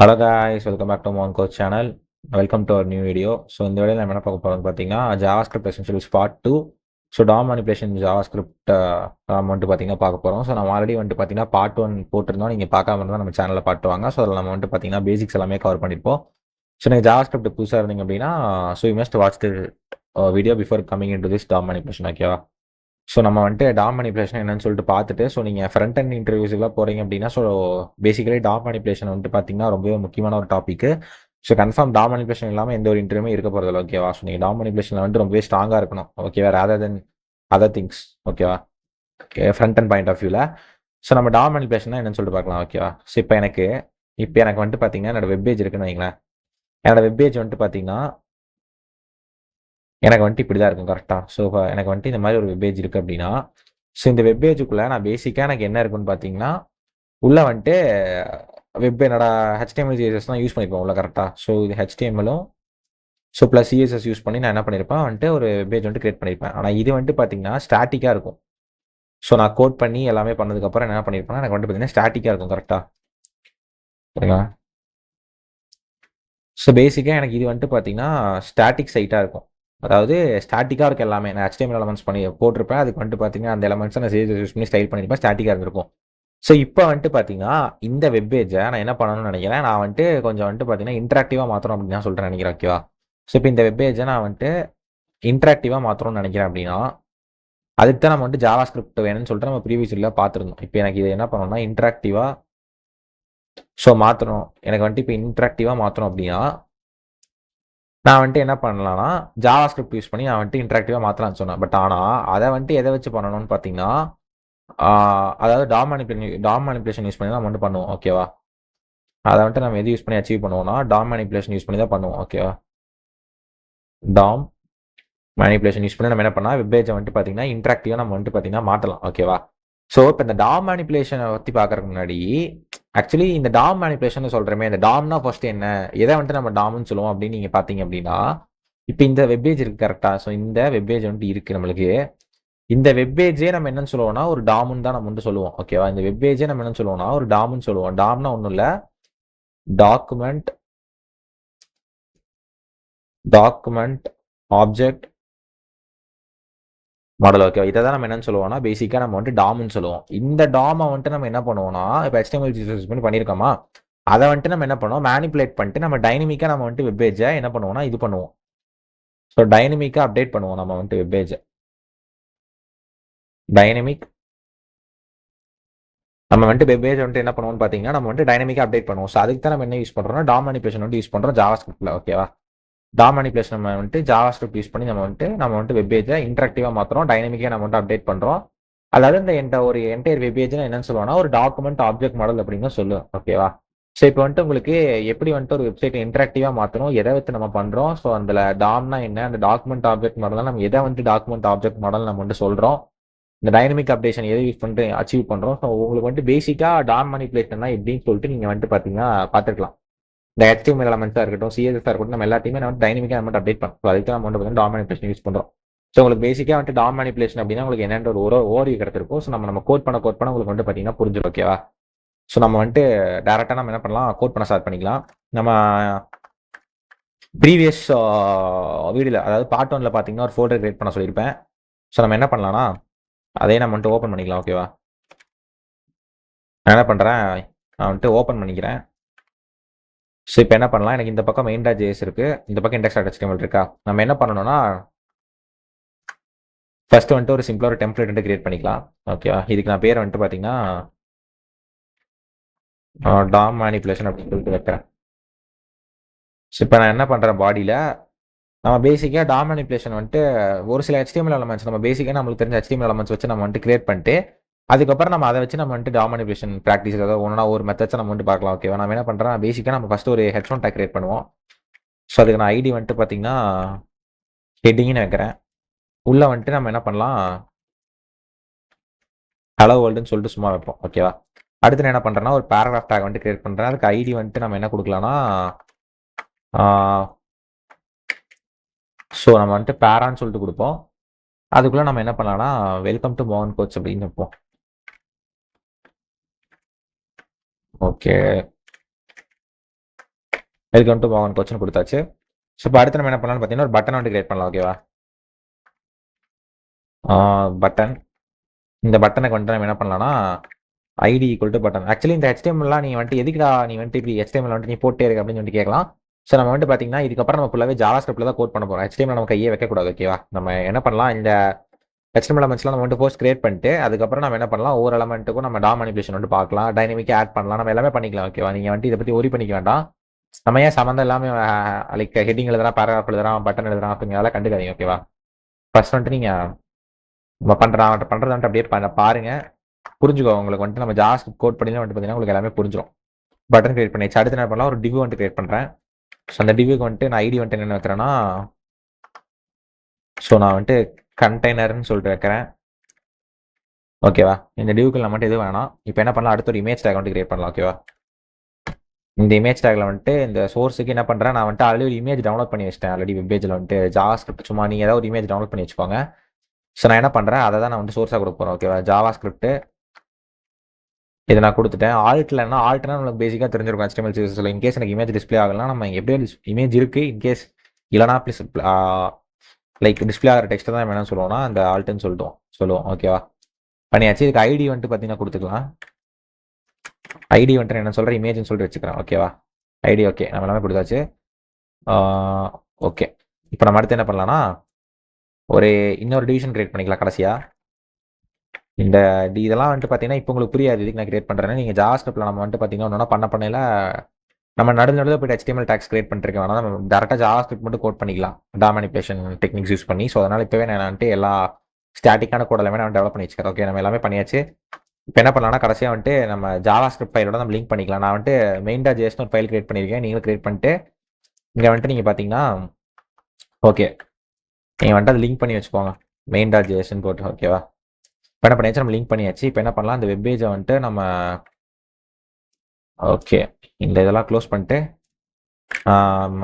Hello guys, welcome back to Mon Coach channel. Welcome to our new video. So இந்த வீடியோவில் நம்ம என்ன பார்க்க போகிறோம்னு பார்த்தீங்கன்னா JavaScript essentials part 2. So DOM manipulation JavaScript நம்ம வந்துட்டு பார்த்தீங்கன்னா பார்க்க போகிறோம். ஸோ நம்ம ஆல்ரெடி வந்துட்டு பார்த்தீங்கன்னா பார்ட் 1 போட்டிருந்தோம். நீங்கள் பார்க்காம இருந்தால் நம்ம சேனலில் பார்த்துவாங்க. ஸோ அதில் நம்ம வந்துட்டு பார்த்தீங்கன்னா பேசிக்ஸ் எல்லாமே கவர் பண்ணியிருப்போம். ஸோ நீங்கள் ஜாவாஸ்கிரிப்ட் புதுசாக இருந்தீங்க அப்படின்னா so you must watch the video before coming in to this Tom manipulation. ஓகேவா? ஸோ நம்ம வந்துட்டு டாம் மேனிபுலேஷன் என்னன்னு சொல்லிட்டு பார்த்துட்டு, ஸோ நீங்கள் ஃப்ரண்ட் அண்ட் இன்டர்வியூஸ்லாம் போகிறீங்க அப்படின்னா, ஸோ பேசிக்கலி டாம் மேனிபுலேஷன் வந்துட்டு பார்த்தீங்கன்னா ரொம்பவே முக்கியமான ஒரு topic. So confirm Tom manipulation இல்லாமல் எந்த ஒரு இன்டர்வியூமே இருக்க போகிறதில்ல. ஓகேவா? ஸோ நீங்கள் டாம் மேனிபுலேஷனில் வந்துட்டு ரொம்பவே ஸ்ட்ராங்காக இருக்கணும். ஓகேவா? Rather than other things. ஓகேவா? Okay, front end point of வியூவில். ஸோ நம்ம டாம் மேனிபுலேஷன் என்னன்னு சொல்லிட்டு பார்க்கலாம். ஓகேவா? ஸோ இப்போ எனக்கு வந்துட்டு பார்த்தீங்கன்னா என்னோட வெப்பேஜ் இருக்குன்னு வைங்களேன். என்னோட வெப்பேஜ் வந்துட்டு பார்த்தீங்கன்னா எனக்கு வந்துட்டு இப்படி தான் இருக்கும். கரெக்டாக? ஸோ எனக்கு வந்துட்டு இந்த மாதிரி ஒரு வெப்பேஜ் இருக்குது அப்படின்னா, ஸோ இந்த வெப்பேஜுக்குள்ளே நான் பேசிக்காக எனக்கு என்ன இருக்குன்னு பார்த்தீங்கன்னா, உள்ளே வந்துட்டு என்னோட HTML CSS தான் யூஸ் பண்ணியிருப்பேன் உள்ள. கரெக்டாக? ஸோ இது HTMLலும் ஸோ ப்ளஸ் CSS யூஸ் பண்ணி நான் என்ன பண்ணியிருப்பேன் வந்துட்டு ஒரு வெப்பேஜ் வந்துட்டு கிரியேட் பண்ணியிருப்பேன். ஆனால் இது வந்துட்டு பார்த்தீங்கன்னா ஸ்டாட்டிக்காக இருக்கும். ஸோ நான் கோட் பண்ணி எல்லாமே பண்ணதுக்கப்புறம் என்ன பண்ணியிருப்பேன்னா எனக்கு வந்துட்டு பார்த்தீங்கன்னா ஸ்டாட்டிக்காக இருக்கும். கரெக்டாக? சரிங்களா? ஸோ பேசிக்காக எனக்கு இது வந்துட்டு பார்த்தீங்கன்னா ஸ்டாட்டிக் சைட்டாக இருக்கும். அதாவது ஸ்டாட்டிக்காக இருக்க எல்லாமே நான் HTML எலமெண்ட்ஸ் பண்ணி போட்டிருப்பேன். அதுக்கு வந்துட்டு பார்த்தீங்கன்னா அந்த எலமெண்ட்ஸை நான் CSS யூஸ் பண்ணி ஸ்டைல் பண்ணியிருப்பேன். ஸ்டாட்டிக்காக இருந்திருக்கும். ஸோ இப்போ வந்துட்டு பார்த்தீங்கன்னா இந்த வெப்பேஜை நான் என்ன பண்ணணும்னு நினைக்கிறேன், நான் வந்துட்டு கொஞ்சம் வந்துட்டு பார்த்தீங்கன்னா இன்ட்ராக்டிவாக மாற்றணும் அப்படின்னு நான் சொல்லிட்டு நினைக்கிறேன். ஓகேவா? ஸோ இப்போ இந்த வெப்பேஜை நான் வந்துட்டு இன்ட்ராக்டிவாக மாற்றணும்னு நினைக்கிறேன் அப்படின்னா, அதுக்கு தான் நம்ம வந்துட்டு ஜாவா ஸ்கிரிப்ட் வேணும்னு சொல்லிட்டு நம்ம ப்ரீவியஸ் வீடியோவில் பார்த்துருந்தோம். இப்போ எனக்கு இது என்ன பண்ணணும்னா இன்ட்ராக்டிவாக ஸோ மாற்றணும். எனக்கு வந்துட்டு இப்போ இன்ட்ராக்டிவாக மாற்றணும் அப்படின்னா நான் வந்துட்டு என்ன பண்ணலாம்னா ஜாவா ஸ்கிரிப்ட் யூஸ் பண்ணி நான் வந்துட்டு இன்ட்ராக்டிவாக மாற்றலாம்னு சொன்னேன். பட் ஆனால் அதை வந்துட்டு எதை வச்சு பண்ணணும்னு பார்த்தீங்கன்னா, அதாவது டாம் மேனிபுலேஷன் யூஸ் பண்ணி தான் நம்ம வந்துட்டு பண்ணுவோம். ஓகேவா? அதை வந்துட்டு நம்ம எது யூஸ் பண்ணி அச்சீவ் பண்ணுவோம்னா டாம் மேனிபுலேஷன் யூஸ் பண்ணி தான் பண்ணுவோம். ஓகேவா? டாம் மேனிபுலேஷன் யூஸ் பண்ணி நம்ம என்ன பண்ணால் வெப்பேஜை வந்துட்டு பார்த்தீங்கன்னா இன்ட்ராக்டிவாக நம்ம வந்துட்டு பார்த்தீங்கன்னா மாற்றலாம். ஓகேவா? ஸோ இப்போ இந்த டாம் மேனிபுலேஷனை பற்றி பார்க்கறதுக்கு முன்னாடி ஆக்சுவலி இந்த டாம் மேனிபுலேஷன் சொல்கிறோமே, இந்த டாம்னா ஃபர்ஸ்ட் என்ன, எதை வந்துட்டு நம்ம டாம்னு சொல்லுவோம் அப்படின்னு நீங்கள் பார்த்தீங்க அப்படின்னா, இப்போ இந்த வெப்பேஜ் இருக்குது. கரெக்டாக? ஸோ இந்த வெப்பேஜ் வந்துட்டு இருக்குது நம்மளுக்கு. இந்த வெப்பேஜே நம்ம என்னன்னு சொல்லுவோம்னா ஒரு டாம்னு தான் நம்ம வந்து சொல்லுவோம். ஓகேவா? இந்த வெப்பேஜே நம்ம என்னன்னு சொல்லுவோம்னா ஒரு டாம்னு சொல்லுவோம். டாம்னா ஒன்றும் இல்லை, டாக்குமெண்ட் ஆப்ஜெக்ட் மாடல். ஓகே, இதை தான் நம்ம என்னன்னு சொல்லுவோம்னா பேசிக்காக நம்ம வந்துட்டு டாம்னு சொல்லுவோம். இந்த டாமை வந்துட்டு நம்ம என்ன பண்ணுவோம்னா இப்போ HTML யூஸ் பண்ணி பண்ணியிருக்கோமா, அதை வந்துட்டு நம்ம என்ன பண்ணுவோம் மேனிப்புலேட் பண்ணிட்டு நம்ம டைனமிக்காக நம்ம வந்துட்டு வெப்பேஜை என்ன பண்ணுவோம்னா இது பண்ணுவோம். ஸோ டைனமிக்காக அப்டேட் பண்ணுவோம் நம்ம வந்துட்டு வெப்பேஜை. டைனமிக் நம்ம வந்துட்டு வெப்பேஜ் வந்துட்டு என்ன பண்ணுவோம்னு பார்த்தீங்கன்னா நம்ம வந்துட்டு டைனமிக்காக அப்டேட் பண்ணுவோம். ஸோ அதுக்கு தான் நம்ம என்ன யூஸ் பண்ணுறோம்னா டாம் மேனிபுலேஷன் வந்துட்டு யூஸ் பண்ணுறோம் ஜாவா ஸ்கிரிப்டில். ஓகேவா? டாம் மேனிபுலேஷன் நம்ம வந்துட்டு ஜாவா ஸ்கிரிப்ட் யூஸ் பண்ணி நம்ம வந்துட்டு வெப்பேஜை இன்ட்ராக்டிவாக மாற்றுறோம், டைனமிக்காக நம்ம வந்துட்டு அப்டேட் பண்ணுறோம். அதாவது இந்த ஒரு என்டையர் வெப்பேஜ்னா என்னன்னு சொல்லுவாங்கன்னா ஒரு டாக்குமெண்ட் ஆப்ஜெக்ட் மாடல் அப்படின்னு சொல்லுவோம். ஓகேவா? ஸோ இப்போ வந்துட்டு உங்களுக்கு எப்படி வந்துட்டு ஒரு வெப்சைட்டை இன்ட்ராக்டிவாக மாற்றணும், எதை வச்சு நம்ம பண்ணுறோம், ஸோ அந்த டாம்னா என்ன, அந்த டாக்குமெண்ட் ஆப்ஜெக்ட் மாடல் நம்ம எதை வந்துட்டு டாக்குமெண்ட் ஆப்ஜெக்ட் மாடல் நம்ம வந்துட்டு சொல்கிறோம், இந்த டைனமிக் அப்டேஷன் எதை யூஸ் பண்ணிட்டு அச்சீவ் பண்ணுறோம். ஸோ உங்களுக்கு வந்துட்டு பேசிக்காக டாம் மேனிபுலேஷன்னா எப்படின்னு சொல்லிட்டு நீங்கள் வந்துட்டு பார்த்தீங்கன்னா பார்த்துக்கலாம். இந்த HTML எலமெண்ட்ஸாக இருக்கட்டும், CSS இருக்கட்டும், நம்ம எல்லாத்தையுமே நம்ம டைனமிக்காக நம்ம அப்டேட் பண்ணுறோம். ஸோ அதுக்கு நம்ம வந்து டாம் மேனிபுலேஷன் யூஸ் பண்ணுறோம். ஸோ உங்களுக்கு பேசிக்காக வந்துட்டு டாம் மேனிபுலேஷன் அப்படின்னா உங்களுக்கு என்னென்ற ஒரு ஓவர்வியூ கிடைச்சிருக்கும். ஸோ நம்ம கோட் பண்ண உங்களுக்கு வந்துட்டு பார்த்தீங்கன்னா புரிஞ்சிடும். ஓகேவா? ஸோ நம்ம வந்துட்டு டேரெக்டாக நம்ம என்ன பண்ணலாம், கோட் பண்ண ஸ்டார்ட் பண்ணிக்கலாம். நம்ம ப்ரீவியஸ் வீடியோவில் அதாவது பார்ட் 1ல் பார்த்தீங்கன்னா ஒரு ஃபோல்டர் கிரியேட் பண்ண சொல்லியிருப்பேன். ஸோ நம்ம என்ன பண்ணலாம்னா அதே நம்ம வந்துட்டு ஓப்பன் பண்ணிக்கலாம். ஓகேவா? நான் என்ன பண்ணுறேன், நான் வந்துட்டு ஓப்பன் பண்ணிக்கிறேன். ஸோ இப்போ என்ன பண்ணலாம், எனக்கு இந்த பக்கம் main.js இருக்குது, இந்த பக்கம் index.html இருக்கா. நம்ம என்ன பண்ணணும்னா ஃபர்ஸ்ட் வந்துட்டு ஒரு சிம்பிளாக ஒரு டெம்ப்ளேட் வந்துட்டு கிரியேட் பண்ணிக்கலாம். ஓகேவா? இதுக்கு நான் பேர் வந்துட்டு பார்த்தீங்கன்னா டாம் மேனிபுலேஷன் அப்படின்னு சொல்லிட்டு வைக்கிறேன். ஸோ இப்போ நான் என்ன பண்ணுறேன், பாடியில் நம்ம பேசிக்காக டாம் மேனிபுலேஷன் வந்துட்டு ஒரு சில HTML எலமெண்ட்ஸ் நம்ம பேசிக்காக நம்மளுக்கு தெரிஞ்ச HTML எலமெண்ட்ஸ் வச்சு நம்ம வந்துட்டு கிரியேட் பண்ணிட்டு அதுக்கப்புறம் நம்ம அதை வச்சு நம்ம வந்துட்டு டாம் மேனிபுலேஷன் ப்ராக்டிஸ் ஏதாவது ஒன்றா ஒரு மெத்தட்ஸை நம்ம வந்துட்டு பார்க்கலாம். ஓகேவா? நம்ம என்ன பண்ணுறேன், பேசிக்காக நம்ம ஃபஸ்ட்டு ஒரு ஹெட்ஃபோன் டேக் கிரியேட் பண்ணுவோம். ஸோ அதுக்கு நான் ஐடி வந்துட்டு பார்த்தீங்கன்னா ஹெட்டிங்னு வைக்கிறேன். உள்ளே வந்துட்டு நம்ம என்ன பண்ணலாம், ஹலோ வேர்ல்டுன்னு சொல்லிட்டு சும்மா வைப்போம். ஓகேவா? அடுத்து நான் என்ன பண்ணுறேன்னா ஒரு பேராகிராஃப் டேக் வந்துட்டு கிரியேட் பண்ணுறேன். அதுக்கு ஐடி வந்துட்டு நம்ம என்ன கொடுக்கலாம்னா ஸோ நம்ம வந்துட்டு பேரான்னு சொல்லிட்டு கொடுப்போம். அதுக்குள்ளே நம்ம என்ன பண்ணலாம்னா வெல்கம் டு மோகன் கோச் அப்படின்னு வைப்போம். ஓகே, வெல்கம் டு மோகன் கோச்னு கொடுத்தாச்சு. ஸோ இப்போ அடுத்து நம்ம என்ன பண்ணலாம்னு பார்த்தீங்கன்னா ஒரு பட்டன் வந்து கிரியேட் பண்ணலாம். ஓகேவா? பட்டன், இந்த பட்டனுக்கு வந்துட்டு நம்ம என்ன பண்ணலாம்னா ID equal to button. Actually இந்த HTML நீ வந்துட்டு எதுக்குடா நீ வந்துட்டு இப்படி HTML வந்துட்டு நீ போட்டே இருக்கு அப்படின்னு சொல்லிட்டு கேட்கலாம். ஸோ நம்ம வந்துட்டு பார்த்தீங்கன்னா இதுக்கப்புறம் நம்ம ஃபுல்லாகவே ஜாவா ஸ்கிரிப்ட்ல தான் கோட் பண்ண போகிறோம். HTML நம்ம கையே வைக்கக்கூடாது. ஓகேவா? நம்ம என்ன பண்ணலாம், இந்த HTML எலமெண்ட்ஸ்லாம் நம்ம வந்துட்டு போஸ்ட் கிரியேட் பண்ணிட்டு அதுக்கப்புறம் நம்ம என்ன பண்ணலாம், ஒவ்வொரு எலமெண்ட்டுக்கும் நம்ம டாம் மேனிபுலேஷன் வந்துட்டு பார்க்கலாம், டைனமிக்காக ஆட் பண்ணலாம், நம்ம எல்லாமே பண்ணிக்கலாம். ஓகேவா? நீங்கள் வந்துட்டு இதை பற்றி ஒரி பண்ணிக்க வேண்டாம். நம்ம ஏன் சம்மந்தம் இல்லாமல் லைக் ஹெட்டிங் எழுதுறான், பேராகிராஃப் எழுதுறான், பட்டன் எழுதுறான் அப்படிங்கிறதெல்லாம் கண்டுக்காதீங்க. ஓகேவா? ஃபர்ஸ்ட் வந்துட்டு நீங்கள் நம்ம பண்ணுறது வந்துட்டு அப்படியே பாருங்க, புரிஞ்சுக்கோ. உங்களுக்கு வந்துட்டு நம்ம ஜாவா ஸ்கிரிப்ட் கோட் பண்ணி வந்துட்டு பார்த்தீங்கன்னா உங்களுக்கு எல்லாமே புரிஞ்சிடும். பட்டன் கிரியேட் பண்ணிச்சு. அடுத்து என்ன பண்ணலாம், ஒரு டிவ் வந்துட்டு கிரியேட் பண்ணுறேன். ஸோ அந்த டிவ்வுக்கு வந்துட்டு நான் ஐடி வந்துட்டு என்ன வைக்கிறேன்னா, ஸோ நான் வந்துட்டு கண்டெய்னர்னு சொல்லிட்டு வைக்கிறேன். ஓகேவா? இந்த டிவ்வுக்கு நம்ம மட்டும் எதுவும் வேணாம். இப்போ என்ன பண்ணலாம், அடுத்த ஒரு இமேஜ் டேக் வந்துட்டு கிரியேட் பண்ணலாம். ஓகேவா? இந்த இமேஜ் டேக்ல வந்துட்டு இந்த சோர்ஸுக்கு என்ன பண்ணுறேன், நான் வந்துட்டு ஆல்ரெடி ஒரு இமேஜ் டவுன்லோட் பண்ணி வச்சிட்டேன். ஆல்ரெடி வெப் பேஜில் வந்துட்டு ஜாவா ஸ்கிரிப்ட் சும்மா நீங்கள் ஏதாவது ஒரு இமேஜ் டவுன்லோட் பண்ணி வச்சுக்கோங்க. ஸோ நான் என்ன பண்ணுறேன், அதை தான் நான் வந்து சோர்ஸாக கொடுக்க போகிறேன். ஓகேவா? ஜாவா ஸ்கிரிப்ட் இதை நான் கொடுத்துட்டேன். ஆல்ட்னா நம்மளுக்கு பேசிக்காக தெரிஞ்சிருக்கும் HTML CSS. இன்கேஸ் எனக்கு இமேஜ் டிஸ்பிளே ஆகலாம், நம்ம எப்படியோ இமேஜ் இருக்குது, இன்கேஸ் இல்லைனா ப்ளீஸ் லைக் டிஸ்பிளே ஆகிற டெக்ஸ்ட்டை தான் என்ன சொல்லுவோம்னா அந்த ஆல்ட்டுன்னு சொல்லுவோம். ஓகேவா? பண்ணியாச்சு. இதுக்கு ஐடி வந்துட்டு பார்த்தீங்கன்னா கொடுத்துக்கலாம். ஐடி வந்துட்டு என்ன சொல்கிறேன், இமேஜ்னு சொல்லிட்டு வச்சுக்கிறேன். ஓகேவா? ஐடி ஓகே, நம்ம எல்லாமே கொடுத்தாச்சு. ஓகே, இப்போ நம்ம அடுத்து என்ன பண்ணலாம்னா ஒரு இன்னொரு டிவிஷன் கிரியேட் பண்ணிக்கலாம் கடைசியாக. இந்த இதெல்லாம் வந்துட்டு பார்த்தீங்கன்னா இப்போ உங்களுக்கு புரியாது இதுக்கு நான் கிரியேட் பண்ணுறேன்னா, நீங்கள் ஜாவா ஸ்கிரிப்ட்ல நம்ம வந்துட்டு பார்த்தீங்கன்னா ஒன்றா பண்ணையில் நம்ம நடுவில் போய்ட்டு HTML டேக்ஸ் கிரியேட் பண்ணிருக்க வேணாம், நம்ம டேரெக்டாக ஜாவா ஸ்கிரிப்ட் மட்டும் கோட் பண்ணிக்கலாம் டாம் மேனிபுலேஷன் டெக்னிக்ஸ் யூஸ் பண்ணி. ஸோ அதனால் இப்போவே நான் வந்துட்டு எல்லா ஸ்டாட்டிக்கான கோட் எல்லாமே நான் டெவலப் பண்ணி வச்சுக்கிறேன். ஓகே, நம்ம எல்லாமே பண்ணியாச்சு. இப்போ என்ன பண்ணலாம்னா கடைசியாக வந்துட்டு நம்ம ஜாவா ஸ்கிரிப்ட் ஃபைலோட நம்ம லிங்க் பண்ணிக்கலாம். நான் வந்துட்டு main.jsன்னு ஒரு ஃபைல் கிரியேட் பண்ணியிருக்கேன். நீங்களும் கிரியேட் பண்ணிட்டு இங்கே வந்துட்டு நீங்கள் பார்த்தீங்கன்னா ஓகே, நீங்கள் வந்துட்டு அதை லிங்க் பண்ணி வச்சுக்கோங்க main.jsன்னு போட்டு. ஓகேவா? இப்போ என்ன பண்ணியாச்சு, நம்ம லிங்க் பண்ணியாச்சு. இப்போ என்ன பண்ணலாம், இந்த வெப் பேஜை வந்துட்டு நம்ம ஓகே இந்த இதெல்லாம் க்ளோஸ் பண்ணிட்டு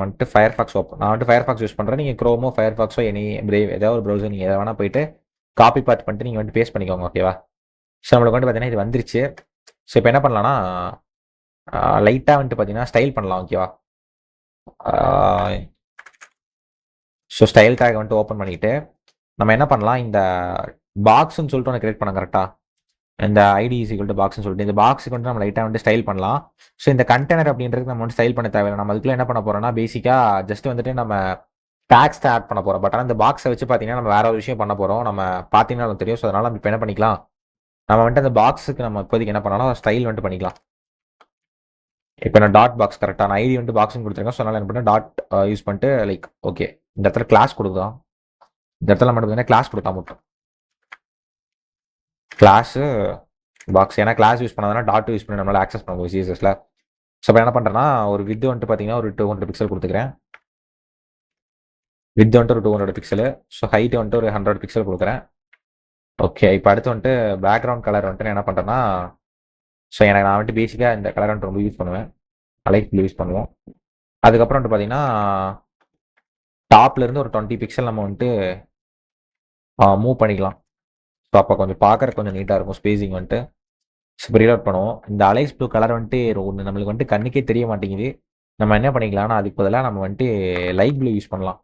வந்துட்டு ஃபயர்ஃபாக்ஸ் ஓப்பன், நான் வந்துட்டு ஃபயர்ஃபாக்ஸ் யூஸ் பண்ணுறேன். நீங்கள் க்ரோமோ ஃபயர்ஃபாக்ஸோ எனி பிரேவ் ஏதாவது ஒரு ப்ரௌசர் நீங்கள் எதை வேணால் போயிட்டு காப்பி பாத் பண்ணிட்டு நீங்கள் வந்துட்டு பேஸ்ட் பண்ணிக்கோங்க. ஓகேவா? ஸோ நம்மளுக்கு வந்துட்டு பார்த்தீங்கன்னா இது வந்துருச்சு. ஸோ இப்போ என்ன பண்ணலாம்னா லைட்டாக வந்துட்டு பார்த்தீங்கன்னா ஸ்டைல் பண்ணலாம். ஓகேவா? ஸோ ஸ்டைல் டேக் வந்துட்டு ஓப்பன் பண்ணிவிட்டு நம்ம என்ன பண்ணலாம், இந்த பாக்ஸ்ன்னு சொல்லிட்டு ஒன்று கிரியேட் பண்ண கரெக்டாக, இந்த ஐடி ஈக்குவல் டு பாக்ஸ்னு சொல்லிட்டு இந்த பாக்ஸுக்கு வந்து நம்ம லைட்டாக வந்து ஸ்டைல் பண்ணலாம். ஸோ இந்த கண்டெய்னர் அப்படின்றது நம்ம வந்து ஸ்டைல் பண்ண தேவையில்லை. நம்ம அதுக்குள்ள என்ன பண்ண போறோம்னா பேசிக்காக ஜஸ்ட் வந்துட்டு நம்ம டேக்ஸ் தான் ஆட் பண்ண போகிறோம். பட் ஆனால் இந்த பாக்ஸை வச்சு பார்த்தீங்கன்னா நம்ம வேற ஒரு விஷயம் பண்ண போகிறோம். நம்ம பார்த்தீங்கன்னா நமக்கு தெரியும். ஸோ அதனால நம்ம இப்போ என்ன பண்ணிக்கலாம், நம்ம வந்துட்டு அந்த பாக்ஸுக்கு நம்ம இப்போதைக்கு என்ன பண்ணலாம், ஸ்டைல் வந்துட்டு பண்ணிக்கலாம். இப்போ நான் டாட் பாக்ஸ் கரெக்டாக நான் ஐடி வந்துட்டு பாக்ஸ்னு கொடுத்துருக்கேன். ஸோ அதனால என்ன பண்ணேன், டாட் யூஸ் பண்ணிட்டு லைக் ஓகே இந்த இடத்துல கிளாஸ் கொடுக்கலாம். இந்த இடத்துல மட்டும் பார்த்தீங்கன்னா கிளாஸ் கொடுத்தா மட்டும் கிளாஸு பாக்ஸ், ஏன்னா கிளாஸ் யூஸ் பண்ணாதானே டாட் யூஸ் பண்ணி நம்மளால் ஆக்சஸ் பண்ண முடியும் CSSல. ஸோ இப்போ என்ன பண்ணுறேன்னா ஒரு வித் வந்துட்டு பார்த்தீங்கன்னா ஒரு 200 பிக்சல் கொடுத்துக்கிறேன். வித் வந்துட்டு ஒரு 200 பிக்சலு. ஸோ ஹைட் வந்துட்டு ஒரு 100 பிக்சல் கொடுக்குறேன். ஓகே, இப்போ அடுத்து வந்துட்டு பேக்ரவுண்ட் கலர் வந்துட்டு நான் என்ன பண்ணுறேன்னா, ஸோ எனக்கு நான் வந்துட்டு பேசிக்காக இந்த கலர் வந்துட்டு ரொம்ப யூஸ் பண்ணுவேன், லைட் ப்ளூ யூஸ் பண்ணுவோம். அதுக்கப்புறம் வந்துட்டு பார்த்தீங்கன்னா டாப்லேருந்து ஒரு 20 பிக்சல் நம்ம வந்துட்டு மூவ் பண்ணிக்கலாம். ஸோ அப்போ கொஞ்சம் பார்க்குறக்கு கொஞ்சம் நீட்டாக இருக்கும் ஸ்பேசிங் வந்துட்டு. இப்போ ரீலோட் பண்ணுவோம். இந்த அலைஸ் ப்ளூ கலர் வந்துட்டு ஒன்று நம்மளுக்கு வந்துட்டு கண்ணுக்கே தெரிய மாட்டேங்குது. நம்ம என்ன பண்ணிக்கலாம்னா அதுக்கு பதிலாக நம்ம வந்துட்டு லைட் ப்ளூ யூஸ் பண்ணலாம்.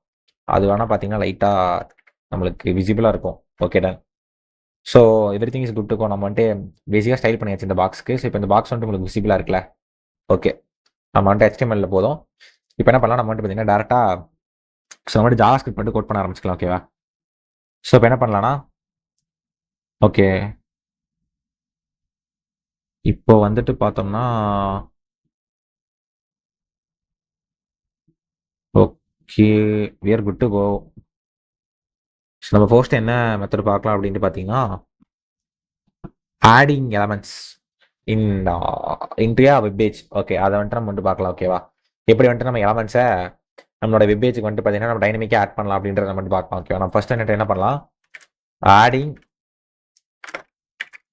அது வேணால் பார்த்தீங்கன்னா லைட்டாக நம்மளுக்கு விசிபிளாக இருக்கும். Okay done. So everything is good to go. நம்ம வந்துட்டு பேசிக்காக ஸ்டைல் பண்ணியாச்சு இந்த பாக்ஸ்க்கு. ஸோ இப்போ இந்த பாக்ஸ் வந்துட்டு உங்களுக்கு விசிபிளாக இருக்குல்ல. ஓகே, நம்ம வந்துட்டு HTML போதும். இப்போ என்ன பண்ணலாம், நம்ம வந்துட்டு பார்த்தீங்கன்னா டேரெக்டாக ஸோ நம்ம வந்துட்டு ஜாவா ஸ்கிரிப்ட் வந்துட்டு கோட் பண்ண ஆரம்பிச்சிக்கலாம். ஓகேவா? ஸோ இப்போ என்ன பண்ணலாம்னா ஓகே இப்போ வந்துட்டு பார்த்தோம்னா okay we are good to go. So நம்ம ஃபர்ஸ்ட் என்ன மெத்தட் பார்க்கலாம் அப்படின்ட்டு பார்த்தீங்கன்னா ஆடிங் எலமெண்ட்ஸ் இன் இன்ட்ரியா வெப் பேஜ். ஓகே, அதை வந்துட்டு நம்ம வந்துட்டு பார்க்கலாம். ஓகேவா? எப்படி வந்துட்டு நம்ம எலமெண்ட்ஸை நம்மளோட வெப் பேஜுக்கு வந்துட்டு பார்த்தீங்கன்னா நம்ம டைனமிக்காக ஆட் பண்ணலாம் அப்படின்றத நம்ம வந்துட்டு பார்க்கலாம். ஓகேவா? நம்ம ஃபர்ஸ்ட் என்ன பண்ணலாம், ஆடிங்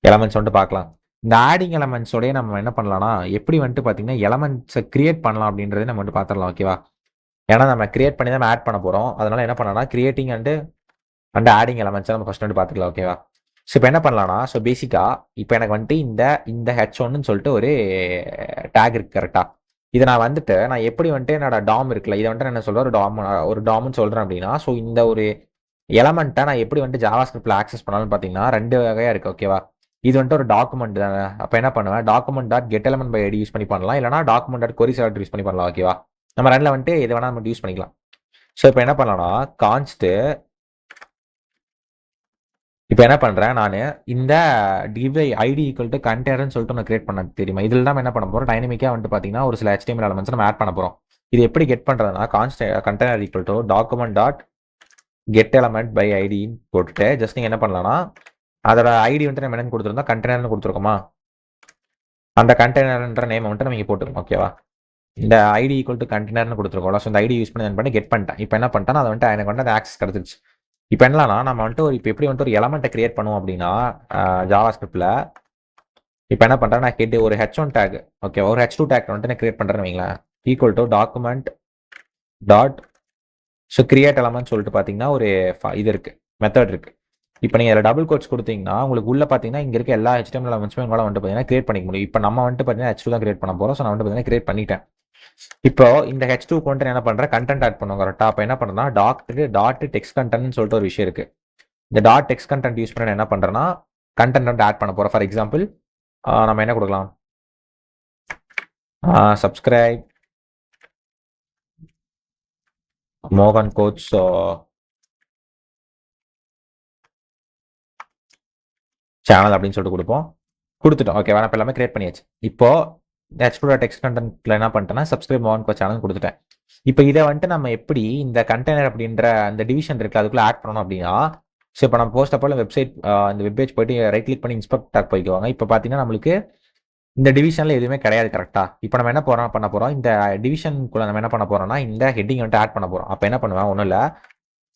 எலமெண்ட்ஸ் வந்துட்டு பார்க்கலாம். இந்த ஆடிங் எலமெண்ட்ஸோடய நம்ம என்ன பண்ணலாம்னா எப்படி வந்துட்டு பார்த்தீங்கன்னா எலமெண்ட்ஸை கிரியேட் பண்ணலாம் அப்படின்றத நம்ம வந்துட்டு பார்த்துடலாம். ஓகேவா? ஏன்னா நம்ம கிரியேட் பண்ணி தான் ஆட் பண்ண போகிறோம். அதனால என்ன பண்ணலாம்னா கிரியேட்டிங் அண்ட் ஆடிங் எலமெண்ட்ஸை நம்ம ஃபர்ஸ்ட் வந்துட்டு பார்த்துக்கலாம். ஓகேவா? ஸோ இப்போ என்ன பண்ணலாம்னா ஸோ பேசிக்காக இப்போ எனக்கு வந்துட்டு இந்த H1ன்னு சொல்லிட்டு ஒரு டேக் இருக்குது கரெக்டாக. இதை நான் வந்துட்டு நான் எப்படி வந்துட்டு என்னோட டாம் இருக்குல்ல, இதை வந்துட்டு நான் என்ன சொல்கிறேன், ஒரு டாம்னு சொல்கிறேன் அப்படின்னா, ஸோ இந்த ஒரு எலமெண்ட்டை நான் எப்படி வந்துட்டு ஜாவா ஸ்கிரிப்டில் ஆக்சஸ் பண்ணாலும் பார்த்தீங்கன்னா 2 வகையாக இருக்குது. ஓகேவா? இது வந்துட்டு ஒரு டாக்குமெண்ட் தானே. அப்போ என்ன பண்ணுவேன், document dot get element by ID use பண்ணி பண்ணலாம், இல்லைனா document dot query select use பண்ணி பண்ணலாம். ஓகேவா? நம்ம 2ல வந்துட்டு எது வேணால் நம்ம யூஸ் பண்ணிக்கலாம். ஸோ இப்போ என்ன பண்ணலாம்னா கான்ஸ்ட்டு இப்போ என்ன பண்ணுறேன் நான், இந்த டிவை ஐடி ஈக்குவல் டு கண்டெய்னர்னு சொல்லிட்டு நான் கிரியேட் பண்ண தெரியுமா, இதில் தான் என்ன பண்ண போகிறோம், டைனமிக்காக வந்துட்டு பார்த்தீங்கன்னா ஒரு சில HTML எலமெண்ட்ஸ் நம்ம ஆட் பண்ண போகிறோம். இது எப்படி கெட் பண்ணுறதுனா const container equal to document dot get element by ஐடின்னு போட்டுட்டு ஜஸ்ட் நீங்கள் என்ன பண்ணலாம்னா அதோட ஐடி வந்துட்டு நம்ம என்னன்னு கொடுத்துருந்தோம், கண்டெய்னர்னு கொடுத்துருக்கோமா, அந்த கண்டெய்னர்ன்ற நேம் வந்துட்டு நம்ம இங்கே போட்டுருக்கோம். ஓகேவா? இந்த ஐடி ஈக்குவல் டு கண்டெய்னர்னு கொடுத்துருக்கோம். ஸோ இந்த ஐடி யூஸ் பண்ணி கெட் பண்ணிட்டேன். இப்போ என்ன பண்ணிட்டேன், அதை வந்துட்டு எனக்கு வந்து அந்த ஆக்சஸ் கிடச்சிருச்சு. இப்போ என்னன்னா நம்ம வந்துட்டு இப்போ எப்படி வந்துட்டு ஒரு எலமெண்ட்டை கிரியேட் பண்ணுவோம் அப்படின்னா ஜாவா ஸ்கிரிப்டில் இப்போ என்ன பண்ணுறேன், நான் கேட்டு ஒரு H1 டேக், ஓகே, ஒரு H2 டேக் வந்துட்டு நான் கிரியேட் பண்ணுறேன்னு வைங்களேன், equal to document dot so create element சொல்லிட்டு பார்த்தீங்கன்னா ஒரு இது இருக்குது, மெத்தட் இருக்குது. இப்போ நீங்கள் அதில் டபுள் கோட்ஸ் கொடுத்தீங்கன்னா உங்களுக்கு உள்ள பார்த்தீங்கன்னா இங்கே இருக்க எல்லா HTML எலமெண்ட்ஸுமே உங்களால் வந்துட்டு பார்த்தீங்கன்னா கிரியேட் பண்ணிக்க முடியும். இப்போ நம்ம வந்துட்டு பார்த்தீங்கன்னா H2 தான் கிரியேட் பண்ண போகிறோம். ஸோ நான் வந்துட்டு பார்த்தீங்கன்னா கிரியேட் பண்ணிட்டேன். இப்போ இந்த H2 கொண்டு என்ன பண்ணுறேன், கண்டென்ட் ஆட் பண்ணுவோம் கரெக்டாக. அப்போ என்ன பண்ணுறேன்னா டாட் டெக்ஸ்ட் கண்டென்ட்னு சொல்லிட்டு ஒரு விஷயம் இருக்குது. இந்த டாட் டெக்ஸ்ட் கண்டென்ட் யூஸ் பண்ணி என்ன பண்ணுறேன்னா கண்டென்ட் வந்து ஆட் பண்ண போகிறோம். ஃபார் எக்ஸாம்பிள் நம்ம என்ன கொடுக்கலாம், சப்ஸ்கிரைப் மோகன் கோச் சேனல் அப்படின்னு சொல்லிட்டு கொடுப்போம். கொடுத்துட்டோம். ஓகே, வேணா எல்லாமே கிரியேட் பண்ணியாச்சு. இப்போ H2 டெக்ஸ்ட் கண்டென்ட்ல என்ன பண்ணிட்டேன்னா சப்ஸ்கிரைப் மோகன் கோச் சேனல் கொடுத்துட்டேன். இப்போ இதை வந்துட்டு நம்ம எப்படி இந்த கண்டெய்னர் அப்படின்ற அந்த டிவிஷன் இருக்குல்ல அதுக்குள்ளே ஆட் பண்ணணும் அப்படின்னா, ஸோ இப்போ நம்ம போஸ்ட் அப்போ வெப்சைட் இந்த வெப்பேஜ் போய்ட்டு ரைட் கிளிக் பண்ணி இன்ஸ்பெக்ட் டாக் போய்க்குவாங்க. இப்போ பார்த்தீங்கன்னா நம்மளுக்கு இந்த டிவிஷனில் எதுவுமே கிடையாது கரெக்டாக. இப்போ நம்ம என்ன பண்ண போகிறோம், இந்த டிவிஷனுக்குள்ளே நம்ம என்ன பண்ண போகிறோம்னா இந்த ஹெட்டிங் வந்துட்டு ஆட் பண்ண போகிறோம். அப்போ என்ன பண்ணுவேன், ஒன்றும் இல்லை,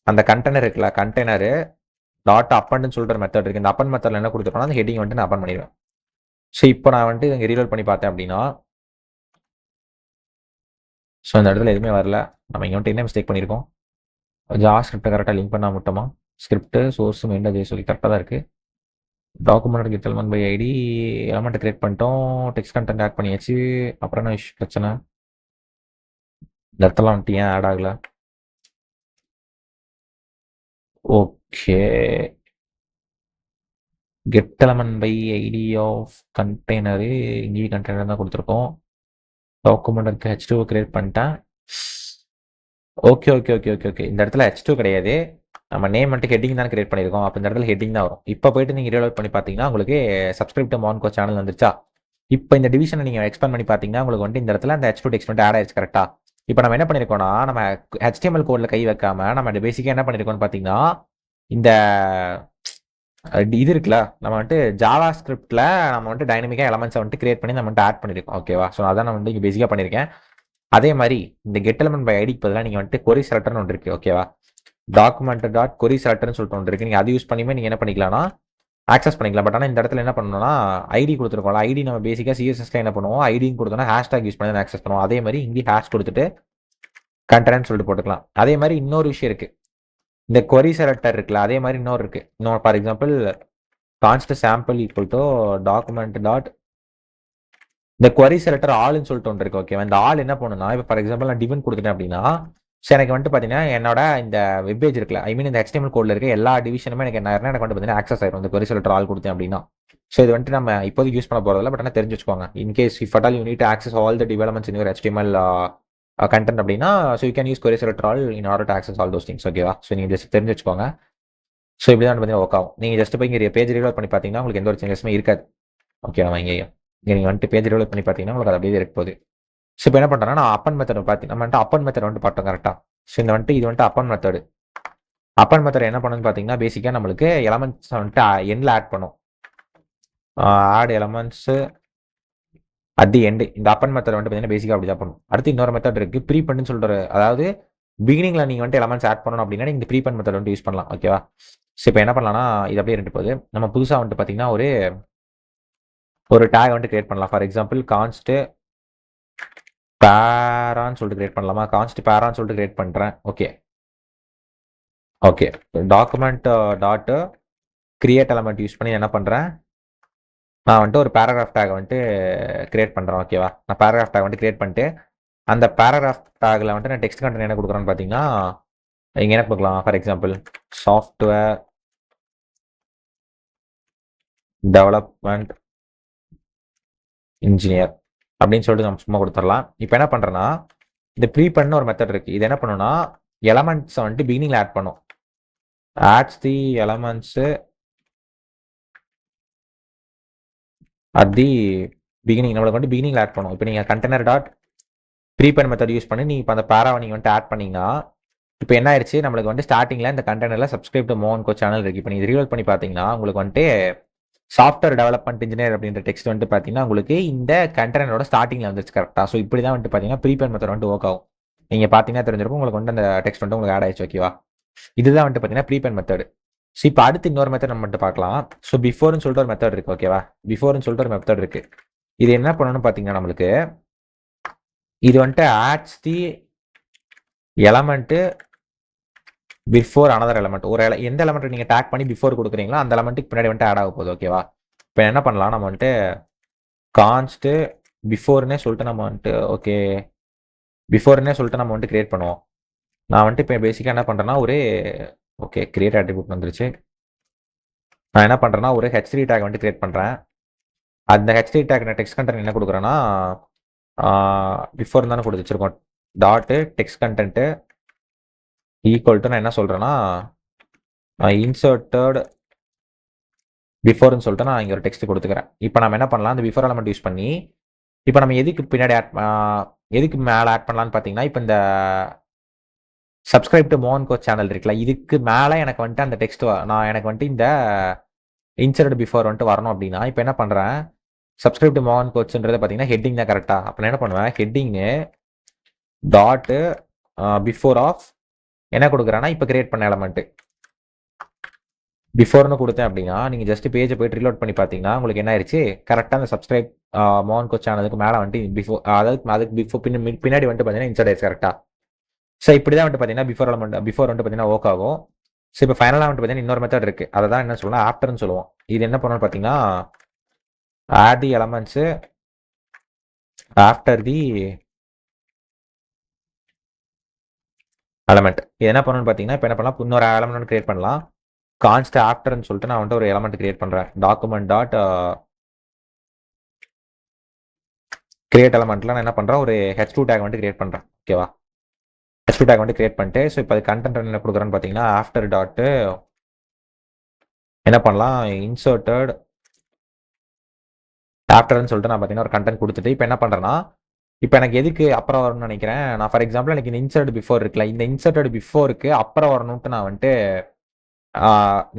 அந்த கண்டெய்னர் இருக்குல்ல, கண்டெய்னரு டாட் அப்பன்னு சொல்கிற மெத்தட் இருக்குது. இந்த அப்பன் மெத்தடில் என்ன கொடுத்துருக்கோம்னா அந்த ஹெட்டிங் வந்துட்டு நான் அப்பன் பண்ணிடுவேன். ஸோ இப்போ நான் வந்துட்டு இங்கே ரீலோட் பண்ணி பார்த்தேன் அப்படின்னா ஸோ இந்த இடத்துல எதுவுமே வரல. நம்ம இங்கே வந்துட்டு என்ன மிஸ்டேக் பண்ணியிருக்கோம், ஜாவா ஸ்கிரிப்டை கரெக்டாக லிங்க் பண்ணால் மட்டுமா, ஸ்கிரிப்ட் சோர்ஸ் மெயின் அதே சொல்லி கரெக்டாக தான் இருக்குது. Document get element by ID element create பண்ணிட்டோம், டெக்ஸ்ட் கண்டென்ட் ஆட் பண்ணியாச்சு. அப்புறம் என்ன பிரச்சனை, இந்த இடத்துல வந்துட்டு ஏன் ஆட் ஆகல, okay, get element by ID of container இங்கேயும் கண்டெய்னர் தான் கொடுத்துருக்கோம். டாக்குமெண்ட் H2 கிரியேட் பண்ணிட்டேன். Okay okay okay okay okay இந்த இடத்துல H2 கிடையாது, நம்ம நேம் மட்டும் ஹெட்டிங் தான் கிரியேட் பண்ணியிருக்கோம். அப்போ இந்த இடத்துல ஹெட்டிங் தான் வரும். இப்போ போயிட்டு நீங்கள் ரீலோட் பண்ணி பார்த்தீங்கன்னா உங்களுக்கு சப்ஸ்கிரைப் டு மோகன் கோச் சேனல் வந்துருச்சா. இப்போ இந்த டிவிஷனை நீங்கள் எக்ஸ்பேண்ட் பண்ணி பார்த்தீங்கன்னா உங்களுக்கு வந்துட்டு இந்த இடத்துல அந்த H2 டெக்ஸ்ட் வந்துட்டு ஆட் ஆயிடுச்சு கரெக்டாக. இப்போ நம்ம என்ன பண்ணியிருக்கோம்னா நம்ம HTML கோடில் கை வைக்காம நம்ம பேசிக்காக என்ன பண்ணியிருக்கோம்னு பார்த்தீங்கன்னா இந்த இது இருக்குல்ல, நம்ம வந்துட்டு ஜாவா ஸ்கிரிப்டில் நம்ம வந்துட்டு டைனமிக்காக எலமெண்ட்ஸை வந்துட்டு கிரியேட் பண்ணி நம்ம வந்துட்டு ஆட் பண்ணியிருக்கோம். ஓகேவா? ஸோ அதான் நான் வந்து இங்கே பேசிக்காக பண்ணியிருக்கேன். அதே மாதிரி இந்த கெட் எலமெண்ட் பை ஐடிக்கு பதிலாக நீங்கள் வந்துட்டு கொரி செலக்டர்னு ஒன்று இருக்குது. ஓகேவா? டாக்குமெண்ட் டாட் கொரி செலக்டர்னு சொல்லிட்டு ஒன்று இருக்குது. நீங்கள் அது யூஸ் பண்ணியுமே நீங்கள் என்ன பண்ணிக்கலாம்னா ஆக்சஸ் பண்ணிக்கலாம். பட் ஆனால் இந்த இடத்துல என்ன பண்ணணும்னா ஐடி கொடுத்துருக்கோம்ல, ஐடி நம்ம பேசிக்காக CSSல என்ன பண்ணுவோம், ஐடின்னு கொடுத்தோம்னா ஹேஷ்டாக் யூஸ் பண்ணி ஆக்சஸ் பண்ணுவோம். அதே மாதிரி இங்கே ஹேஷ் கொடுத்துட்டு கண்டென்ட் சொல்லிட்டு போட்டுக்கலாம். அதே மாதிரி இன்னொரு விஷயம் இருக்குது, இந்த கொரி செலக்டர் இருக்குல்ல, அதே மாதிரி இன்னொரு இருக்குது. இன்னொரு for example கான்ஸ்ட் sample equal to document dot இந்த கொரி செலக்டர் ஆல்னு சொல்லிட்டு ஒன்று இருக்கு. ஓகேவா? இந்த ஆல் என்ன பண்ணுன்னா இப்போ ஃபார் எக்ஸாம்பிள் நான் டிவன் கொடுத்துட்டேன் அப்படின்னா ஸோ எனக்கு வந்துட்டு பார்த்தீங்கன்னா என்னோட இந்த வெப்பேஜ் இருக்குல்ல, ஐ மீன் இந்த HTML கோடில் இருக்க எல்லா டிவிஷனுமே எனக்கு என்ன ஆயிருன்னா எனக்கு வந்து பார்த்தீங்கன்னா ஆக்சஸ் ஆயிரும் இந்த கொரி செலக்டர் ஆல் கொடுத்தேன் அப்படின்னா. ஸோ இது வந்துட்டு நம்ம இப்போதைக்கு யூஸ் பண்ண போகிறதில்ல, பட் ஆனால் தெரிஞ்சு வச்சுக்கோங்க. In case if at all you need access all the developments in your HTML content அப்படின்னா so you can use query selector all in order to access all those things. ஓகேவா? ஸோ நீங்கள் just தெரிஞ்சு வச்சுக்கோங்க. So இப்படி தான் பார்த்தீங்கன்னா work ஆகும். நீங்கள் ஜஸ்ட் போய் இங்கே பேஜ் ரீலோட் பண்ணி பார்த்தீங்கன்னா உங்களுக்கு எந்த ஒரு சேஞ்சஸுமே இருக்காது. ஓகே, நம்ம இங்கே நீங்கள் வந்துட்டு பேஜ் டெவலப் பண்ணி பார்த்தீங்கன்னா உங்களுக்கு அது அப்படியே இருக்க போகுது. ஸோ இப்போ என்ன பண்ணுறேன்னா நான் அப்பன் மெத்தட் நம்ம வந்துட்டு அப்பன் மெத்தட் வந்துட்டு பார்த்தோம் கரெக்டாக. ஸோ இந்த வந்துட்டு இது வந்துட்டு அப்பன் மெத்தடு. அப்பன் மெத்தட் என்ன பண்ணுன்னு பார்த்தீங்கன்னா பேசிக்காக நம்மளுக்கு எலமெண்ட்ஸ் வந்துட்டு எண்டில் ஆட் பண்ணும். Add elements at the end. இந்த அப்பன் மெத்தட் வந்துட்டு பார்த்தீங்கன்னா பேசிக்காக அப்படி தான் பண்ணும். அடுத்து இன்னொரு மெத்தட் இருக்குது ப்ரீ பண்ணுன்னு சொல்கிற, அதாவது பிகினிங்கில் நீங்கள் வந்துட்டு எலமெண்ட்ஸ் ஆட் பண்ணணும் அப்படின்னா இந்த ப்ரீ பன் மெத்தட் வந்துட்டு யூஸ் பண்ணலாம். ஓகேவா? ஸோ இப்போ என்ன பண்ணலாம்னா இது அப்படியே ரெண்டு போகுது. நம்ம புதுசாக வந்துட்டு பார்த்தீங்கன்னா ஒரு டேக் வந்துட்டு கிரியேட் பண்ணலாம். ஃபார் எக்ஸாம்பிள் கான்ஸ்ட் பேரான்னு சொல்லிட்டு கிரியேட் பண்ணலாமா, கான்ஸ்ட் பேரான்னு சொல்லிட்டு கிரியேட் பண்ணுறேன். Okay okay document dot create element use பண்ணி என்ன பண்ணுறேன், நான் வந்துட்டு ஒரு பேராகிராஃப் டேக் வந்துட்டு கிரியேட் பண்ணுறேன். ஓகேவா? நான் பேராகிராஃப் டேக் வந்துட்டு கிரியேட் பண்ணிட்டு அந்த பேராகிராஃப் டேக்ல வந்துட்டு நான் டெக்ஸ்ட் கண்டென்ட் என்ன கொடுக்குறேன்னு பார்த்தீங்கன்னா, இங்கே என்ன கொடுக்கலாம்? For example software development engineer அப்படின்னு சொல்லிட்டு நம்ம சும்மா கொடுத்துடலாம். இப்போ என்ன பண்ணுறேன்னா, இந்த ப்ரீபன்னு ஒரு மெத்தட் இருக்குது. இது என்ன பண்ணுன்னா, எலமெண்ட்ஸை வந்துட்டு பிகினிங்கில் ஆட் பண்ணும். Adds the elements at the beginning. நம்மளுக்கு வந்துட்டு பிகினிங்கில் ஆட் பண்ணும். இப்போ நீங்கள் container dot prepend method use பண்ணி இப்போ அந்த பேராவை நீங்கள் வந்துட்டு ஆட் பண்ணிங்கன்னா, இப்போ என்ன ஆயிடுச்சு, நம்மளுக்கு வந்துட்டு ஸ்டார்டிங்கில் இந்த கண்டெய்னரில் சப்ஸ்கிரைப் டு மோகன் கோ சேனல் இருக்குது. இப்போ நீங்கள் ரீவல் பண்ணி பார்த்தீங்கன்னா உங்களுக்கு வந்துட்டு சாஃப்ட்வேர் டெவலப்மெண்ட் இன்ஜினியர் அப்படின்ற டெக்ஸ்ட் வந்துட்டு பார்த்தீங்கன்னா உங்களுக்கு இந்த கண்டெய்னரோட ஸ்டார்டிங்கில் வந்துருச்சு கரெக்டாக. ஸோ இப்படி தான் வந்துட்டு பார்த்தீங்கன்னா ப்ரீபன் மெத்தட் வந்துட்டு ஒர்க் ஆகும். நீங்கள் பார்த்தீங்கன்னா தெரிஞ்சிருக்கும் உங்களுக்கு வந்து அந்த டெக்ஸ்ட் வந்துட்டு உங்களுக்கு ஆட் ஆயிடுச்சு. ஓகேவா? இதுதான் வந்துட்டு பார்த்தீங்கன்னா ப்ரீபன் மெத்தட். ஸோ இப்போ அடுத்து இன்னொரு மெத்தட் நம்ம மட்டும் பார்க்கலாம். ஸோ பிஃபோர்னு சொல்லிட்டு ஒரு மெத்தட் இருக்குது. ஓகேவா? பிஃபோர்னு சொல்லிட்டு ஒரு மெத்தட் இருக்குது. இது என்ன பண்ணணும்னு பார்த்தீங்கன்னா நம்மளுக்கு இது வந்துட்டு ஆட்ஸ் தி எலமெண்ட்டு பிஃபோர் அனதர் எலமெண்ட். ஒரு எந்த எலமெண்ட் நீங்கள் டேக் பண்ணி பிஃபோர் கொடுக்குறீங்களோ அந்த எலமெண்ட்டுக்கு பின்னாடி வந்துட்டு ஆட் ஆக போகுது. ஓகேவா? இப்போ என்ன பண்ணலாம், நம்ம வந்துட்டு கான்ஸ்ட் பிஃபோர்னே சொல்லிட்டு நம்ம வந்துட்டு ஓகே பிஃபோர்னே சொல்லிட்டு நம்ம வந்துட்டு கிரியேட் பண்ணுவோம். நான் வந்துட்டு இப்போ பேசிக்காக என்ன பண்ணுறேன்னா ஒரு ஓகே கிரியேட் ஆட்ரிபியூட் வந்துருச்சு. நான் என்ன பண்ணுறேன்னா ஒரு ஹெச்3 டேக் வந்துட்டு கிரியேட் பண்ணுறேன். அந்த ஹெச்3 டேக் நான் டெக்ஸ்ட் கண்டென்ட் என்ன கொடுக்குறேன்னா பிஃபோர் தானே கொடுத்து வச்சிருக்கோம். Dot text content equal to நான் என்ன சொல்கிறேன்னா இன்சர்ட்டட் பிஃபோர்னு சொல்லிட்டு நான் இங்கே ஒரு டெக்ஸ்ட் கொடுத்துக்கிறேன். இப்போ நம்ம என்ன பண்ணலாம், அந்த பிஃபோர் எலமெண்ட் யூஸ் பண்ணி இப்போ நம்ம எதுக்கு பின்னாடி எதுக்கு மேலே ஆட் பண்ணலான்னு பார்த்தீங்கன்னா, இப்போ இந்த சப்ஸ்கிரைப் டு மோகன் கோச் சேனல் இருக்குல்ல, இதுக்கு மேலே எனக்கு வந்துட்டு அந்த டெக்ஸ்ட் நான் எனக்கு வந்துட்டு இந்த இன்சர்ட் பிஃபோர் வந்துட்டு வரணும் அப்படின்னா இப்போ என்ன பண்ணுறேன், சப்ஸ்கிரைப் டு மோகன் கோச்ன்றது பார்த்தீங்கன்னா ஹெட்டிங் தான் கரெக்டாக. அப்போ நான் என்ன பண்ணுவேன், ஹெட்டிங்கு டாட்டு பிஃபோர் ஆஃப் என்ன கொடுக்குறேன்னா இப்போ கிரியேட் பண்ண எலமெண்ட்டு பிஃபோர்னு கொடுத்தேன் அப்படின்னா நீங்கள் ஜஸ்ட் பேஜை போய்ட்டு ரீலோட் பண்ணி பார்த்தீங்கன்னா உங்களுக்கு என்ன ஆயிடுச்சு, கரெக்டாக அந்த சப்ஸ்கிரைப் மோகன் கோச் சேனலுக்கு மேலே வந்துட்டு பிஃபோர் அதுக்கு பிஃபோர் பின்னாடி வந்துட்டு பார்த்தீங்கன்னா இன்சர்ட் ஆயிடுச்சு கரெக்டாக. ஸோ இப்படி தான் வந்துட்டு பார்த்தீங்கன்னா பிஃபோர் வந்துட்டு பார்த்தீங்கன்னா ஒர்க் ஆகும். ஸோ இப்போ ஃபைனலாக வந்துட்டு பார்த்தீங்கன்னா இன்னொரு மெத்தட் இருக்குது. அதை தான் என்ன சொல்லலாம், ஆஃப்டர்னு சொல்லுவோம். இது என்ன பண்ணணும்னு பார்த்தீங்கன்னா add the elements after the element. இது என்ன பண்ணணும்னு பார்த்தீங்கன்னா இப்போ என்ன பண்ணலாம், இன்னொரு எலமெண்ட் கிரியேட் பண்ணலாம். கான்ஸ்ட் ஆஃப்டர்னு சொல்லிட்டு நான் வந்துட்டு ஒரு எலமெண்ட் கிரியேட் பண்ணுறேன். டாக்குமெண்ட் டாட் கிரியேட் எலமெண்ட்டில் நான் என்ன பண்ணுறேன், ஒரு ஹெச்2 டேக் வந்துட்டு கிரியேட் பண்ணுறேன். ஓகேவா? ஹெச்2 டேக் வந்துட்டு கிரியேட் பண்ணிட்டு ஸோ இப்போ அது கண்டென்ட் என்ன கொடுக்குறேன்னு பார்த்தீங்கன்னா ஆஃப்டர் டாட்டு என்ன பண்ணலாம், இன்சர்ட்டட் ஆஃப்டர்னு சொல்லிட்டு நான் பார்த்தீங்கன்னா ஒரு கண்டென்ட் கொடுத்துட்டு இப்போ என்ன பண்ணுறேன்னா இப்போ எனக்கு எதுக்கு அப்புறம் வரணும்னு நினைக்கிறேன் நான். ஃபார் எக்ஸாம்பிள் எனக்கு இந்த இன்சர்ட் பிஃபோர் இருக்குல்ல, இந்த இன்சர்ட்டட் பிஃபோருக்கு அப்புறம் வரணும்ட்டு நான் வந்துட்டு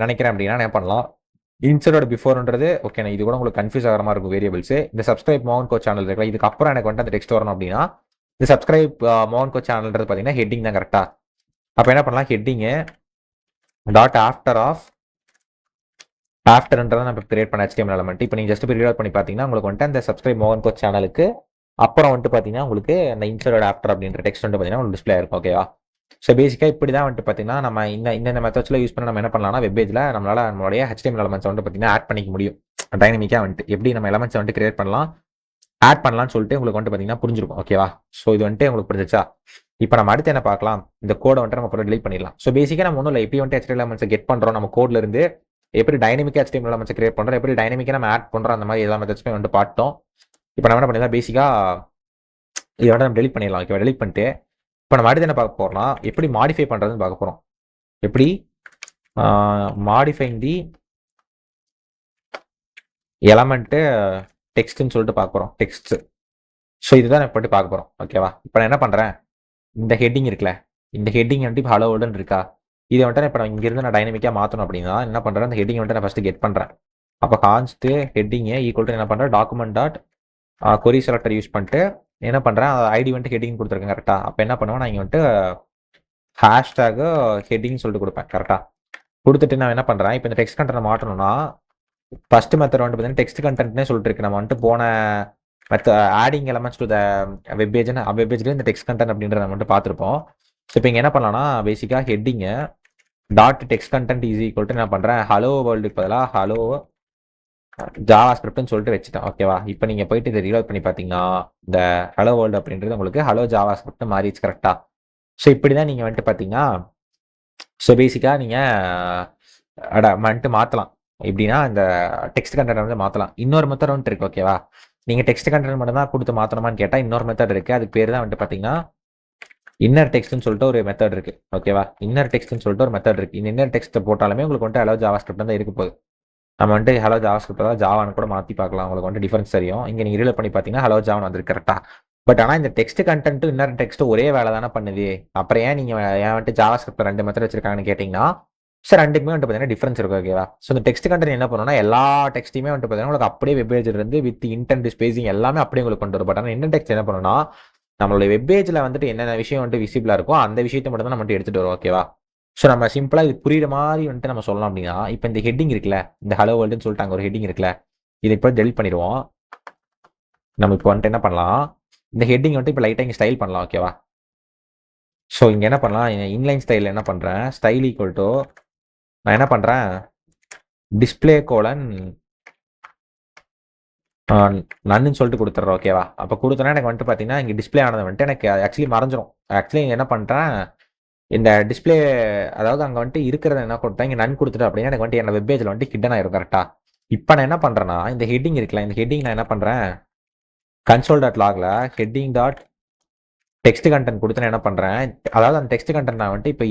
நினைக்கிறேன் அப்படின்னா என்ன பண்ணலாம், இன்சர்ட்டட் பிஃபோர்ன்றது ஓகே. நான் இது கூட உங்களுக்கு கன்ஃபியூஸ் ஆகிற மாதிரி இருக்கும் வேரியபிள்ஸ். இந்த சப்ஸ்கிரைப் மோகன் கோச் சேனல் இருக்குல்ல, இதுக்கு அப்புறம் எனக்கு வந்துட்டு அந்த டெக்ஸ்ட் வரணும் அப்படின்னா இந்த சப்ஸ்கிரைப் மோகன் கோச் சேனல்ன்றது பார்த்தீங்கன்னா ஹெட்டிங் தான் கரெக்டாக. அப்போ என்ன பண்ணலாம், ஹெட்டிங்கு டாட் ஆஃப்டர்ன்றதை நம்ம கிரியேட் பண்ண HTML எலமெண்ட். இப்போ நீங்கள் ஜஸ்ட் போய் ரீட் பண்ணி பார்த்தீங்கன்னா உங்களுக்கு வந்துட்டு அந்த சப்ஸ்கிரைப் மோகன் கோச் சேனலுக்கு அப்புறம் வந்துட்டு பார்த்தீங்கன்னா உங்களுக்கு அந்த இன்சர்ட் ஆஃப்டர் அப்படின்ற டெக்ஸ்ட் வந்து பார்த்தீங்கன்னா உங்களுக்கு டிஸ்பிளே இருக்கும். ஓகேவா? ஸோ பேசிக்காக இப்படி தான் வந்துட்டு பார்த்தீங்கன்னா நம்ம இந்த மெத்தட்ஸில் யூஸ் பண்ணி நம்ம என்ன பண்ணலாம்னா வெப்பேஜில் நம்மளால் நம்மளுடைய HTML எலமெண்ட்ஸ் வந்துட்டு பார்த்தீங்கன்னா ஆட் பண்ணிக்க முடியும். டைனமிக்காக வந்துட்டு எப்படி நம்ம எலமெண்ட்ஸ் வந்துட்டு கிரியேட் பண்ணலாம், ஆட் பண்ணலாம்னு சொல்லிட்டு உங்களுக்கு வந்துட்டு பார்த்தீங்கன்னா புரிஞ்சிருக்கும். ஓகேவா? ஸோ இது வந்துட்டு உங்களுக்கு புரிஞ்சிச்சா? இப்போ நம்ம அடுத்து என்ன பார்க்கலாம், இந்த கோடை வந்துட்டு நம்ம அப்புறம் டிலீட் பண்ணிடலாம். ஸோ பேசிக்காக நம்ம ஒன்றும் இல்லை, எப்படி வந்துட்டு HTML எலமெண்ட்ஸை கெட் பண்ணுறோம் நம்ம கோட்ல இருந்து, எப்படி டைனமிக்காக HTML எலமெண்ட்ஸை கிரியேட் பண்ணுறோம், எப்படி டைனமிக்காக நம்ம ஆட் பண்ணுறோம், அந்த மாதிரி எல்லா மெத்தட்ஸுமே வந்துட்டு பார்த்தோம். இப்போ நம்ம என்ன பண்ணிடலாம், பேசிக்காக இதை வந்துட்டு நம்ம டெலிட் பண்ணிடலாம். ஓகேவா? டெலிட் பண்ணிட்டு இப்போ நம்ம அடுத்து என்ன பார்க்க போகிறோம்னா எப்படி மாடிஃபை பண்ணுறதுன்னு பார்க்க போகிறோம். எப்படி மாடிஃபைங் தி எலமெண்ட்டு டெக்ஸ்ட்னு சொல்லிட்டு பார்க்க போகிறோம். டெக்ஸ்ட். ஸோ இதுதான் நான் போட்டு பார்க்க போகிறோம். ஓகேவா? இப்போ நான் என்ன பண்ணுறேன், இந்த ஹெட்டிங் இருக்குல்ல, இந்த ஹெட்டிங் வந்துட்டு இப்போ ஹலோ வேர்ல்டுன்னு இருக்கா, இதை வந்துட்டு இப்போ நான் இங்கேருந்து நான் டைனமிக்காக மாற்றணும் அப்படின்னா என்ன பண்ணுறேன், அந்த ஹெட்டிங் வந்துட்டு நான் ஃபஸ்ட்டு கெட் பண்ணுறேன். அப்போ கான்ஸ்ட் ஹெட்டிங்கை ஈக்குவல் டு என்ன பண்ணுறேன், டாக்குமெண்ட் டாட் கொரி செலக்டர் யூஸ் பண்ணிட்டு என்ன பண்ணுறேன், ஐடி வந்துட்டு ஹெட்டிங் கொடுத்துருக்கேன் கரெக்டாக. அப்போ என்ன பண்ணுவேன், நான் இங்கே வந்துட்டு ஹேஷ்டேகு ஹெட்டிங் சொல்லிட்டு கொடுப்பேன் கரெக்டாக. கொடுத்துட்டு நான் என்ன பண்ணுறேன், இப்போ இந்த டெக்ஸ்ட் கண்டென்ட் மாற்றணும்னா ஃபர்ஸ்ட் மெத்தட் வந்துட்டு பார்த்தீங்கன்னா டெக்ஸ்ட் கண்டென்ட்னே சொல்லிட்டு இருக்கு. நம்ம வந்துட்டு போன ஆடிங் எலமெண்ட்ஸ் டு த வெப்பேஜ்லேயே இந்த டெக்ஸ்ட் கண்டென்ட் அப்படின்றத நம்ம வந்துட்டு பார்த்துருப்போம். ஸோ இப்போ இங்கே என்ன பண்ணலாம்னா பேசிக்காக heading dot text content is equal to என்ன பண்ணுறேன், ஹலோ வேர்ல்டுக்கு பதிலாக ஹலோ ஜாவா ஸ்கிரிப்ட்னு சொல்லிட்டு வச்சுட்டேன். ஓகேவா? இப்போ நீங்கள் போயிட்டு இதை ரீலோட் பண்ணி பார்த்தீங்கன்னா இந்த ஹலோ வேர்ல்டு அப்படின்றது உங்களுக்கு ஹலோ ஜாவா ஸ்கிரிப்ட் மாறிடுச்சு கரெக்டாக. ஸோ இப்படி தான் நீங்கள் வந்துட்டு பார்த்தீங்கன்னா ஸோ பேசிக்காக நீங்கள் வந்துட்டு மாற்றலாம். எப்படின்னா இந்த டெக்ஸ்ட் கண்டென்ட் வந்து மாற்றலாம். இன்னொரு மெத்தட் வந்துட்டு இருக்கு. ஓகேவா? நீங்கள் டெக்ஸ்ட் கண்டென்ட் மட்டும் தான் கொடுத்து மாற்றணுமான்னு கேட்டால் இன்னொரு மெத்தட் இருக்குது. அதுக்கு பேர் தான் வந்துட்டு பார்த்தீங்கன்னா இன்னர் டெக்ஸ்ட்னு சொல்லிட்டு ஒரு மெத்தட் இருக்குது. ஓகேவா? இன்னர் டெக்ஸ்ட்னு சொல்லிட்டு ஒரு மெத்தட் இருக்குது. இந்த இன்னர் டெக்ஸ்ட்டை போட்டாலுமே உங்களுக்கு வந்துட்டு ஹலோ ஜாவா ஸ்கிரிப்ட் தான் இருக்க போகுது. நம்ம வந்துட்டு ஹலோ ஜாவா ஸ்கிரிப்ட் தான் ஜாவான்னு கூட மாற்றி பார்க்கலாம். உங்களுக்கு வந்துட்டு டிஃபரன்ஸ் தெரியும். இங்கே நீங்கள் ரீலோட் பண்ணி பார்த்தீங்கன்னா ஹலோ ஜாவான் வந்துருக்கு கரெக்டாக. பட் ஆனால் இந்த டெக்ஸ்ட் கண்டென்ட்டும் இன்னர் டெக்ஸ்ட்டும் ஒரே வேலை தானே பண்ணுது. அப்புறம் ஏன் நீங்கள் ஏன் வந்துட்டு ஜாவா ஸ்கிரிப்ட் 2 மெத்தட் வச்சிருக்காங்கன்னு கேட்டிங்கன்னா சார் ரெண்டுக்குமே வந்துட்டு பார்த்தீங்கன்னா டிஃபரன்ஸ் இருக்கும். ஓகேவா? ஸோ இந்த டெக்ஸ்ட் கண்டென்ட் என்ன பண்ணணும்னா எல்லா டெக்ஸ்ட்டுமே வந்துட்டு பார்த்தீங்கன்னா உங்களுக்கு அப்படியே வெப்பேஜில் இருந்து வித் இன்டென்ட் ஸ்பேசிங் எல்லாமே அப்படியே உங்களுக்கு கொண்டு வரும். பட் ஆனால் இன்னர் டெக்ஸ்ட் என்ன பண்ணணும்னா நம்மளுடைய வெப்பேஜில் வந்துட்டு என்னென்ன விஷயம் வந்துட்டு விசிபிளாக இருக்கோ அந்த விஷயத்தை மட்டும் தான் நம்ம வந்துட்டு எடுத்துகிட்டு வரும். ஓகேவா? ஸோ நம்ம சிம்பிளாக இது புரியுற மாதிரி வந்துட்டு நம்ம சொல்லலாம். அப்படின்னா இப்போ இந்த ஹெட்டிங் இருக்குல்ல, இந்த ஹலோ வேர்ல்டுன்னு சொல்லிட்டு அங்கே ஒரு ஹெட்டிங் இருக்குல்ல, இதை இப்போ டெலிட் பண்ணிடுவோம். நம்ம இப்போ வந்துட்டு என்ன பண்ணலாம், இந்த ஹெட்டிங் வந்துட்டு இப்போ லைட்டாக இங்கே ஸ்டைல் பண்ணலாம். ஓகேவா? ஸோ இங்கே என்ன பண்ணலாம், இன்லைன் ஸ்டைலில் என்ன பண்ணுறேன், ஸ்டைல் ஈக்குவல் டு நான் என்ன பண்ணுறேன் டிஸ்பிளே கோலன் நன்னு சொல்லிட்டு கொடுத்துட்றேன். ஓகேவா? அப்போ கொடுத்தோன்னா எனக்கு வந்துட்டு பார்த்தீங்கன்னா இங்கே டிஸ்பிளே ஆனது வந்துட்டு எனக்கு ஆக்சுவலி மறைஞ்சிரும். ஆக்சுவலி என்ன பண்ணுறேன், இந்த டிஸ்பிளே அதாவது அங்கே வந்துட்டு இருக்கிறத என்ன கொடுத்தா இங்கே நன் கொடுத்துட்டு அப்படின்னா எனக்கு வந்துட்டு என்னோட வெப்பேஜில் வந்துட்டு ஹிடன் ஆயிரும் கரெக்டாக. இப்போ நான் என்ன பண்ணுறேன்னா இந்த ஹெட்டிங் இருக்குல்ல, இந்த ஹெட்டிங் நான் என்ன பண்ணுறேன் console.logல ஹெட்டிங் டாட் டெக்ஸ்ட் கண்டென்ட் கொடுத்து நான் என்ன பண்ணுறேன், அதாவது அந்த டெக்ஸ்ட் கண்டென்ட் நான் வந்துட்டு இப்போ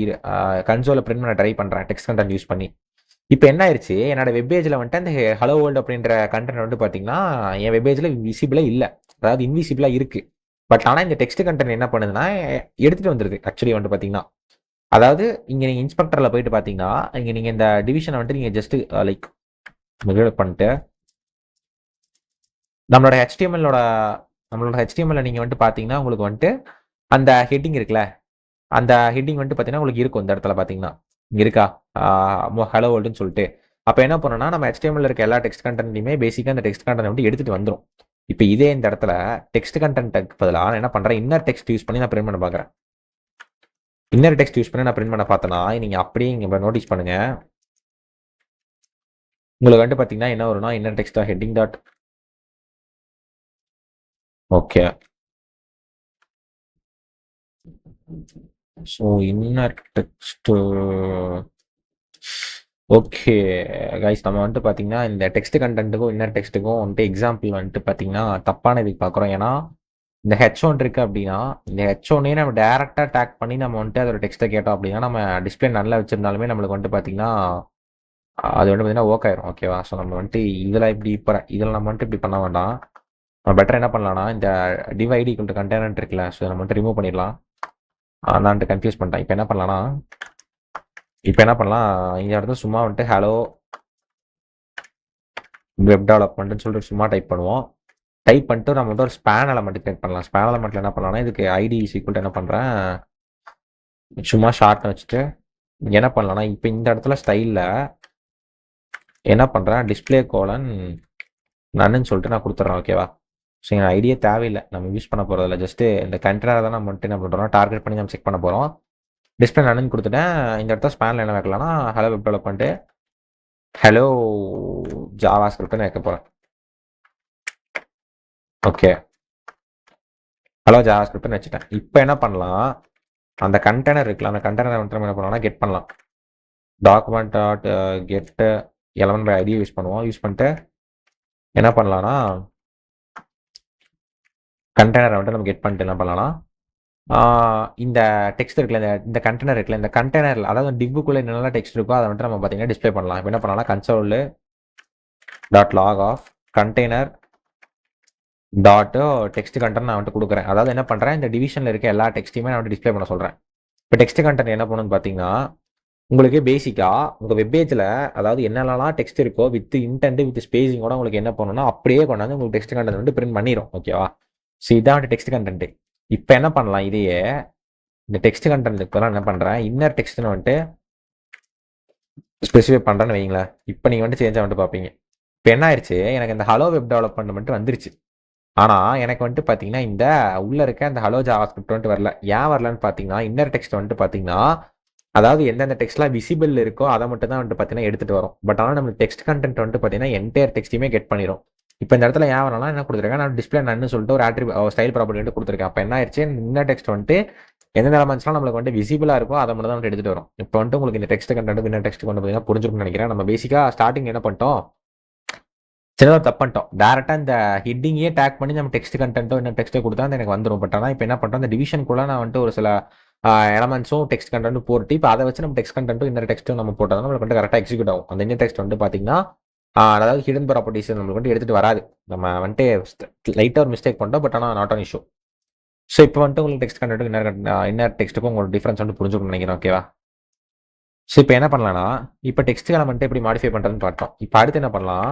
கன்சோலில் பிரிண்ட் பண்ண ட்ரை பண்ணுறேன் டெக்ஸ்ட் கண்டென்ட் யூஸ் பண்ணி. இப்போ என்ன ஆயிடுச்சு, என்னோட வெப்பேஜில் வந்துட்டு அந்த ஹலோ வேர்ல்டு அப்படின்ற கண்டென்ட் வந்து பார்த்தீங்கன்னா என் வெப்பேஜில் விசிபிளாக இல்லை, அதாவது இன்விசிபிளாக இருக்குது. பட் ஆனால் இந்த டெக்ஸ்ட் கண்டென்ட் என்ன பண்ணுதுன்னா எடுத்துகிட்டு வந்துருது. ஆக்சுவலி வந்துட்டு பார்த்தீங்கன்னா அதாவது இங்கே நீங்கள் இன்ஸ்பெக்டரில் போயிட்டு பார்த்தீங்கன்னா இங்கே நீங்கள் இந்த டிவிஷனை வந்துட்டு நீங்கள் ஜஸ்ட்டு லைக் ரிலோட் பண்ணிட்டு நம்மளோட ஹெச்டிஎம்எல்ல நீங்கள் வந்துட்டு பார்த்தீங்கன்னா உங்களுக்கு வந்துட்டு அந்த ஹெட்டிங் இருக்குல்ல, அந்த ஹெட்டிங் வந்துட்டு பார்த்தீங்கன்னா உங்களுக்கு இருக்கும் இந்த இடத்துல பார்த்தீங்கன்னா இங்கே இருக்கா ஹலோ வேர்ல்டுன்னு சொல்லிட்டு. அப்போ என்ன பண்ணணும்னா நம்ம ஹெச்டிஎம்எல்ல இருக்க எல்லா டெக்ஸ்ட் கண்டென்ட்லையுமே பேசிக்காக அந்த டெக்ஸ்ட் கண்டென்ட் வந்துட்டு எடுத்துகிட்டு வந்துடும். இப்போ இதே இந்த இடத்துல டெக்ஸ்ட் கண்டென்ட்டுக்கு பதிலாக நான் என்ன பண்ணுறேன், இன்னர் டெக்ஸ்ட் யூஸ் பண்ணி நான் பிரிண்ட் பண்ண பார்க்குறேன். இன்னர் டெக்ஸ்ட் யூஸ் பண்ணி நான் பிரிண்ட் பண்ண பார்த்தேன்னா நீங்கள் அப்படியே இங்கே நோட்டீஸ் பண்ணுங்க, உங்களுக்கு வந்துட்டு பார்த்தீங்கன்னா என்ன வரும்னா inner text heading dot okay. So inner text okay guys, நம்ம வந்துட்டு பார்த்தீங்கன்னா இந்த டெக்ஸ்ட் கண்டென்ட்டுக்கும் இன்னர் டெக்ஸ்ட்டுக்கும் வந்துட்டு எக்ஸாம்பிள் வந்துட்டு பார்த்தீங்கன்னா தப்பான இதுக்கு பார்க்குறோம். ஏன்னா இந்த ஹெச்1 இருக்கு அப்படின்னா இந்த ஹெச்1 நம்ம டேரெக்டாக டேக் பண்ணி நம்ம வந்துட்டு அதோட டெக்ஸ்ட்டை கேட்டோம் அப்படின்னா நம்ம டிஸ்பிளே நல்லா வச்சிருந்தாலுமே நம்மளுக்கு வந்துட்டு பார்த்தீங்கன்னா அது வந்துட்டு பார்த்தீங்கன்னா ஓக் ஆயிரும். ஓகேவா? ஸோ நம்ம வந்துட்டு இதில் இதில் நம்ம வந்துட்டு இப்படி பண்ண வேண்டாம். நம்ம பெட்டர் என்ன பண்ணலாம்னா இந்த டிவைடி ஈக்குவல் கண்டெய்னர் இருக்குல்ல, ஸோ நம்ம வந்துட்டு ரிமூவ் பண்ணிடலாம். நான் கன்ஃபியூஸ் பண்ணிட்டேன். இப்போ என்ன பண்ணலாம் இங்கே வந்து சும்மா வந்துட்டு ஹலோ வெப் டெவலப்மெண்ட்னு சொல்லிட்டு சும்மா டைப் பண்ணுவோம். டைப் பண்ணிட்டு நம்ம வந்து ஒரு ஸ்பேன் எலமெண்ட் கிரியேட் பண்ணலாம். ஸ்பேன் எலமெண்ட்டில் என்ன பண்ணலாம்னா இதுக்கு ஐடி ஈக்குவல் என்ன பண்ணுறேன் சும்மா ஷார்ட்னு வச்சுட்டு இங்கே என்ன பண்ணலாம்னா இப்போ இந்த இடத்துல ஸ்டைலில் என்ன பண்ணுறேன் டிஸ்பிளே கோலன் நன்னு சொல்லிட்டு நான் கொடுத்துட்றேன். ஓகேவா? ஸோ எங்கள் ஐடியா தேவையில்லை, நம்ம யூஸ் பண்ண போகிறதில்ல. ஜஸ்ட்டு இந்த கண்டெய்னர் தான் நம்ம வந்துட்டு என்ன பண்ணுறோம் டார்கெட் பண்ணி நம்ம செக் பண்ண போகிறோம். டிஸ்பிளே நன்னு கொடுத்துட்டேன். இந்த இடத்துல ஸ்பேனில் என்ன வைக்கலாம்னா hello web development hello Java ஸ்கிரிப்ட்னு வைக்க போகிறேன். ஓகே, ஹலோ ஜாவா ஸ்கிரிப்ட்னு வச்சுட்டேன். இப்போ என்ன பண்ணலாம், அந்த கண்டெய்னர் இருக்குல்ல, அந்த கண்டெய்னர் வந்துட்டு நம்ம என்ன பண்ணலாம்னா கெட் பண்ணலாம். Document dot get element by ஐடியை யூஸ் பண்ணுவோம். யூஸ் பண்ணிட்டு என்ன பண்ணலாம்னா கண்டெய்னரை வந்துட்டு நம்ம கெட் பண்ணிட்டு என்ன பண்ணலாம்னா இந்த டெக்ஸ்ட் இருக்குல்ல, இந்த கண்டெய்னர் இருக்குல்ல, இந்த கண்டெய்னரில் அதாவது டிவ்வுக்குள்ளே என்னென்ன டெக்ஸ்ட் இருக்கோ அதை வந்துட்டு நம்ம பார்த்தீங்கன்னா டிஸ்பிளே பண்ணலாம். இப்போ என்ன பண்ணலாம்னா console dot log of container dot text content நான் வந்துட்டு கொடுக்குறேன். அதாவது என்ன பண்ணுறேன், இந்த டிவிஷனில் இருக்க எல்லா டெக்ஸ்ட்டையுமே நான் வந்துட்டு டிஸ்பிளே பண்ண சொல்கிறேன். இப்போ டெக்ஸ்ட் கண்டென்ட் என்ன பண்ணணும்னு பார்த்தீங்கன்னா உங்களுக்கு பேசிக்காக உங்கள் வெப்பேஜில் அதாவது என்னென்னலாம் டெக்ஸ்ட் இருக்கோ வித் இன்டென்ட் வித் ஸ்பேசிங்கோட உங்களுக்கு என்ன பண்ணணும்னா அப்படியே கொண்டாந்து உங்களுக்கு டெக்ஸ்ட் கண்டென்ட் வந்து பிரிண்ட் பண்ணிடும். ஓகேவா? ஸோ இதான் வந்துட்டு டெக்ஸ்ட் கண்டென்ட். இப்போ என்ன பண்ணலாம், இதையே இந்த டெக்ஸ்ட் கண்டென்ட்டுக்கு என்ன பண்ணுறேன் இன்னர் டெக்ஸ்ட்னு வந்துட்டு ஸ்பெசிஃபை பண்ணுறேன்னு வைங்களேன். இப்போ நீங்கள் வந்துட்டு சேஞ்சாக வந்துட்டு பார்ப்பீங்க. இப்போ என்ன ஆயிடுச்சு, எனக்கு இந்த ஹலோ வெப் டெவலப்மெண்ட் மட்டும் வந்துருச்சு. ஆனால் எனக்கு வந்துட்டு பார்த்தீங்கன்னா இந்த உள்ளே இருக்க இந்த ஹலோ ஜாவா ஸ்கிரிப்ட் வந்துட்டு வரல. ஏன் வரலன்னு பார்த்தீங்கன்னா இன்னர் டெக்ஸ்ட் வந்துட்டு பார்த்தீங்கன்னா அதாவது எந்தெந்த டெக்ஸ்ட்லாம் விசிபிள் இருக்கோ அதை மட்டும் தான் வந்துட்டு பார்த்தீங்கன்னா எடுத்துகிட்டு வரும். பட் ஆனால் நம்ம டெக்ஸ்ட் கண்டென்ட் வந்துட்டு பார்த்தீங்கன்னா என்டையர் டெக்ஸ்ட்டையுமே கெட் பண்ணிடும். இப்போ இந்த இடத்துல ஏன் வரலாம் என்ன கொடுத்துருக்கேன், நான் டிஸ்பிளே நன்னு சொல்லிட்டு ஒரு ஸ்டைல் ப்ராப்பர்ட்டி வந்துட்டு கொடுத்துருக்கேன். அப்போ என்ன ஆயிடுச்சு, இந்த டெக்ஸ்ட் வந்துட்டு எந்தெந்த எலமெண்ட்ஸ்லாம் நம்மளுக்கு வந்துட்டு விசிபிளாக இருக்கோ அதை மட்டும் தான் வந்துட்டு எடுத்துகிட்டு வரும். இப்போ வந்துட்டு உங்களுக்கு இந்த டெக்ஸ்ட் கண்டென்ட் இந்த டெக்ஸ்ட் கொண்டு பார்த்தீங்கன்னா புரிஞ்சுக்கணும்னு நினைக்கிறேன். நம்ம பேசிக்காக ஸ்டார்டிங் என்ன பண்ணிட்டோம், சின்னதாக தப்பு பண்ணிட்டோம். டேரெக்டாக இந்த ஹெட்டிங்கே டேக் பண்ணி நம்ம டெக்ஸ்ட் கண்டென்ட்டோ என்ன டெக்ஸ்ட்டோ கொடுத்தா எனக்கு வந்துடும். பட் ஆனால் இப்போ என்ன பண்ணுறோம், இந்த டிவிஷனுக்குள்ளே நான் வந்துட்டு ஒரு சில எலமெண்ட்ஸும் டெக்ஸ்ட் கண்டென்ட்டும் போட்டு இப்போ அதை வச்சு நம்ம டெக்ஸ்ட் கண்டென்ட்டும் இந்த டெக்ஸ்ட்டும் நம்ம போட்டால் தான் நம்மளுக்கு வந்து கரெக்டாக எக்ஸிக்யூட் ஆகும். அந்த இந்த டெக்ஸ்ட் வந்துட்டு பார்த்தீங்கன்னா அதாவது ஹிடன் ப்ராப்பர்ட்டிஸ் நம்மளுக்கு வந்துட்டு எடுத்துகிட்டு வராது. நம்ம வந்துட்டு லைட்டாக ஒரு மிஸ்டேக் பண்ணிட்டோம். பட் ஆனால் நாட் ஆன் இஷ்யூ. ஸோ இப்போ வந்துட்டு உங்களுக்கு டெக்ஸ்ட் கண்டென்ட்டுக்கு இன்னர் டெக்ஸ்ட்டுக்கும் உங்களுக்கு டிஃப்ரென்ஸ் வந்து புரிஞ்சுக்கணும்னு நினைக்கிறேன். ஓகேவா? ஸோ இப்போ என்ன பண்ணலாம்னா, இப்போ டெக்ஸ்ட் எலமெண்ட்டை எப்படி மாடிஃபை பண்ணுறதுன்னு பார்த்தோம். இப்போ அடுத்து என்ன பண்ணலாம்,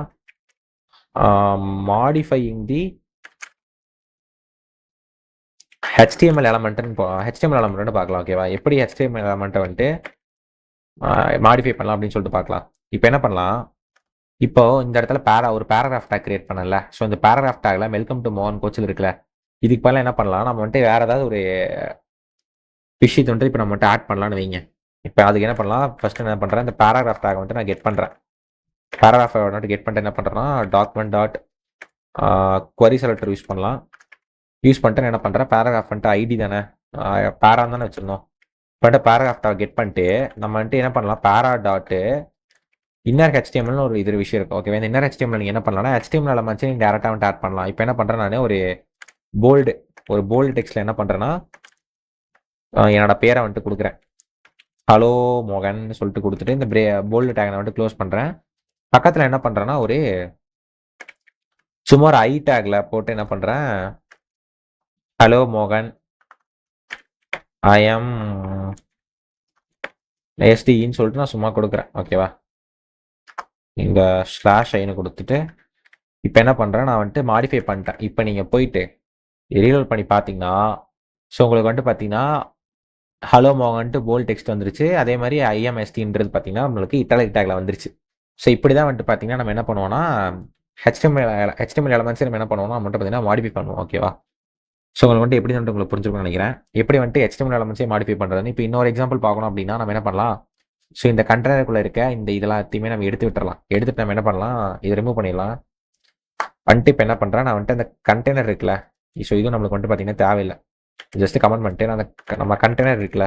மாடிஃபையிங் தி HTML எலமெண்ட்னு பார்க்கலாம். ஓகேவா? எப்படி HTML எலமெண்ட்டை வந்துட்டு மாடிஃபை பண்ணலாம் அப்படின்னு சொல்லிட்டு பார்க்கலாம். இப்போ என்ன பண்ணலாம், இப்போ இந்த இடத்துல ஒரு பேராகிராஃப் டேக் கிரியேட் பண்ணல. ஸோ இந்த பேராகிராஃப் டேக்ல வெல்கம் டு மோகன் கோச்சில் இருக்குல்ல, இதுக்கு பதிலாக என்ன பண்ணலாம், நம்ம வந்துட்டு வேற ஏதாவது ஒரு விஷயத்தை வந்துட்டு இப்போ நம்ம வந்துட்டு ஆட் பண்ணலாம்னு வைங்க. இப்போ அதுக்கு என்ன பண்ணலாம், ஃபர்ஸ்ட் என்ன பண்ணுறேன், இந்த பேராகிராஃப் டேக் வந்துட்டு நான் கெட் பண்ணுறேன். பேராகிராஃபை வந்துட்டு கெட் பண்ணிட்டு என்ன பண்ணுறேன்னா, document dot query selector use பண்ணலாம். யூஸ் பண்ணிட்டு என்ன பண்ணுறேன், பேராகிராஃப் வந்துட்டு ஐடி தானே, பேரான்னு தானே வச்சுருந்தோம். பட் பேராகிராஃப் டாட் கெட் பண்ணிட்டு நம்ம வந்துட்டு என்ன பண்ணலாம், பேரா டாட்டு இன்னர் HTMLனு ஒரு இது விஷயம் இருக்கும். ஓகே, இந்த இன்னர் HTML நீங்கள் என்ன பண்ணலாம்னா HTML எலமெண்ட்ஸ் நீங்கள் டேரெக்டாக வந்துட்டு ஆட் பண்ணலாம். இப்போ என்ன பண்ணுறேன், நான் ஒரு போல்டு டெக்ஸ்ட்டில் என்ன பண்ணுறேன்னா, என்னோட பேரை வந்துட்டு கொடுக்குறேன், ஹலோ மோகன் சொல்லிட்டு கொடுத்துட்டு இந்த போல்டு டேக் நான் வந்துட்டு க்ளோஸ் பண்ணுறேன். பக்கத்தில் என்ன பண்ணுறேன்னா, சும்மா ஒரு ஐ டேக்ல போட்டு என்ன பண்ணுறேன், ஹலோ மோகன் ஐ எம் எஸ்டின்னு சொல்லிட்டு நான் சும்மா கொடுக்குறேன். ஓகேவா? இந்த /ஐன்னு கொடுத்துட்டு இப்போ என்ன பண்ணுறேன், நான் வந்துட்டு மாடிஃபை பண்ணிட்டேன். இப்போ நீங்கள் போயிட்டு ரீலோட் பண்ணி பார்த்தீங்கன்னா, ஸோ உங்களுக்கு வந்துட்டு பார்த்தீங்கன்னா ஹலோ மோகன்ட்டு போல்ட் டெக்ஸ்ட் வந்துருச்சு. அதே மாதிரி IMSTன்றது பார்த்தீங்கன்னா நம்மளுக்கு இட்டாலிக் டேக்ல வந்துருச்சு. ஸோ இப்படி தான் வந்துட்டு பார்த்தீங்கன்னா நம்ம என்ன பண்ணுவோம்னா, HTML எலமெண்ட்ஸ் நம்ம என்ன பண்ணுவோம்னா மட்டும் பார்த்தீங்கன்னா மாடிஃபை பண்ணுவோம். ஓகேவா? ஸோ உங்களுக்கு வந்துட்டு எப்படி வந்துட்டு உங்களுக்கு புரிஞ்சுக்கணும்னு நினைக்கிறேன். எப்படி வந்துட்டு HTML எலமெண்ட்ஸே மாடிஃபை பண்ணுறதுன்னு இப்போ இன்னொரு எக்ஸாம்பிள் பார்க்கணும் அப்படின்னா நம்ம என்ன பண்ணலாம், ஸோ இந்த கண்டெய்னருக்குள்ளே இருக்க இந்த இதெல்லாத்தையுமே நம்ம எடுத்து விட்டுறலாம். எடுத்துட்டு நம்ம என்ன பண்ணலாம், இதை ரிமூவ் பண்ணிடலாம். வந்துட்டு இப்போ என்ன பண்ணுறேன், நான் வந்துட்டு அந்த கண்டெய்னர் இருக்குல்ல, ஸோ இதுவும் நம்மளுக்கு வந்துட்டு பார்த்தீங்கன்னா தேவையில்லை. ஜஸ்ட் கமெண்ட் பண்ணிட்டு நான் நம்ம கண்டெய்னர் இருக்குல்ல,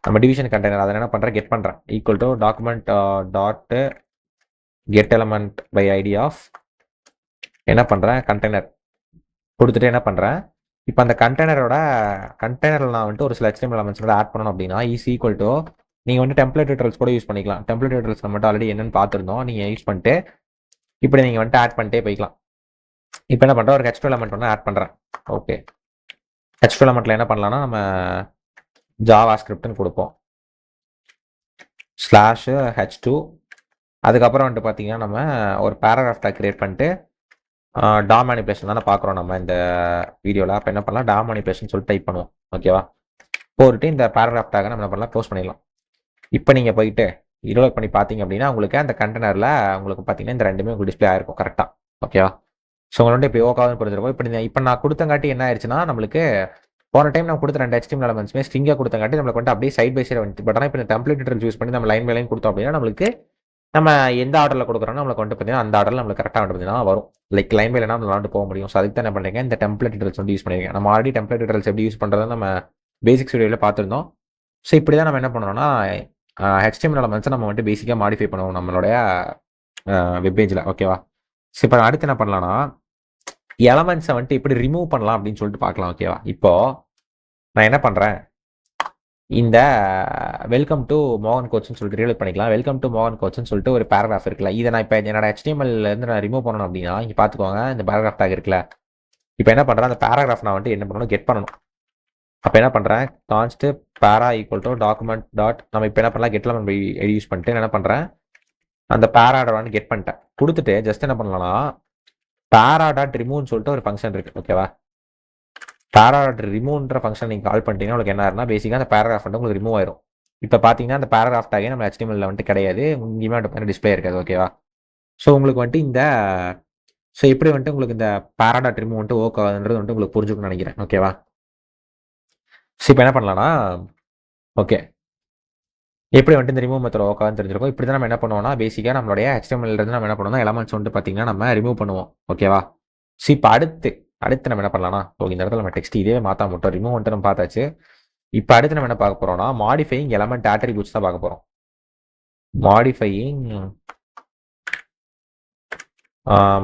நம்ம டிவிஷன் கண்டெய்னர் அதை என்ன பண்ணுறேன், கெட் பண்ணுறேன் equal to document dot get element by ID of என்ன பண்ணுறேன் கண்டெய்னர் கொடுத்துட்டு என்ன பண்ணுறேன், இப்போ அந்த கண்டெய்னரில் நான் வந்துட்டு ஒரு சில HTML எலமெண்ட்ஸ் ஆட் பண்ணணும் அப்படின்னா ஈக்குவல் டு நீங்கள் வந்துட்டு டெம்ப்ளேட் யூட்டில்ஸ் கூட யூஸ் பண்ணிக்கலாம். டெம்ப்ளேட் யூட்டில்ஸ் நம்ம மட்டும் ஆல்ரெடி என்னன்னு பார்த்துருந்தோம். நீங்கள் யூஸ் பண்ணிட்டு இப்படி நீங்கள் வந்துட்டு ஆட் பண்ணிட்டே போய்க்கலாம். இப்போ என்ன பண்ணுறேன், ஒரு HTML எலமெண்ட் ஒன்று ஆட் பண்ணுறேன். ஓகே, HTML எலமெண்ட்டில் என்ன பண்ணலாம்னா நம்ம ஜாவா ஸ்கிரிப்ட்னு கொடுப்போம் /h2. அதுக்கப்புறம் வந்துட்டு பார்த்தீங்கன்னா நம்ம ஒரு பேராகிராஃப் டேக் கிரியேட் பண்ணிட்டு டாம் மேனிபுலேஷன் தானே பார்க்குறோம் நம்ம இந்த வீடியோவில். அப்போ என்ன பண்ணலாம், டாம் மேனிபுலேஷன் சொல்லிட்டு டைப் பண்ணுவோம். ஓகேவா? போட்டுட்டு இந்த பேராகிராஃப் டேக்கை நம்ம என்ன பண்ணலாம், க்ளோஸ் பண்ணிடலாம். இப்போ நீங்கள் போயிட்டு ரீலோட் பண்ணி பார்த்தீங்க அப்படின்னா உங்களுக்கு அந்த கண்டெய்னரில் உங்களுக்கு பார்த்தீங்கன்னா இந்த ரெண்டுமே உங்களுக்கு டிஸ்பிளே ஆயிருக்கும் கரெக்டாக. ஓகேவா? ஸோ உங்கள்ட்ட இப்போ ஓகாவும் புரிஞ்சிருக்கும். இப்போ நான் கொடுத்தங்காட்டி என்ன ஆயிடுச்சுன்னா, நம்மளுக்கு போன டைம் நான் கொடுத்த 2 HTML எலமெண்ட்ஸ்மே ஸ்ட்ரிங்காக கொடுத்தங்காட்டி நம்மளுக்கு வந்து அப்படியே சைட் பை சைடு வந்துட்டு. பட் ஆனால் இப்போ இந்த டெம்ப்ளேட் யூட்டில்ஸ் யூஸ் பண்ணி நம்ம லைன் பை லைன் கொடுத்தோம் அப்படின்னா நம்மளுக்கு நம்ம எந்த ஆர்டரில் கொடுக்குறோம் நம்மளுக்கு வந்துட்டு பார்த்தீங்கன்னா அந்த ஆர்டரில் நம்மளுக்கு கரெக்டாக வந்து பார்த்தீங்கன்னா வரும். லைக் லைன் பை லைனாக நம்ம விளாண்டு போக முடியும். ஸோ அதுக்கு தான் என்ன பண்ணுறீங்க, இந்த டெம்ப்ளேட் யூட்டில்ஸ் வந்து யூஸ் பண்ணிருக்கேன். நம்ம ஆல்ரெடி டெம்ப்ளேட் யூட்டில்ஸ் எப்படி யூஸ் பண்ணுறதை நம்ம பேசிக்ஸ் வீடியோவில் பார்த்துருந்தோம். ஸோ இப்படி தான் நம்ம என்ன பண்ணணும்னா HTML எலமெண்ட்ஸை நம்ம வந்துட்டு பேசிக்காக மாடிஃபை பண்ணுவோம் நம்மளுடைய வெப்பேஜில். ஓகேவா? ஸோ இப்போ அடுத்து என்ன பண்ணலாம்னா எலமெண்ட்ஸை வந்துட்டு எப்படி ரிமூவ் பண்ணலாம் அப்படின்னு சொல்லிட்டு பார்க்கலாம். ஓகேவா? இப்போ நான் என்ன பண்ணுறேன், இந்த வெல்கம் டு மோகன் கோச்னு சொல்லிட்டு ரீலோட் பண்ணிக்கலாம். வெல்கம் டு மோகன் கோச்னு சொல்லிட்டு ஒரு பேராகிராஃப் இருக்குல்ல, இதை நான் இப்போ என்னோட HTML-லேருந்து நான் ரிமூவ் பண்ணணும் அப்படின்னா இங்கே பார்த்துக்கோங்க, இந்த பேராகிராஃப் டேக் இருக்குல்ல. இப்போ என்ன பண்ணுறேன், அந்த பேராகிராஃப் நான் வந்துட்டு என்ன பண்ணணும், கெட் பண்ணணும். அப்போ என்ன பண்ணுறேன், கான்ஸ்ட் பேரா ஈக்குவல் டு டாக்குமெண்ட் டாட் நம்ம இப்போ என்ன பண்ணலாம், கெட் எலமெண்ட் ஐடி யூஸ் பண்ணிட்டு என்ன பண்ணுறேன், அந்த பேராட வந்து கெட் பண்ணிட்டேன். கொடுத்துட்டு ஜஸ்ட் என்ன பண்ணலாம்னா பேரா டாட் ரிமூவ்னு சொல்லிட்டு ஒரு ஃபங்க்ஷன் இருக்குது. ஓகேவா? பேரா டாட் ரிமூவ்ன்ற ஃபங்க்ஷன் நீங்கள் கால் பண்ணிட்டீங்கன்னா உங்களுக்கு என்ன ஆகுதுன்னா பேசிக்காக அந்த பேராகிராஃப் வந்து உங்களுக்கு ரிமூவ் ஆயிரும். இப்போ பார்த்தீங்கன்னா அந்த பேராகிராஃப் டேகே நம்ம HTML-ல வந்துட்டு கிடையாது, இங்கேயுமே வந்துட்டு டிஸ்பிளே இருக்காது. ஓகேவா? ஸோ உங்களுக்கு வந்துட்டு ஸோ எப்படி வந்துட்டு உங்களுக்கு இந்த பேரா டாட் ரிமூவ் வந்துட்டு ஓகே ஆகுதுன்றது வந்துட்டு உங்களுக்கு புரிஞ்சுக்கணும்னு நினைக்கிறேன். ஓகேவா? ஸோ இப்போ என்ன பண்ணலாம்னா ஓகே எப்படி வந்துட்டு இந்த ரிமூவ் மெத்தட் ஓக்கான்னு தெரிஞ்சிருக்கும். இப்படி தான் நம்ம என்ன பண்ணுவோம்னா பேசிக்காக நம்மளுடைய HTML இருந்து நம்ம என்ன பண்ணுவோம்னா எலமெண்ட்ஸ் வந்துட்டு பார்த்தீங்கன்னா நம்ம ரிமூவ் பண்ணுவோம். ஓகேவா? ஸோ இப்போ அடுத்து நம்ம என்ன பண்ணலாம்னா இந்த இடத்துல நம்ம டெக்ஸ்ட் இதே மாற்ற மட்டும் ரிமூவ் வந்துட்டு நம்ம பார்த்தாச்சு. இப்போ அடுத்து நம்ம என்ன பார்க்க போறோம்னா மாடிஃபையிங் எலமெண்ட் ஆட்ரிபியூட்ஸ் தான் பார்க்க போறோம்.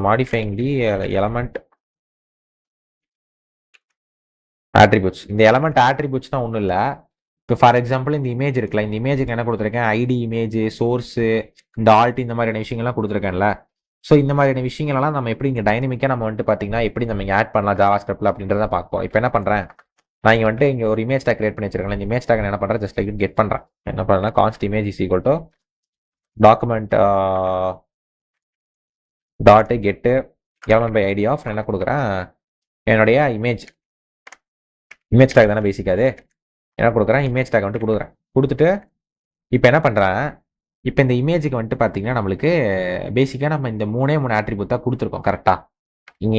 மாடிஃபையிங் தி எலமெண்ட் ஆட்ரிபியூட்ஸ். இந்த எலமெண்ட் ஆட்ரிபியூட்ஸ்னா ஒன்றும் இல்லை. இப்போ ஃபார் எக்ஸாம்பிள் இந்த இமேஜ் இருக்குல்ல, இந்த இமேஜுக்கு என்ன கொடுத்துருக்கேன், ஐடி இமேஜ், சோர்ஸு, இந்த ஆல்ட், இந்த மாதிரியான விஷயங்கள்லாம் கொடுத்துருக்கேன்ல. ஸோ இந்த மாதிரியான விஷயங்கள்லாம் நம்ம எப்படி இங்கே டைனமிக்காக நம்ம வந்துட்டு பார்த்தீங்கன்னா எப்படி நம்ம இங்கே ஆட் பண்ணலாம் ஜாவா ஸ்கிரிப்ட்ல அப்படின்றத பார்ப்போம். இப்போ என்ன பண்ணுறேன், நான் இங்கே வந்துட்டு இங்கே ஒரு இமேஜ் டேக் கிரியேட் பண்ணி வச்சிருக்கேன். இந்த இமேஜ் டேக் என்ன பண்ணுறேன், ஜஸ்ட் லைக் கெட் பண்ணுறேன். என்ன பண்ணுறேன்னா const image is equal to document dot get element by ID of என்ன கொடுக்குறேன், என்னுடைய இமேஜ் டேக் தானே பேசிக்காது. என்ன கொடுக்குறேன், இமேஜ் டேக் வந்துட்டு கொடுத்துட்டு இப்போ என்ன பண்ணுறேன், இப்போ இந்த இமேஜுக்கு வந்துட்டு பார்த்தீங்கன்னா நம்மளுக்கு பேசிக்காக நம்ம இந்த 3 ஆட்ரிபியூட் தான் கொடுத்துருக்கோம் கரெக்டாக.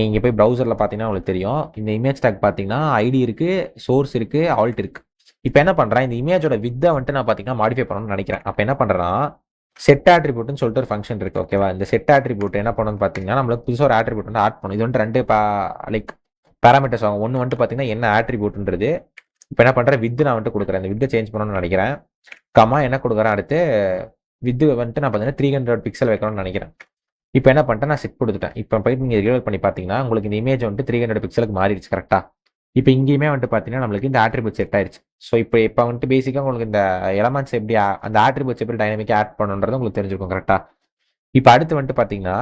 இங்கே போய் ப்ரௌசரில் பார்த்தீங்கன்னா உங்களுக்கு தெரியும். இந்த இமேஜ் டேக் பார்த்தீங்கன்னா ஐடி இருக்குது, சோர்ஸ் இருக்குது, ஆல்ட் இருக்குது. இப்போ என்ன பண்ணுறேன், இந்த இமேஜோட வித்தை வந்துட்டு நான் பார்த்தீங்கன்னா மாடிஃபை பண்ணணும்னு நினைக்கிறேன். அப்போ என்ன பண்ணுறேன்னா செட் ஆட்ரிபியூட்னு சொல்லிட்டு ஒரு ஃபங்க்ஷன் இருக்குது. ஓகேவா? இந்த செட் ஆட்ரிபியூட் என்ன பண்ணணும்னு பார்த்தீங்கன்னா நம்மளுக்கு புதுசாக ஒரு ஆட்ரிபியூட் வந்து ஆட் பண்ணும். இது வந்துட்டு 2 லைக் பேராமீட்டர்ஸ் ஆகும். ஒன்று வந்துட்டு பார்த்தீங்கன்னா என்ன ஆட்ரிபியூட்ன்றது. இப்போ என்ன பண்ணுறேன், வித்து நான் வந்துட்டு கொடுக்குறேன். இந்த வித்தை சேஞ்ச் பண்ணணும்னு நினைக்கிறேன். என்ன கொடுக்குறேன், அடுத்து வித்து வந்துட்டு நான் பார்த்தீங்கன்னா 300 பிக்சல் வைக்கணும்னு நினைக்கிறேன். இப்போ என்ன பண்ணிட்டேன், நான் செட் கொடுத்துட்டேன். இப்போ போயிட்டு நீங்கள் ரிவல் பண்ணி பார்த்தீங்கன்னா உங்களுக்கு இந்த இமேஜ் வந்துட்டு 300 பிக்சலுக்கு மாறிடுச்சு கரெக்டாக. இப்போ இங்கேயுமே வந்துட்டு பார்த்தீங்கன்னா நம்மளுக்கு இந்த ஆட்ரிபியூட் செட் ஆயிடுச்சு. ஸோ இப்போ வந்துட்டு பேசிக்காக உங்களுக்கு இந்த எலமெண்ட்ஸ் எப்படி அந்த ஆட்ரிபியூட்ஸ் எப்படி டைனமிக்காக ஆட் பண்ணணுன்றது உங்களுக்கு தெரிஞ்சிருக்கும் கரெக்டாக. இப்போ அடுத்து வந்துட்டு பார்த்தீங்கன்னா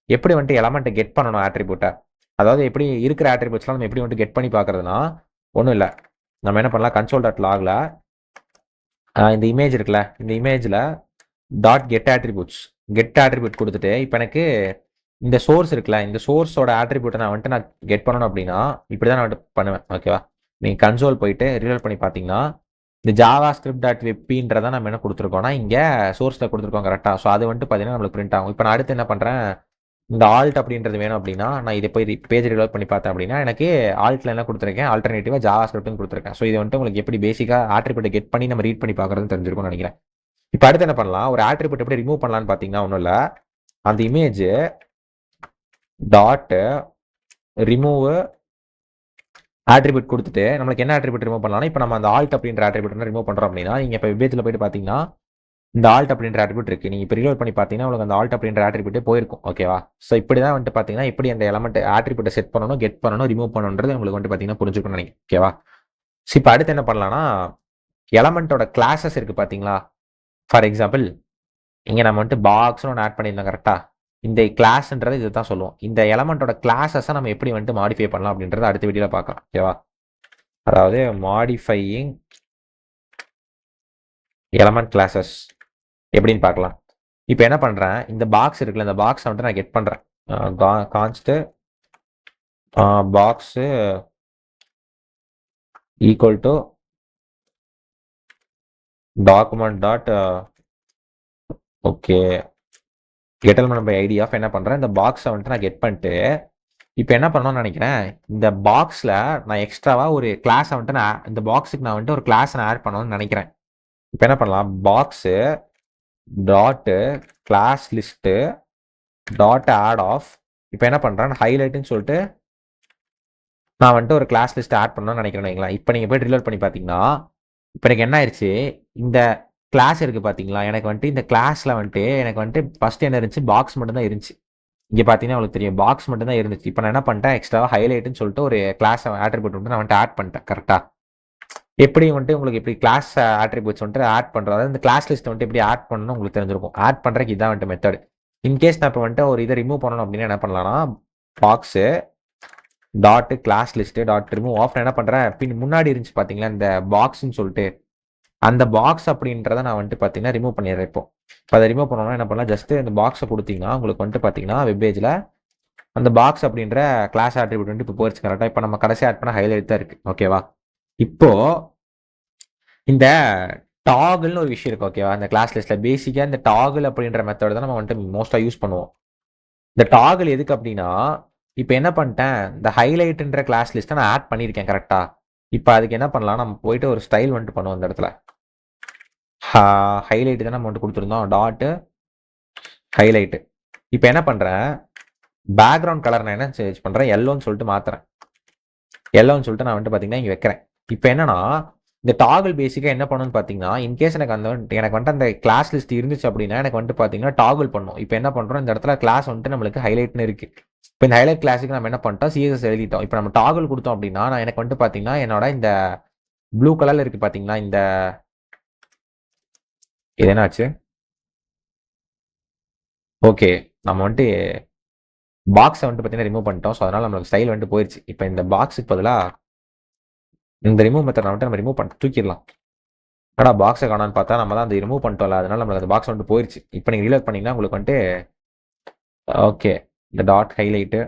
எப்படி வந்துட்டு எலமெண்ட்டை கெட் பண்ணணும் ஆட்ரிபியூட்டை, அதாவது எப்படி இருக்கிற ஆட்ரிபியூட்ஸ்லாம் நம்ம எப்படி வந்துட்டு கெட் பண்ணி பார்க்குறதுனா ஒன்றும் இல்லை. நம்ம என்ன பண்ணலாம், console.logல இந்த இமேஜ் இருக்குல்ல, இந்த இமேஜில் டாட் கெட் ஆட்ரிபியூட் கொடுத்துட்டு இப்போ எனக்கு இந்த சோர்ஸ் இருக்குல்ல, இந்த சோர்ஸோட ஆட்ரிபியூட்டை நான் வந்துட்டு நான் கெட் பண்ணணும் அப்படின்னா இப்படி தான் நான் வந்துட்டு பண்ணுவேன். ஓகேவா? நீங்கள் கன்சோல் போயிட்டு ரிவல் பண்ணி பார்த்தீங்கன்னா இந்த ஜாவா ஸ்கிரிப்ட் டாட் வெப்பின்றதை நம்ம என்ன கொடுத்துருக்கோம்னா இங்கே சோர்ஸில் கொடுத்துருக்கோம் கரெக்டாக. ஸோ அது வந்துட்டு பார்த்தீங்கன்னா நம்மளுக்கு பிரிண்ட் ஆகும். இப்போ நான் அடுத்து என்ன பண்ணுறேன், இந்த ஆல்ட் அப்படின்றது வேணும் அப்படின்னா நான் இதை போய் பேஜ் ரிவல் பண்ணி பார்த்தேன் அப்படின்னா எனக்கு ஆல்ட்டில் என்ன கொடுத்துருக்கேன், ஆல்டர்னேட்டிவாக ஜாவா ஸ்கிரிப்ட்னு கொடுத்துருக்கேன். ஸோ இது வந்துட்டு உங்களுக்கு எப்படி பேசிக்காக ஆட்ரிபியூட்டை கெட் பண்ணி நம்ம ரீட் பண்ணி பார்க்குறதுன்னு தெரிஞ்சிருக்கும்னு நினைக்கிறேன். இப்போ அடுத்து என்ன பண்ணலாம், ஒரு ஆட்ரிபியூட் எப்படி ரிமூவ் பண்ணலான்னு பார்த்தீங்கன்னா ஒன்றும் இல்லை, அந்த இமேஜ் டாட் ரிமூவ் ஆட்ரிபியூட் கொடுத்துட்டு நம்மளுக்கு என்ன ஆட்ரிபியூட் ரிமூவ் பண்ணலாம், இப்போ நம்ம அந்த ஆல்ட் அப்படின்ற ஆட்ரிபியூட் ரிமூவ் பண்ணுறோம் அப்படின்னா நீங்கள் இப்போ வெப்பேஜில் போயிட்டு பார்த்தீங்கன்னா இந்த ஆல்ட் அப்படின்ற ஆட்ரிபியூட் இருக்குது. நீங்கள் இப்போ ரிலோட் பண்ணி பார்த்தீங்கன்னா உங்களுக்கு அந்த ஆல்ட் அப்படின்ற ஆட்ரிபியூட்டே போயிருக்கும். ஓகேவா? ஸோ இப்படி தான் வந்துட்டு பார்த்தீங்கன்னா எப்படி அந்த எலமெண்ட் ஆட்ரிபியூட்டை செட் பண்ணணும், கெட் பண்ணணும், ரிமூவ் பண்ணணுன்றது உங்களுக்கு வந்துட்டு பார்த்தீங்கன்னா புரிஞ்சுக்கணும் நினைக்கிறேன். ஓகேவா? ஸோ இப்போ அடுத்து என்ன பண்ணலாம்னா எலமெண்ட்டோட கிளாஸஸ் இருக்குது பார்த்தீங்களா. ஃபார் எக்ஸாம்பிள் இங்கே நம்ம வந்துட்டு பாக்ஸ்னு ஒன்று ஆட் பண்ணியிருந்தோம் கரெக்டாக. இந்த கிளாஸ்ன்றது இது தான் சொல்லுவோம். இந்த எலமெண்ட்டோட கிளாஸஸை நம்ம எப்படி வந்துட்டு மாடிஃபை பண்ணலாம் அப்படின்றத அடுத்த வீடியோவில் பார்க்கலாம். ஓகேவா? அதாவது மாடிஃபையிங் எலமெண்ட் கிளாஸஸ் எப்படின்னு பார்க்கலாம். இப்போ என்ன பண்ணுறேன், இந்த பாக்ஸ் இருக்குல்ல, இந்த பாக்ஸை வந்துட்டு நான் கெட் பண்ணுறேன். Const box equal to document dot okay get element by ID of என்ன பண்ணுறேன், இந்த பாக்ஸை வந்துட்டு நான் கெட் பண்ணிட்டு இப்போ என்ன பண்ணணும்னு நினைக்கிறேன், இந்த பாக்ஸில் நான் எக்ஸ்ட்ராவாக ஒரு கிளாஸை வந்துட்டு இந்த பாக்ஸுக்கு நான் வந்துட்டு ஒரு கிளாஸை நான் ஆட் பண்ணணும்னு நினைக்கிறேன். இப்போ என்ன பண்ணலாம், box dot class list dot add of இப்போ என்ன பண்ணுறேன், ஹைலைட்டுன்னு சொல்லிட்டு நான் வந்துட்டு ஒரு கிளாஸ் லிஸ்ட் ஆட் பண்ணணும்னு நினைக்கிறேன் வைங்களேன். இப்போ நீங்கள் போய் ரிலோட் பண்ணி பார்த்தீங்கன்னா இப்போ எனக்கு என்ன ஆயிடுச்சு, இந்த கிளாஸ் இருக்குது பார்த்தீங்களா, எனக்கு வந்துட்டு இந்த கிளாஸில் வந்துட்டு எனக்கு வந்துட்டு ஃபஸ்ட்டு என்ன இருந்துச்சு, பாக்ஸ் மட்டும்தான் இருந்துச்சு. இங்கே பார்த்தீங்கன்னா உங்களுக்கு தெரியும் பாக்ஸ் மட்டும் தான் இருந்துச்சு. இப்போ நான் என்ன பண்ணிட்டேன், எக்ஸ்ட்ராவாக ஹைலைட்டுன்னு சொல்லிட்டு ஒரு கிளாஸ் ஆட்ரிபியூட் வந்துட்டு நான் வந்துட்டு ஆட் பண்ணிட்டேன் கரெக்டாக. எப்படி வந்துட்டு உங்களுக்கு எப்படி கிளாஸ் ஆட்ரிபியூட்ஸ் வந்துட்டு ஆட் பண்ணுறது, அதாவது இந்த கிளாஸ் லிஸ்ட் வந்துட்டு எப்படி ஆட் பண்ணணும் உங்களுக்கு தெரிஞ்சிருக்கும். ஆட் பண்ணுறதுக்கு இதான் வந்துட்டு மெத்தட். இன்கேஸ் நான் இப்போ வந்துட்டு ஒரு இதை ரிமூவ் பண்ணணும் அப்படின்னு என்ன பண்ணலாம்னா box dot class list dot remove of என்ன பண்ணுறேன், பின் முன்னாடி இருந்துச்சு பார்த்தீங்களா இந்த பாக்ஸ்ன்னு சொல்லிட்டு அந்த பாக்ஸ் அப்படின்றத நான் வந்துட்டு பார்த்தீங்கன்னா ரிமூவ் பண்ணிடுறேன். இப்போ அதை ரிமூவ் பண்ணோம்னா என்ன பண்ணலாம், ஜஸ்ட்டு இந்த பாக்ஸை கொடுத்தீங்கன்னா உங்களுக்கு வந்துட்டு பார்த்தீங்கன்னா வெப்பேஜில் அந்த பாக்ஸ் அப்படின்ற கிளாஸ் ஆட்ரிபியூட் வந்துட்டு இப்போ போயிடுச்சு கரெக்டாக. இப்போ நம்ம கடைசி ஆட் பண்ண ஹைலைட் தான் இருக்குது. ஓகேவா? இப்போ இந்த டாகுல்னு ஒரு விஷயம் இருக்குது. ஓகேவா? இந்த கிளாஸ் லிஸ்ட்டில் பேசிக்காக இந்த டாகுல் அப்படின்ற மெத்தட் தான் நம்ம வந்துட்டு மோஸ்ட்டாக யூஸ் பண்ணுவோம். இந்த டாகுல் எதுக்கு அப்படின்னா இப்போ என்ன பண்ணிட்டேன், இந்த ஹைலைட்டுன்ற கிளாஸ் லிஸ்ட்டை நான் ஆட் பண்ணியிருக்கேன் கரெக்டாக. இப்போ அதுக்கு என்ன பண்ணலாம், நம்ம போயிட்டு ஒரு ஸ்டைல் வந்துட்டு பண்ணுவோம் இந்த இடத்துல ஹைலைட் தானே நம்ம வந்துட்டு கொடுத்துருந்தோம், டாட்டு ஹைலைட்டு. இப்போ என்ன பண்ணுறேன், பேக்ரவுண்ட் கலர் நான் என்ன சேஞ்ச் பண்ணுறேன், எல்லோன்னு சொல்லிட்டு மாற்றுறேன். எல்லோன்னு சொல்லிட்டு நான் வந்துட்டு பார்த்தீங்கன்னா இங்கே வைக்கிறேன். இப்போ என்னன்னா இந்த டாகிள் பேசிக்காக என்ன பண்ணணும்னு பார்த்தீங்கன்னா, இன்கேஸ் எனக்கு எனக்கு வந்துட்டு அந்த கிளாஸ் லிஸ்ட் இருந்துச்சு அப்படின்னா எனக்கு வந்துட்டு பார்த்தீங்கன்னா டாகிள் பண்ணும். இப்போ என்ன பண்ணுறோம், இந்த இடத்துல கிளாஸ் வந்துட்டு நம்மளுக்கு ஹைலைட்னு இருக்கு. இப்போ இந்த ஹைலைட் கிளாஸுக்கு நம்ம என்ன பண்ணிட்டோம், சிஎஸ்எஸ் எழுதிட்டோம். இப்போ நம்ம டாகிள் கொடுத்தோம் அப்படின்னா நான் எனக்கு வந்துட்டு பார்த்தீங்கன்னா என்னோட இந்த ப்ளூ கலர்ல இருக்கு பார்த்தீங்களா, இந்த இது என்னாச்சு, ஓகே நம்ம வந்துட்டு பாக்ஸை வந்துட்டு பார்த்தீங்கன்னா ரிமூவ் பண்ணிட்டோம். ஸோ அதனால நம்மளுக்கு ஸ்டைல் வந்துட்டு போயிடுச்சு. இப்போ இந்த பாக்ஸுக்கு பதிலாக இந்த ரிமூவ் மெத்தட் வந்துட்டு நம்ம ரிமூவ் பண்ணிட்டு தூக்கிடலாம். ஆனால் பாக்ஸை காணான்னு பார்த்தா நம்ம தான் அந்த ரிமூவ் பண்ணிட்டோம்ல, அதனால நம்மளுக்கு அந்த பாக்ஸ் வந்துட்டு போயிடுச்சு. இப்போ நீங்கள் ரீலோட் பண்ணிங்கன்னா உங்களுக்கு வந்துட்டு ஓகே இந்த டாட் ஹைலைட்டு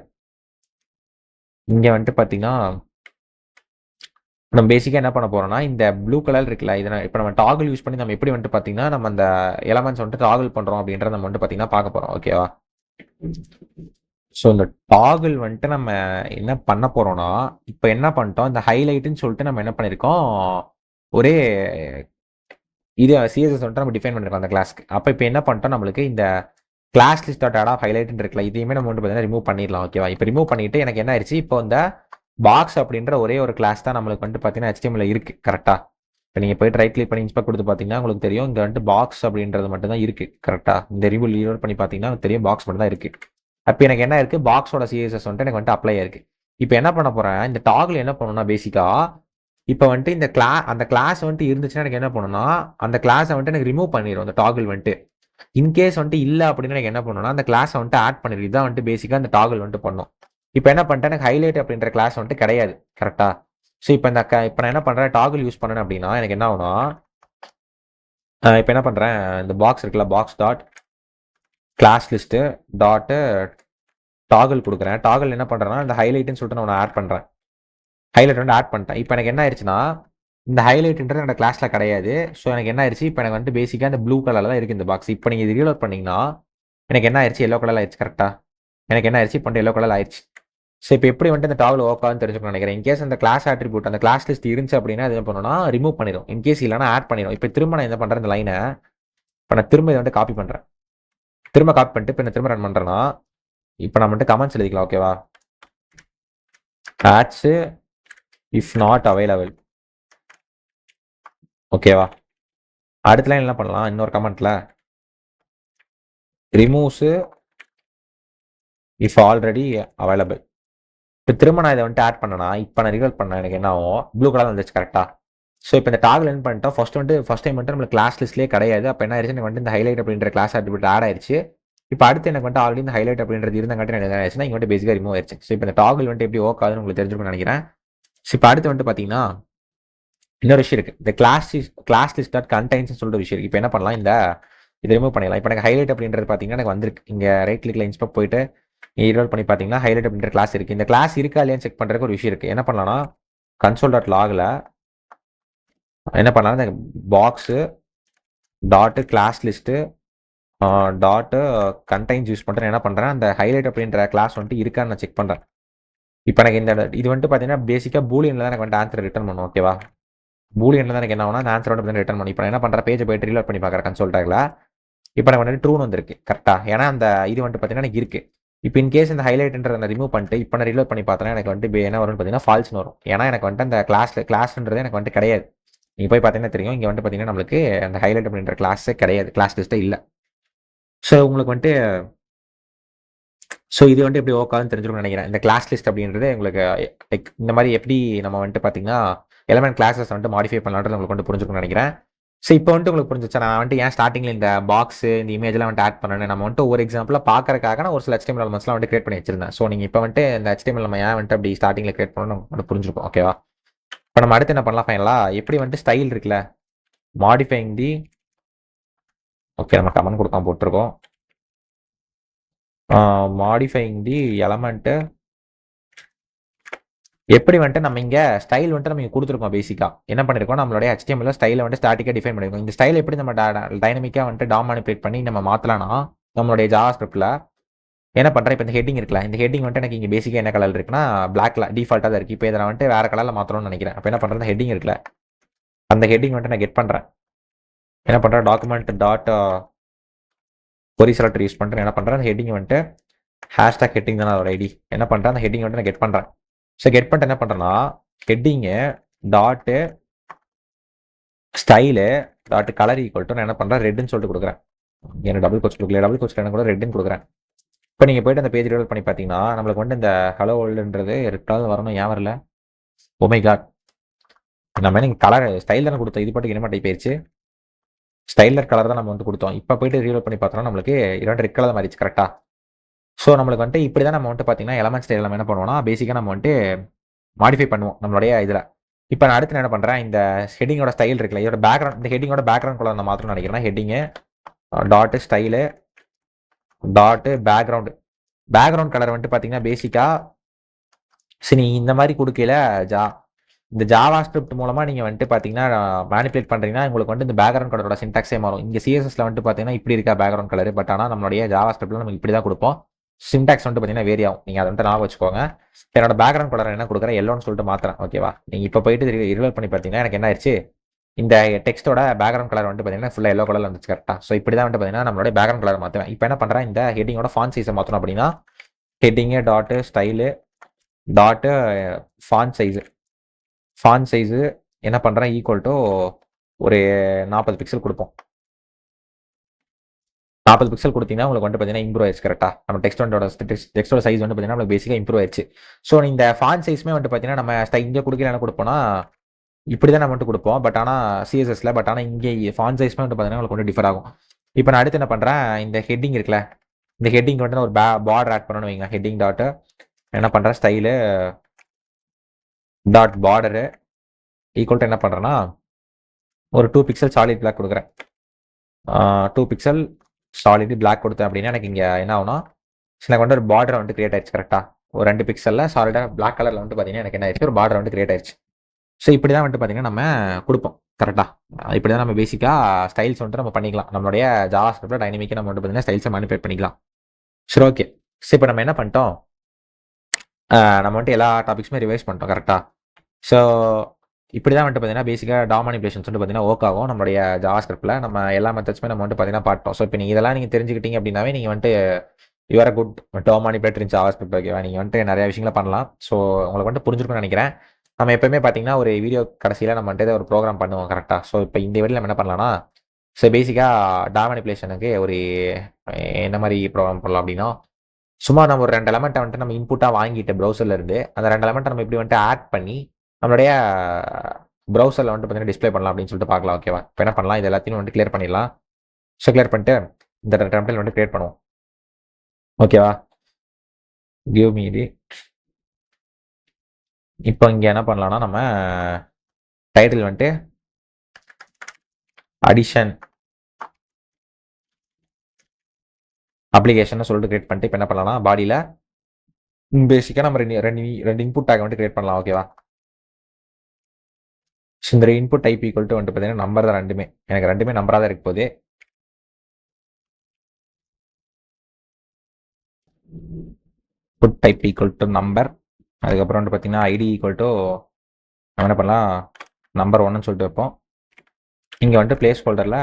இங்கே வந்துட்டு பார்த்தீங்கன்னா நம்ம பேசிக்காக என்ன பண்ண போகிறோம்னா இந்த ப்ளூ கலர் இருக்குல்ல, இதை இப்போ நம்ம டாகிள் யூஸ் பண்ணி நம்ம எப்படி வந்துட்டு பார்த்தீங்கன்னா நம்ம அந்த எலமெண்ட்ஸ் வந்துட்டு டாகிள் பண்ணுறோம் அப்படின்றத நம்ம வந்துட்டு பார்த்தீங்கன்னா பார்க்க போகிறோம். ஓகேவா? ஸோ இந்த டாகிள் வந்துட்டு நம்ம என்ன பண்ண போகிறோம்னா இப்போ என்ன பண்ணிட்டோம், இந்த ஹைலைட்டுன்னு சொல்லிட்டு நம்ம என்ன பண்ணியிருக்கோம், ஒரே இது சிஎஸ்எஸ் வந்துட்டு நம்ம டிஃபைன் பண்ணியிருக்கோம் அந்த கிளாஸ்க்கு. அப்போ இப்போ என்ன பண்ணிட்டோம், நம்மளுக்கு இந்த class list dot add of ஹைலைட்னு இருக்குல்ல, இதையுமே நம்ம வந்து பார்த்தீங்கன்னா ரிமூவ் பண்ணிடலாம். ஓகேவா? இப்போ ரிமூவ் பண்ணிட்டு எனக்கு என்ன ஆயிடுச்சு, இப்போ இந்த பாக்ஸ் அப்படின்ற ஒரே ஒரு கிளாஸ் தான் நம்மளுக்கு வந்துட்டு பார்த்தீங்கன்னா HTML இருக்குது. கரெக்டாக? இப்போ நீங்கள் போய்ட்டு ரைட் கிளிக் பண்ணி இன்ஸ்பெக்ட் கொடுத்து பார்த்தீங்கன்னா உங்களுக்கு தெரியும் இங்கே வந்துட்டு பாக்ஸ் அப்படின்றது மட்டும் தான் இருக்குது. கரெக்டாக? இந்த ரிவ்யூ லீட் பண்ணி பார்த்தீங்கன்னா தெரியும் பாக்ஸ் மட்டும் தான் இருக்குது. அப்போ எனக்கு என்ன இருக்குது, பாக்ஸோட சிஎஸ்எஸ் வந்துட்டு எனக்கு வந்துட்டு அப்ளை ஆயிருக்கு. இப்போ என்ன பண்ண போகிறேன், இந்த டாகில் என்ன பண்ணணும்னா பேசிக்காக இப்போ வந்துட்டு இந்த அந்த கிளாஸ் வந்துட்டு இருந்துச்சுன்னா எனக்கு என்ன பண்ணணும்னா அந்த கிளாஸை வந்துட்டு எனக்கு ரிமூவ் பண்ணிடும் அந்த டாகில் வந்துட்டு. இன்கேஸ் வந்துட்டு இல்லை அப்படின்னு எனக்கு என்ன பண்ணணும்னா அந்த கிளாஸை வந்துட்டு ஆட் பண்ணிடும். இதான் வந்துட்டு பேசிக்காக அந்த டாகில் வந்துட்டு பண்ணும். இப்போ என்ன பண்ணிட்டேன், எனக்கு ஹைலைட் அப்படின்ற கிளாஸ் வந்துட்டு கிடையாது. கரெக்டாக? ஸோ இப்போ இப்போ நான் என்ன பண்ணுறேன், டாகில் யூஸ் பண்ணேன் அப்படின்னா எனக்கு என்ன ஆகும்னா இப்போ என்ன பண்ணுறேன், இந்த பாக்ஸ் இருக்குல்ல, box dot class list dot toggle கொடுக்குறேன். டாகில் என்ன பண்ணுறேன்னா இந்த ஹைலைட்டுன்னு சொல்லிட்டு நான் ஆட் பண்ணுறேன். ஹைலைட் வந்து ஆட் பண்ணிட்டேன். இப்போ எனக்கு என்ன ஆயிடுச்சுன்னா இந்த ஹைலைட்ன்றது என்னோட கிளாஸில் கிடையாது. ஸோ எனக்கு என்ன ஆயிடுச்சு, இப்போ எனக்கு வந்துட்டு பேசிக்காக இந்த ப்ளூ கலரில் தான் இருக்குது இந்த பாக்ஸ். இப்போ நீங்கள் இது ரீலோட் பண்ணிங்கன்னா எனக்கு என்ன ஆயிடுச்சு, எல்லோ கலர் ஆயிடுச்சு. கரெக்டாக? எனக்கு என்ன ஆயிடுச்சு, இப்போ எல்லோ கலர் ஆயிடுச்சு. ஸோ இப்போ எப்படி வந்துட்டு இந்த டாகில் ஒர்க் ஆகுதுன்னு தெரிஞ்சுக்கணும் நினைக்கிறேன். இன்கேஸ் அந்த கிளாஸ் ஆட்ரிபியூட் அந்த கிளாஸ் லிஸ்ட் இருந்துச்சு அப்படின்னா அது என்ன பண்ணணும்னா ரிமூவ் பண்ணிடும். இன்கேஸ் இல்லைனா ஆட் பண்ணிடும். இப்போ திரும்ப நான் என்ன பண்ணுறேன், இந்த லைனை இப்போ நான் திரும்ப இதை வந்துட்டு காப்பி பண்ணுறேன். திரும்ப காப்பி பண்ணிட்டு இப்போ நான் திரும்ப ரன் பண்ணுறேன்னா இப்போ நான் வந்துட்டு கமெண்ட்ஸ் எழுதிக்கலாம். ஓகேவா? Adds if not available. ஓகேவா? அடுத்த லைன் என்ன பண்ணலாம், இன்னொரு கமெண்ட்ல ரிமூவ்ஸு இஃப் ஆல்ரெடி அவைலபிள். இப்போ திரும்ப நான் இதை வந்துட்டு ஆட் பண்ணனா இப்போ நான் ரிவல் பண்ணேன் எனக்கு என்ன ஆகும், ப்ளூ கலர் வந்துச்சு. கரெக்டாக? ஸோ இப்போ இந்த டாகில் என்ன பண்ணிட்டோம், ஃபர்ஸ்ட் டைம் வந்துட்டு நம்மளுக்கு கிளாஸ் லிஸ்ட்லேயே கிடையாது. அப்போ என்ன ஆயிடுச்சு, எனக்கு வந்துட்டு இந்த ஹைலைட் அப்படின்ற கிளாஸ் ஆட்ரிபியூட் ஆட் ஆயிடுச்சு. இப்போ அடுத்து எனக்கு வந்துட்டு ஆல்ரெடி இந்த ஹைலைட் அப்படின்றது இருந்தங்காட்டி எனக்கு என்ன ஆயிடுச்சுன்னா இங்கே வந்துட்டு பேசிக்காக ரிமூவ் ஆயிடுச்சு. ஸோ இப்போ இந்த டாகில் வந்துட்டு எப்படி ஒர்க் ஆகுதுன்னு உங்களுக்கு தெரிஞ்சுக்கணும்னு நினைக்கிறேன். ஸோ இப்போ அடுத்து வந்துட்டு பார்த்தீங்கன்னா இன்னொரு விஷயம் இருக்குது, இந்த கிளாஸ் லிஸ்ட் டாட் கண்டைன்ஸ் சொல்லிட்டு விஷயம் இருக்குது. இப்போ என்ன பண்ணலாம், இந்த இதை ரிமூவ் பண்ணிடலாம். இப்போ எனக்கு ஹைலைட் அப்படின்றது பார்த்தீங்கன்னா எனக்கு வந்திருக்கு. இங்கே ரைட் கிளிக்கில் இன்ஸ்பெக்ட் போயிட்டு ரீலோட் பண்ணி பார்த்தீங்கன்னா ஹைலைட் அப்படின்ற கிளாஸ் இருக்குது. இந்த கிளாஸ் இருக்கா இல்லையான்னு செக் பண்ணுறதுக்கு ஒரு விஷயம் இருக்குது. என்ன பண்ணலாம்னா கன்சோல் டாட் லாகில் என்ன பண்ணலாம், இந்த box dot class list dot contains use பண்ணுறேன். என்ன பண்ணுறேன், அந்த ஹைலைட் அப்படின்ற கிளாஸ் வந்துட்டு இருக்கான்னு நான் செக் பண்ணுறேன். இப்போ எனக்கு இந்த இது வந்துட்டு பார்த்தீங்கன்னா பேசிக்காக பூலியனில் தான் எனக்கு வந்துட்டு ஆன்சர் ரிட்டர்ன் பண்ணும். ஓகேவா? பூலியனில் தான் எனக்கு என்ன ஆகும்னா அந்த ஆன்சர் வந்துட்டு ரிட்டர்ன் பண்ணி இப்போ நான் என்ன பண்ணுறேன், பேஜை போயிட்டு ரீலோட் பண்ணி பார்க்குறேன் கன்சோல் டாகில். இப்போ எனக்கு வந்துட்டு ட்ரூன்னு வந்திருக்கு. கரெக்டாக? ஏன்னா அந்த இது வந்துட்டு பார்த்தீங்கன்னா எனக்கு இருக்குது. இப்போ இன்கேஸ் இந்த ஹைலைட்ன்றதை நான் ரிமூவ் பண்ணிட்டு இப்போ நான் ரீலோட் பண்ணி பார்த்தேன்னா எனக்கு வந்துட்டு என்ன வரும்னு பார்த்தீங்கன்னா ஃபால்ஸ்னு வரும். ஏன்னா எனக்கு வந்துட்டு அந்த கிளாஸ்ன்றது எனக்கு வந்துட்டு கிடையாது. நீங்கள் போய் பார்த்தீங்கன்னா தெரியும், இங்கே வந்துட்டு பார்த்தீங்கன்னா நம்மளுக்கு அந்த ஹைலைட் அப்படின்ற கிளாஸே கிடையாது, கிளாஸ் லிஸ்ட்டே இல்லை. ஸோ உங்களுக்கு வந்துட்டு ஸோ இது வந்துட்டு எப்படி ஒர்க் ஆகுதுன்னு தெரிஞ்சுக்கணும்னு நினைக்கிறேன். இந்த கிளாஸ் லிஸ்ட் அப்படின்றது உங்களுக்கு இந்த மாதிரி எப்படி நம்ம வந்துட்டு பார்த்தீங்கன்னா எலமெண்ட் கிளாஸஸ் வந்துட்டு மாடிஃபை பண்ணலான்றது உங்களுக்கு வந்துட்டு புரிஞ்சுக்கணும்னு நினைக்கிறேன். ஸோ இப்போ வந்துட்டு உங்களுக்கு புரிஞ்சிச்சு, நான் வந்துட்டு ஏன் ஸ்டார்டிங்கில் இந்த பாக்ஸ் இந்த இமேஜ்லாம் வந்துட்டு ஆட் பண்ணேன். நம்ம வந்துட்டு ஒரு எக்ஸாம்பிளாக பார்க்கறதுக்காக நான் ஒரு சில HTML எலமெண்ட்ஸ்லாம் வந்துட்டு கிரியேட் பண்ணி வச்சிருந்தேன். ஸோ நீங்கள் இப்போ வந்துட்டு இந்த HTML நம்ம ஏன் வந்துட்டு அப்படி ஸ்டார்டிங்கில் கிரியேட் பண்ணணும் நம்ம புரிஞ்சுப்போம். ஓகேவா? இப்போ நம்ம அடுத்து என்ன பண்ணலாம், ஃபைனலாக எப்படி வந்துட்டு ஸ்டைல் இருக்குல்ல, மாடிஃபைங் தி ஓகே நம்ம கமெண்ட் கொடுக்காம போட்டிருக்கோம். மாடிஃபைங் தி எலமெண்ட்டு எப்படி வந்துட்டு நம்ம இங்கே ஸ்டைல் வந்துட்டு நம்ம இங்கே கொடுத்துருக்கோம். பேசிக்காக என்ன பண்ணியிருக்கோம், நம்மளுடைய HTML ஸ்டைலை வந்துட்டு ஸ்டாட்டிக்காக டிஃபைன் பண்ணியிருக்கோம். இந்த ஸ்டைல் எப்படி நம்ம டைனமிக்காக வந்துட்டு டாம் மேனிபுலேட் பண்ணி நம்ம மாற்றலாம்னா நம்மளுடைய ஜாவா ஸ்கிரிப்டில் என்ன பண்ணுறேன், இப்போ இந்த ஹெட்டிங் இருக்குல்ல, இந்த ஹெட்டிங் வந்துட்டு எனக்கு இங்கே பேசிக்காக என்ன கலர் இருக்குன்னா பிளாக்ல டிஃபால்ட்டாக தான் இருக்குது. இப்போ இதை வந்துட்டு வேறு கலரில் மாற்றணும்னு நினைக்கிறேன். அப்போ என்ன பண்ணுறது, ஹெட்டிங் இருக்குல்ல, அந்த ஹெட்டிங் வந்துட்டு நான் கெட் பண்ணுறேன். என்ன பண்ணுறேன், டாக்குமெண்ட் டாட் கொரி செலக்டர் யூஸ் பண்ணுறேன். என்ன பண்ணுறேன், அந்த ஹெட்டிங் வந்துட்டு ஹேஷ்டாக் ஹெட்டிங் தானே அதோட ஐடி. என்ன பண்ணுறேன், அந்த ஹெட்டிங் வந்துட்டு நான் கெட் பண்ணுறேன். ஸோ கெட் பண்ணிட்டு என்ன பண்ணுறேன்னா, heading dot style dot colour equal to நான் என்ன பண்ணுறேன், ரெட்டுன்னு சொல்லிட்டு கொடுக்குறேன். எனக்கு டபுள் கோட்ஸ் கொடுக்கல, டபுள் கோட்ஸ் என்ன கூட ரெட்டுன்னு கொடுக்குறேன். இப்போ நீங்கள் போய்ட்டு அந்த பேஜ் ரீட் பண்ணி பார்த்தீங்கன்னா நம்மளுக்கு வந்து இந்த ஹலோ வேர்ல்டுன்றது ரெட்டாவது வரணும், ஏன் வரல? ஓமை காட், நம்ம நீங்கள் கலர் ஸ்டைல் தானே கொடுத்தோம், இது பாட்டுக்கு என்ன டைப் ஆயிடுச்சு, ஸ்டைலர் கலர் தான் நம்ம வந்து கொடுத்தோம். இப்போ போய்ட்டு ரீலோட் பண்ணி பார்த்தோம்னா நம்மளுக்கு இரண்டு ரெட் கலர் மாறிச்சு கரெக்டாக. ஸோ நம்மளுக்கு வந்துட்டு இப்படி தான் நம்ம வந்துட்டு பார்த்தீங்கன்னா எலமெண்ட் ஸ்டைல் நம்ம என்ன பண்ணுவோம்னா பேசிக்காக நம்ம வந்துட்டு மாடிஃபை பண்ணுவோம் நம்மளுடைய இதில். இப்போ நான் அடுத்து என்ன பண்ணுறேன், இந்த ஹெட்டிங்கோட ஸ்டைல் இருக்குல்ல, இதோட பேக்ரவுண்ட், இந்த ஹெட்டிங்கோட பேக்ரவுண்ட் கலர் நான் மாத்திரம் நினைக்கிறேன். Heading dot style dot background colour வந்துட்டு பார்த்தீங்கன்னா பேசிக்காக சரி இந்த மாதிரி கொடுக்கல இந்த ஜாவா ஸ்கிரிப்ட் மூலமாக நீங்கள் வந்துட்டு பார்த்தீங்கன்னா மேனிபுலேட் பண்ணுறீங்கன்னா உங்களுக்கு வந்து இந்த பேக்ரவுண்ட் கலரோட சின்டாக்ஸே மாறும். இங்கே சிஎஸ்எஸ்ல வந்துட்டு பார்த்தீங்கன்னா இப்படி இருக்கா பேக்ரவுண்ட் கலர், பட் ஆனால் நம்மளுடைய ஜாவா ஸ்கிரிப்ட்ல நம்ம இப்படி தான் கொடுப்போம். சின்டாக்ஸ் வந்துட்டு பார்த்தீங்கன்னா வேரி ஆகும். நீங்கள் அதை வந்துட்டு ஞாபகம் வச்சுக்கோங்க. என்னோட பேக்ரவுண்ட் கலர் என்ன கொடுக்குறேன், எல்லோன்னு சொல்லிட்டு மாத்திரம். ஓகேவா, நீங்கள் இப்போ போயிட்டு ரிவல் பண்ணி பார்த்தீங்கன்னா எனக்கு என்ன ஆயிடுச்சு, இந்த டெக்ஸ்ட்டோட பேக்ரவுண்ட் கலர் வந்துட்டு பார்த்தீங்கன்னா ஃபுல்லாக எல்லோ கலர் வந்துச்சு கரெக்டாக. ஸோ இப்படி தான் வந்துட்டு பார்த்தீங்கன்னா நம்மளோட பேக்ரவுண்ட் கலர் மாற்றுவேன். இப்போ என்ன பண்ணுறேன், இந்த ஹெட்டிங்கோட ஃபாண்ட் சைஸை மாற்றணும் அப்படின்னா heading dot style dot font size என்ன பண்ணுறேன் ஈக்குவல் டு ஒரு 40 பிக்சல் கொடுப்போம். 40 பிக்சல் கொடுத்தீங்கன்னா உங்களுக்கு வந்து பார்த்தீங்கன்னா இம்ப்ரூவ் ஆயிடுச்சு கரெக்டாக. நம்ம டெக்ஸ்டோட சைஸ் வந்து பார்த்தீங்கன்னா நம்மளுக்கு பேசிக்காக இம்ப்ரூவ் ஆயிடுச்சு. ஸோ இந்த ஃபாண்ட் சைஸ்மே வந்து பார்த்தீங்கன்னா நம்ம இங்கே கொடுக்கல என்ன கொடுப்போம்னா இப்படி தான் நம்ம வந்துட்டு கொடுப்போம். பட் ஆனால் சிஎஸ்எஸ்ல, பட் ஆனால் இங்கே ஃபாண்ட் சைஸ்மே வந்து பார்த்தீங்கன்னா உங்களுக்கு வந்து டிஃபர் ஆகும். இப்போ நான் அடுத்து என்ன பண்ணுறேன், இந்த ஹெட்டிங் இருக்குல்ல, இந்த ஹெட்டிங் வந்து ஒரு பார்டர் ஆட் பண்ணணும் வைங்க. ஹெட்டிங் டாட்டு என்ன பண்ணுறேன், style dot border equal to என்ன பண்ணுறேன்னா ஒரு 2 பிக்சல் சாலிட் பிளாக் கொடுக்குறேன். 2 பிக்சல் சாலிட் பிளாக் கொடுத்தேன் அப்படின்னா எனக்கு இங்கே என்ன ஆகும்னா எனக்கு வந்து ஒரு பார்டர் வந்து கிரியேட் ஆயிடுச்சு கரெக்டாக. ஒரு 2 பிக்சலில் சாலிடாக பிளாக் கலரில் வந்து பார்த்தீங்கன்னா எனக்கு என்ன ஆயிடுச்சு, ஒரு பார்டர் வந்து கிரியேட் ஆயிடுச்சு. ஸோ இப்படி தான் வந்துட்டு பார்த்தீங்கன்னா நம்ம கொடுப்போம் கரெக்டாக. இப்படி தான் நம்ம பேசிக்காக ஸ்டைல்ஸ் வந்துட்டு நம்ம பண்ணிக்கலாம். நம்மளுடைய ஜாவா ஸ்கிரிப்டில் டைனமிக்காக நம்ம வந்து பார்த்தீங்கன்னா ஸ்டைல்ஸை மேனிபுலேட் பண்ணிக்கலாம். சரி ஓகே. ஸோ இப்போ நம்ம என்ன பண்ணிட்டோம், நம்ம வந்துட்டு எல்லா டாபிக்ஸுமே ரிவைஸ் பண்ணிட்டோம் கரெக்டாக. ஸோ இப்படி தான் வந்துட்டு பார்த்தீங்கன்னா பேசிக்காக டாம் மேனிபுலேஷன்ஸ் வந்து பார்த்தீங்கன்னா ஒர்க் ஆகும் நம்மளுடைய ஜாவா ஸ்கிரிப்டில். நம்ம எல்லா மெத்தட்ஸுமே நம்ம வந்துட்டு பார்த்தீங்கன்னா பார்த்தோம். ஸோ இப்போ நீங்கள் இதெல்லாம் நீங்கள் தெரிஞ்சுக்கிட்டீங்க அப்படின்னாவே நீங்கள் வந்துட்டு you're good Tom manipulator in Java script. ஓகேவா, நீங்கள் வந்துட்டு நிறைய விஷயங்களை பண்ணலாம். ஸோ உங்களுக்கு வந்துட்டு புரிஞ்சிருக்கும்னு நினைக்கிறேன். நம்ம எப்பவுமே பார்த்தீங்கன்னா ஒரு வீடியோ கடைசியில் நம்ம வந்துட்டு ஒரு ப்ரோக்ராம் பண்ணுவோம் கரெக்டாக. ஸோ இப்போ இந்த வீடியோ நம்ம என்ன பண்ணலாம்னா, ஸோ பேசிக்காக டாம் மேனிபுலேஷனுக்கு ஒரு என்ன மாதிரி ப்ரோக்ராம் பண்ணலாம் அப்படின்னா, சும்மா நம்ம ஒரு 2 எலமெண்ட்டை வந்துட்டு நம்ம இன்புட்டாக வாங்கிட்டு ப்ரௌசரில் இருந்து அந்த 2 எலமெண்ட்டை நம்ம இப்படி வந்துட்டு ஆட் பண்ணி நம்மளுடைய ப்ரௌசரில் வந்துட்டு பார்த்தீங்கன்னா டிஸ்பிளே பண்ணலாம் அப்படின்னு சொல்லிட்டு பார்க்கலாம். ஓகேவா, இப்போ என்ன பண்ணலாம், இது எல்லாத்தையும் வந்துட்டு கிளியர் பண்ணிடலாம். ஸோ கிளியர் பண்ணிட்டு இந்த டெம்ப்ளேட் வந்துட்டு கிரியேட் பண்ணுவோம். ஓகேவா, கிவ் மீ இது. இப்போ இங்கே என்ன பண்ணலாம்னா நம்ம டைட்டில் வந்துட்டு அடிஷன் அப்ளிகேஷன் சொல்லிட்டு கிரியேட் பண்ணிட்டு இப்போ என்ன பண்ணலாம்னா பாடியில் பேசிக்காக நம்ம ரெண்டு இன்புட் டேக் வந்துட்டு கிரியேட் பண்ணலாம். ஓகேவா, ஸோ இந்த இன்புட் டைப் ஈக்குவல் டு வந்துட்டு பார்த்தீங்கன்னா நம்பர் தான் ரெண்டுமே. எனக்கு ரெண்டுமே நம்பராக தான் இருக்க போகுது. Put type equal to number, அதுக்கப்புறம் வந்து பார்த்தீங்கன்னா ஐடி ஈக்குவல் டு நம்ம என்ன பண்ணலாம் நம்பர் 1ன்னு சொல்லிட்டு வைப்போம். இங்கே வந்துட்டு பிளேஸ் ஹோல்டரில்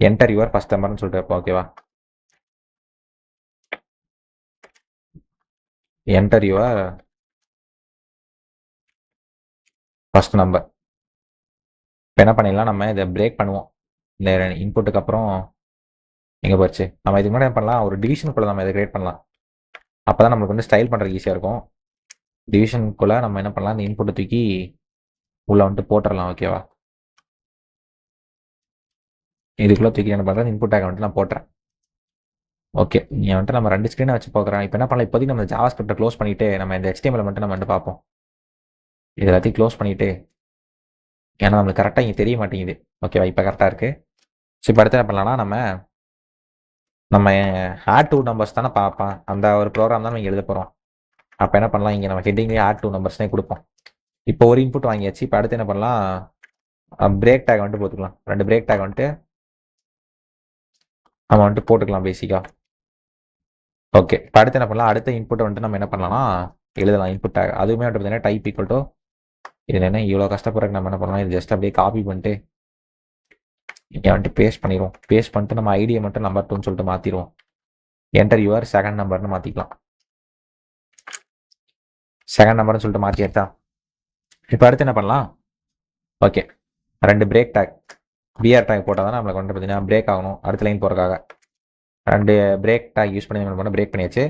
என்டர் யுவர் ஃபர்ஸ்ட் நம்பர்னு சொல்லிட்டு வைப்போம். ஓகேவா, என்டர் யுவர் ஃபர்ஸ்ட் நம்பர். இப்போ என்ன பண்ணிடலாம், நம்ம இதை பிரேக் பண்ணுவோம். இந்த இன்புட்டுக்கு அப்புறம் எங்கே போச்சு, நம்ம இதுக்கு முன்னாடி என்ன பண்ணலாம், ஒரு டிவிஷனுக்குள்ளே நம்ம இதை கிரியேட் பண்ணலாம். அப்போ தான் நம்மளுக்கு வந்து ஸ்டைல் பண்ணுறதுக்கு ஈஸியாக இருக்கும். டிவிஷனுக்குள்ளே நம்ம என்ன பண்ணலாம், இந்த இன்புட்டை தூக்கி உள்ளே வந்துட்டு போட்டுடலாம். ஓகேவா, இதுக்குள்ளே தூக்கி என்ன பண்ணுறேன், இன்புட் டேக் வந்துட்டு நான் போட்டுறேன். ஓகே, நீ வந்துட்டு நம்ம 2 ஸ்க்ரீனை வச்சு பார்க்குறோம். இப்போ என்ன பண்ணலாம், இப்போதைக்கு நம்ம ஜாவா ஸ்கிரிப்டை க்ளோஸ் பண்ணிவிட்டு நம்ம இந்த HTML மட்டும் நம்ம வந்துட்டு பார்ப்போம். இது எல்லாத்தையும் க்ளோஸ் பண்ணிவிட்டு, ஏன்னா நம்மளுக்கு கரெக்டாக இங்கே தெரிய மாட்டேங்குது. ஓகேவா, இப்போ கரெக்டாக இருக்குது. ஸோ இப்போ அடுத்து என்ன பண்ணலாம்னா நம்ம ஆட் 2 நம்பர்ஸ் தானே பார்ப்போம், அந்த ஒரு ப்ரோக்ராம் தான் நம்ம எழுத போகிறோம். அப்போ என்ன பண்ணலாம், இங்கே நம்ம ஹெட்டிங்லேயே ஆட் 2 நம்பர்ஸ்னே கொடுப்போம். இப்போ ஒரு இன்புட் வாங்கியாச்சு. இப்போ அடுத்து என்ன பண்ணலாம், பிரேக் டேக் வந்துட்டு போட்டுக்கலாம். 2 பிரேக் டேக் வந்துட்டு நம்ம வந்துட்டு போட்டுக்கலாம் பேசிக்காக. ஓகே, இப்போ அடுத்து என்ன பண்ணலாம், அடுத்த இன்புட்டை வந்துட்டு நம்ம என்ன பண்ணலாம்னா எழுதலாம் இன்புட் டேக். அதுவுமே வந்துட்டு பார்த்தீங்கன்னா டைப் ஈக்குவல் டு, இது என்ன இவ்வளோ கஷ்டப்படுறதுக்கு நம்ம என்ன பண்ணலாம், இது ஜஸ்ட் அப்படியே காப்பி பண்ணிட்டு இங்கே வந்துட்டு பேஸ்ட் பண்ணிடுவோம். பேஸ்ட் பண்ணிட்டு நம்ம ஐடியை மட்டும் நம்பர் 2ன்னு சொல்லிட்டு மாற்றிடுவோம். என்டர் யுவர் செகண்ட் நம்பர்னு மாற்றிக்கலாம். செகண்ட் நம்பர்னு சொல்லிட்டு மாற்றி எடுத்தா இப்போ அடுத்து என்ன பண்ணலாம்? Okay, 2 break tag BR tag போட்டால் தான் நம்மளுக்கு வந்து பார்த்தீங்கன்னா பிரேக் ஆகணும் அடுத்த லைன் போகிறக்காக. 2 பிரேக் டேக் யூஸ் பண்ணி நம்ம பிரேக் பண்ணியாச்சு.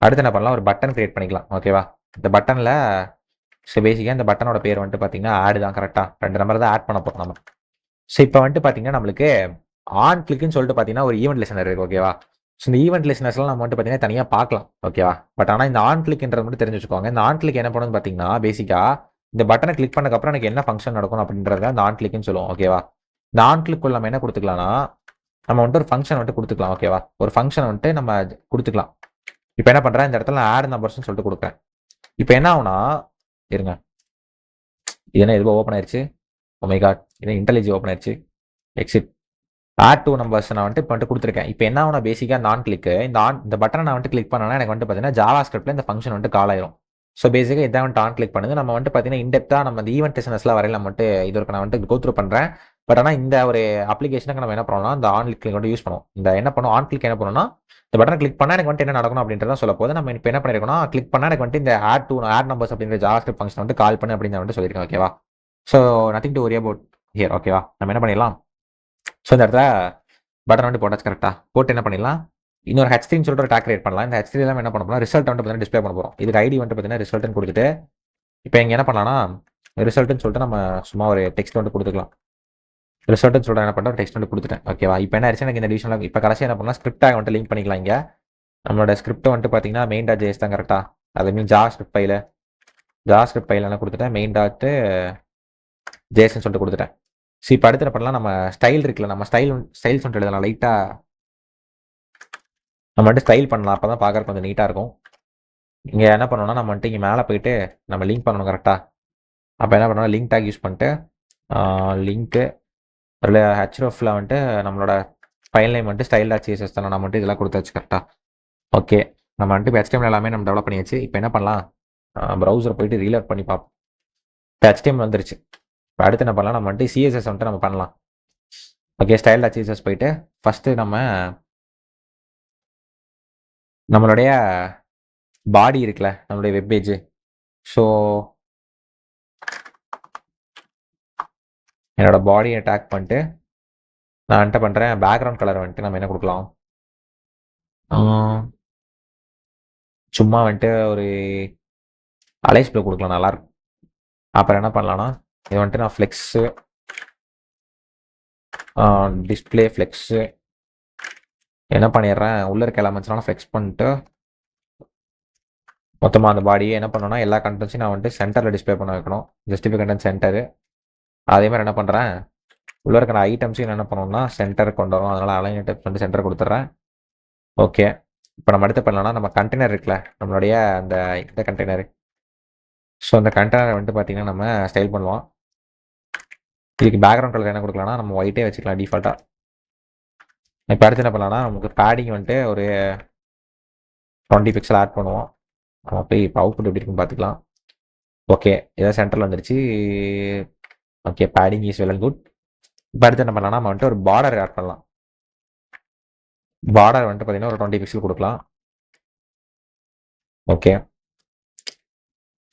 அடுத்து என்ன பண்ணலாம்? ஒரு பட்டன் கிரியேட் பண்ணிக்கலாம். ஓகேவா? இந்த பட்டனில் ஸோ பேசிக்காக இந்த பட்டனோட பேர் வந்துட்டு பார்த்தீங்கன்னா ஆடு தான். கரெக்டாக 2 நம்பர் தான் ஆட் பண்ண போகிறோம் நம்ம. ஸோ இப்போ வந்துட்டு பார்த்தீங்கன்னா நம்மளுக்கு ஆன் கிளிக்குன்னு சொல்லிட்டு பார்த்தீங்கன்னா ஒரு ஈவெண்ட் லிசனர் இருக்குது. ஓகேவா? ஸோ இந்த ஈவெண்ட் லிசனர்ஸ்லாம் நம்ம வந்துட்டு பார்த்தீங்கன்னா தனியாக பார்க்கலாம். ஓகேவா? பட் ஆனால் இந்த ஆன் கிளிக்ன்றது மட்டும் தெரிஞ்சு வச்சுக்கோங்க. இந்த ஆன் கிளிக் என்ன பண்ணுன்னு பார்த்தீங்கன்னா பேசிக்காக இந்த பட்டனை கிளிக் பண்ணக்கப்புறம் எனக்கு என்ன ஃபங்க்ஷன் நடக்கும் அப்படின்றத இந்த ஆன் கிளிக்னு சொல்லுவோம். ஓகேவா? இந்த ஆன் கிளிக் நம்ம என்ன கொடுத்துக்கலாம்னா நம்ம வந்துட்டு ஒரு ஃபங்க்ஷன் வந்துட்டு கொடுத்துக்கலாம். ஓகேவா? ஒரு ஃபங்க்ஷன் வந்துட்டு நம்ம கொடுத்துக்கலாம். இப்போ என்ன பண்ணுறேன்? இந்த இடத்துல ஆட் நம்பர்ஸ்னு சொல்லிட்டு கொடுக்குறேன். இப்போ என்ன ஆகுனா இருங்க, இது என்ன எதுவும் ஓப்பன் ஆயிடுச்சு? ஓ மை காட், இது இன்டெலிஜி ஓப்பன் ஆயிடுச்சு. எக்ஸிட். ஆட் 2 நம்பர்ஸ் நான் வந்துட்டு இப்போ வந்துட்டு கொடுத்துருக்கேன். இப்போ என்ன ஆகுனா பேசிக்காக நான் கிளிக்கு இந்த பட்டனை நான் வந்துட்டு கிளிக் பண்ணனா எனக்கு வந்துட்டு பார்த்தீங்கன்னா ஜாவா ஸ்கிரிப்ட்ல இந்த ஃபங்க்ஷன் வந்துட்டு கால் ஆயிரும். ஸோ பேசிக்காக இதான் வந்துட்டு ஆன் கிளிக் பண்ணுது. நம்ம வந்துட்டு பார்த்தீங்கன்னா இன்டெப்த்தாக நம்ம இந்த ஈவெண்ட் லிசனர்ஸ்லாம் வரையில நம்ம வந்துட்டு இது வரைக்கும் நான் வந்துட்டு கோ த்ரூ பண்ணுறேன். பட் ஆனால் இந்த ஒரு அப்ளிகேஷனுக்கு நம்ம என்ன பண்ணோம்னா இந்த ஆன் கிளிக் வந்துட்டு யூஸ் பண்ணுவோம். இந்த என்ன பண்ணுவோம்? ஆன் கிளிக் என்ன பண்ணணும்னா இந்த பட்டனை கிளிக் பண்ணால் எனக்கு வந்துட்டு என்ன நடக்கணும் அப்படின்றத சொல்ல போது நம்ம இப்போ என்ன பண்ணிருக்கோம்னா கிளிக் பண்ணால் எனக்கு வந்துட்டு இந்த ஆட் நம்பர்ஸ் அப்படின்ற ஜாவா ஸ்கிரிப்ட் ஃபங்க்ஷன் வந்துட்டு கால் பண்ணு அப்படின்னு வந்துட்டு சொல்லியிருக்கேன். ஓகேவா? So nothing to worry about here. ஓகேவா? நம்ம என்ன பண்ணிடலாம்? ஸோ இந்த இடத்துல பட்டன் வந்துட்டு போட்டாச்சு. கரெக்டாக போட்டு என்ன பண்ணிடலாம்? இன்னொரு H3 சொல்லிட்டு ஒரு டேக் கிரியேட் பண்ணலாம். இந்த H3 எல்லாம் என்ன பண்ண போறோம்? ரிசல்ட் வந்துட்டு பார்த்தீங்கன்னா டிஸ்பிளே பண்ண போகிறோம். இதுக்கு ஐடி வந்துட்டு பார்த்தீங்கன்னா ரிசல்ட்னு கொடுத்துட்டு இப்போ இங்கே என்ன பண்ணலாம்னா ரிசல்ட்னு சொல்லிட்டு நம்ம சும்மா ஒரு டெக்ஸ்ட் வந்துட்டு கொடுத்துக்கலாம். ரிசல்ட்னு சொல்லிட்டு என்ன பண்ணுறோம்? டெக்ஸ்ட் வந்துட்டு கொடுத்துட்டேன். ஓகேவா? இப்போ என்ன ஆயிடுச்சு? எனக்கு இந்த டிவிஷனில் இப்போ கடைசியாக என்ன பண்ணலாம்? ஸ்கிரிப்ட் டேக் வந்துட்டு லிங்க் பண்ணிக்கலாம். இங்கே நம்மளோட ஸ்கிரிப்ட் வந்துட்டு பார்த்தீங்கன்னா மெயின் டாட் ஜேஎஸ் தான். கரெக்டாக அது மீன் ஜாவா ஸ்கிரிப்ட் ஃபைல என்ன கொடுத்துட்டேன்? மெயின் டாட் ஜேஎஸ்ன்னு சொல்லிட்டு கொடுத்துட்டேன். ஸோ இப்போ அடுத்து என்ன பண்ணலாம்? நம்ம ஸ்டைல் இருக்குல்ல, நம்ம ஸ்டைல்ஸ் வந்துட்டு எழுதலாம். லைட்டாக நம்ம வந்துட்டு ஸ்டைல் பண்ணலாம். அப்போ தான் பார்க்குறக்கு கொஞ்சம் நீட்டாக இருக்கும். இங்கே என்ன பண்ணணும்னா நம்ம வந்துட்டு இங்கே மேலே போயிட்டு நம்ம லிங்க் பண்ணணும். கரெக்டாக அப்போ என்ன பண்ணணும்? லிங்க் டேக் யூஸ் பண்ணிட்டு லிங்க்கு அதில் ஹெச்எஃப்ல வந்துட்டு நம்மளோட ஃபைல் நேம் வந்துட்டு ஸ்டைல் டாட் சிஎஸ்எஸ் தானே நம்ம வந்துட்டு இதெல்லாம் கொடுத்தாச்சு. கரெக்டாக ஓகே, நம்ம வந்துட்டு இப்போ HTML எல்லாமே நம்ம டெவலப் பண்ணியாச்சு. இப்போ என்ன பண்ணலாம்? ப்ரௌசரை போயிட்டு ரீலோட் பண்ணி பார்ப்போம். இப்போ HTML வந்துருச்சு. இப்போ அடுத்து என்ன பண்ணலாம்? நம்ம வந்துட்டு CSS வந்துட்டு நம்ம பண்ணலாம். ஓகே, ஸ்டைல் டாட் சிஎஸ்எஸ் போயிட்டு ஃபஸ்ட்டு நம்மளுடைய பாடி இருக்குல்ல, நம்மளுடைய வெப் பேஜ். ஸோ என்னோட பாடியை டேக் பண்ணிட்டு நான் வந்துட்டு பண்ணுறேன். பேக்ரவுண்ட் கலர் வந்துட்டு நம்ம என்ன கொடுக்கலாம்? சும்மா வந்துட்டு ஒரு அலைஸ் ப்ளூ கொடுக்கலாம், நல்லாயிருக்கும். அப்புறம் என்ன பண்ணலான்னா இது வந்துட்டு நான் ஃப்ளெக்ஸு டிஸ்பிளே ஃப்ளெக்ஸு என்ன பண்ணிடுறேன்? உள்ளே இருக்க எலமெண்ட்ஸ்லாம் ஃப்ளெக்ஸ் பண்ணிட்டு மொத்தமாக அந்த பாடியை என்ன பண்ணணும்னா எல்லா கண்டென்ட்ஸையும் நான் வந்துட்டு சென்டரில் டிஸ்பிளே பண்ண வைக்கணும். Justify content centre. அதே மாதிரி என்ன பண்ணுறேன்? உள்ளே இருக்கிற ஐட்டம்ஸையும் என்ன பண்ணணும்னா சென்டர் கொண்டு வரும். அதனால் அலைன் டைப்ஸ் வந்து சென்டர் கொடுத்துட்றேன். ஓகே, இப்போ நம்ம அடுத்து பண்ணலாம்னா நம்ம கண்டெய்னர் இருக்குல்ல, நம்மளுடைய அந்த இந்த கண்டெய்னர். ஸோ அந்த கண்டெய்னர் வந்துட்டு பார்த்தீங்கன்னா நம்ம ஸ்டைல் பண்ணுவோம். இதுக்கு பேக்ரவுண்ட் கலர் என்ன கொடுக்கலாம்னா நம்ம ஒயிட்டே வச்சுக்கலாம் டிஃபால்ட்டாக. இப்போ அடுத்து என்ன பண்ணலாம்னா நமக்கு பேடிங் வந்துட்டு ஒரு 20 பிக்சல் ஆட் பண்ணுவோம். நம்ம போய் இப்போ அவுட்புட் எப்படி இருக்குன்னு பார்த்துக்கலாம். ஓகே, ஏதாவது சென்டரில் வந்துருச்சு. Okay, padding is well and good. இப்போ அடுத்து என்ன பண்ணலாம்னா நம்ம வந்துட்டு ஒரு பார்டர் ஆட் பண்ணலாம். பார்டர் வந்துட்டு பார்த்தீங்கன்னா ஒரு 20 பிக்சல் கொடுக்கலாம். ஓகே,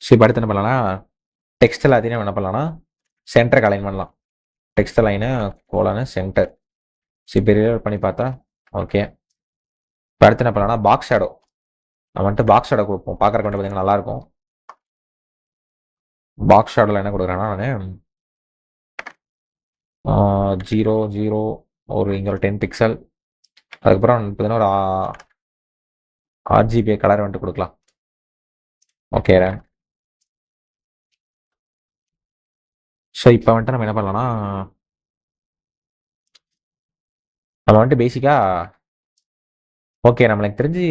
ஸோ இப்போ அடுத்து என்ன பண்ணலாம்னா டெக்ஸ்ட் எல்லாத்தையும் என்ன பண்ணலாம்னா சென்டருக்கு அலைன் பண்ணலாம். Text align colon centre. So இப்போ ரிலோட் பண்ணி பார்த்தா ஓகே. இப்போ அடுத்து என்ன பண்ணலாம்னா பாக்ஸ் ஷேடோ. நம்ம வந்துட்டு பாக்ஸ் ஷேடோ கொடுப்போம். பார்க்குறக்கு வந்து பார்த்தீங்கன்னா நல்லாயிருக்கும். பாக்ஸ் ஷேடோவில் என்ன கொடுக்குறேன்னா நான் 0 ஒரு இங்கே ஒரு 10 பிக்சல். அதுக்கப்புறம் பார்த்தீங்கன்னா ஒரு RGB கலர் வந்துட்டு கொடுக்கலாம். ஓகே, ஸோ இப்போ வந்துட்டு நம்ம என்ன பண்ணலாம்னா நம்ம வந்துட்டு பேசிக்காக ஓகே நம்மளுக்கு தெரிஞ்சு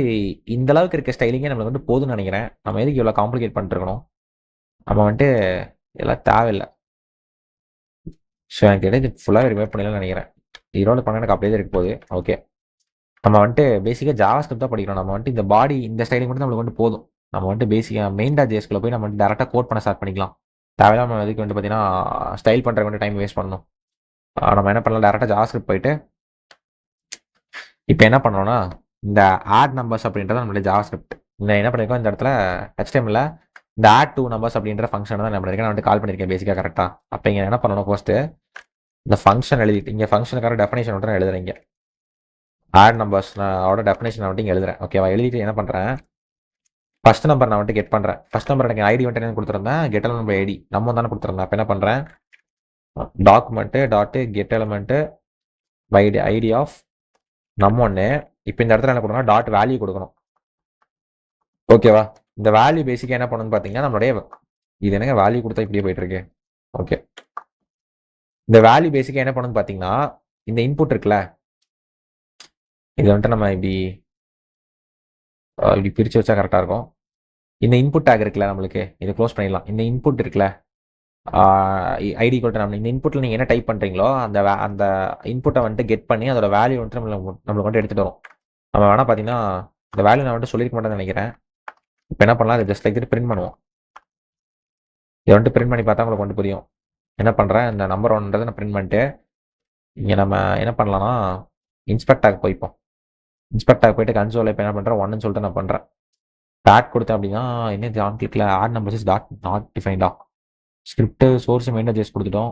இந்த அளவுக்கு இருக்க ஸ்டைலிங்கே நம்மளுக்கு வந்துட்டு போதும்னு நினைக்கிறேன். நம்ம எதுக்கு இவ்வளோ காம்ப்ளிகேட் பண்ணிட்டுருக்கணும்? நம்ம வந்துட்டு இதெல்லாம் தேவையில்லை. ஸோ எனக்கு தெரிஞ்சு ஃபுல்லாக ரிமூவ் பண்ணிடலாம்னு நினைக்கிறேன். ஈரோடு பண்ண எனக்கு அப்படியே இருக்க போகுது. ஓகே, நம்ம வந்துட்டு பேசிக்காக ஜாவா ஸ்கிரிப்ட் தான் படிக்கிறோம். நம்ம வந்துட்டு இந்த பாடி இந்த ஸ்டைலிங் மட்டும் நம்மளுக்கு வந்துட்டு போதும். நம்ம வந்துட்டு பேசிக்காக மெயின் டாட் ஜேஎஸ்குள்ளே போய் நம்ம வந்து டேரெக்டாக கோட் பண்ண ஸ்டார்ட் பண்ணிக்கலாம். தேவையில்லாம நம்ம இதுக்கு வந்துட்டு பார்த்தீங்கன்னா ஸ்டைல் பண்ணுறதுக்கு வந்துட்டு டைம் வேஸ்ட் பண்ணணும். நம்ம என்ன பண்ணலாம், டேரெக்டாக ஜாவாஸ்கிரிப்ட் போயிட்டு இப்போ என்ன பண்ணோம்னா இந்த ஆட் நம்பர்ஸ் அப்படின்றத நம்மளுடைய ஜாவாஸ்கிரிப்ட் இந்த என்ன பண்ணியிருக்கோம் இந்த இடத்துல HTML இந்த ஆட் டூ நம்பர்ஸ் அப்படின்ற ஃபங்க்ஷன் தான் நான் பண்ணியிருக்கேன். நான் வந்து கால் பண்ணியிருக்கேன் பேசிக்காக கரெக்டாக. அப்போ இங்கே என்ன பண்ணணும், ஃபர்ஸ்ட்டு இந்த ஃபங்க்ஷன் எழுதிட்டு இங்கே ஃபங்க்ஷனுக்கான டெஃபினேஷன் மட்டும் நான் எழுதுறேன். இங்கே ஆட் நம்பர்ஸ் நான் டெஃபினேஷன் நான் வந்துட்டு இங்கே எழுதுறேன். ஓகேவா, எழுதிட்டு என்ன பண்ணுறேன், ஃபர்ஸ்ட் நம்பர் நான் வந்துட்டு கெட் பண்ணுறேன். ஃபர்ஸ்ட் நம்பர் எனக்கு ஐடி வந்துட்டு என்ன கொடுத்துருந்தேன், கெட் எலமெண்ட் பை ஐடி நம்ம தானே கொடுத்துருந்தேன். அப்போ என்ன பண்ணுறேன், document dot get element by ID of நம்ம ஒன்று. இப்போ இந்த இடத்துல என்ன கொடுக்கணும், டாட் வேல்யூ கொடுக்கணும். ஓகேவா, இந்த வேல்யூ பேசிக்காக என்ன பண்ணணும்னு பார்த்தீங்கன்னா நம்மளுடைய இது என்னங்க வேல்யூ கொடுத்தா இப்படியே போயிட்டு இருக்கு. ஓகே, இந்த வேல்யூ பேசிக்காக என்ன பண்ணணும்னு பார்த்தீங்கன்னா இந்த இன்புட் இருக்குல்ல, இது வந்துட்டு நம்ம இப்படி பிரித்து வச்சா கரெக்டாக இருக்கும். இந்த இன்புட் டேக் இருக்குல்ல, நம்மளுக்கு இதை க்ளோஸ் பண்ணிடலாம். இந்த இன்புட் இருக்குல்ல ஐடி கொடுத்து நம்ம இந்த இன்புட்டில் நீங்கள் என்ன டைப் பண்ணுறீங்களோ அந்த இன்புட்டை வந்துட்டு கெட் பண்ணி அதோட வேல்யூ வந்துட்டு நம்மளுக்கு வந்துட்டு எடுத்துகிட்டு வரும். நம்ம வேணால் பார்த்தீங்கன்னா இந்த வேல்யூ நான் வந்துட்டு சொல்லியிருக்க மாட்டேன்னு நினைக்கிறேன். இப்போ என்ன பண்ணலாம், அதை ஜஸ்ட் லைக் பிரிண்ட் பண்ணுவோம். இதை வந்துட்டு பிரிண்ட் பண்ணி பார்த்தா உங்களுக்கு வந்து புரியும். என்ன பண்ணுறேன், இந்த நம்பர் ஒன்றதை நான் பிரிண்ட் பண்ணிட்டு இங்கே நம்ம என்ன பண்ணலாம்னா இன்ஸ்பெக்ட் ஆக போய்ப்போம். இன்ஸ்பெக்ட் ஆக போயிட்டு கன்சோலில் இப்போ என்ன பண்ணுறேன், ஒன்னு சொல்லிட்டு நான் பண்ணுறேன். டாட் கொடுத்தேன் அப்படின்னா என்ன ஆன் கிளிக்கில் ஆட் நம்பர்ஸ் இஸ் நாட் டிஃபைன்டா. ஸ்கிரிப்ட் சோர்ஸ் மெயின் ஜஸ்ட் கொடுத்துட்டோம்.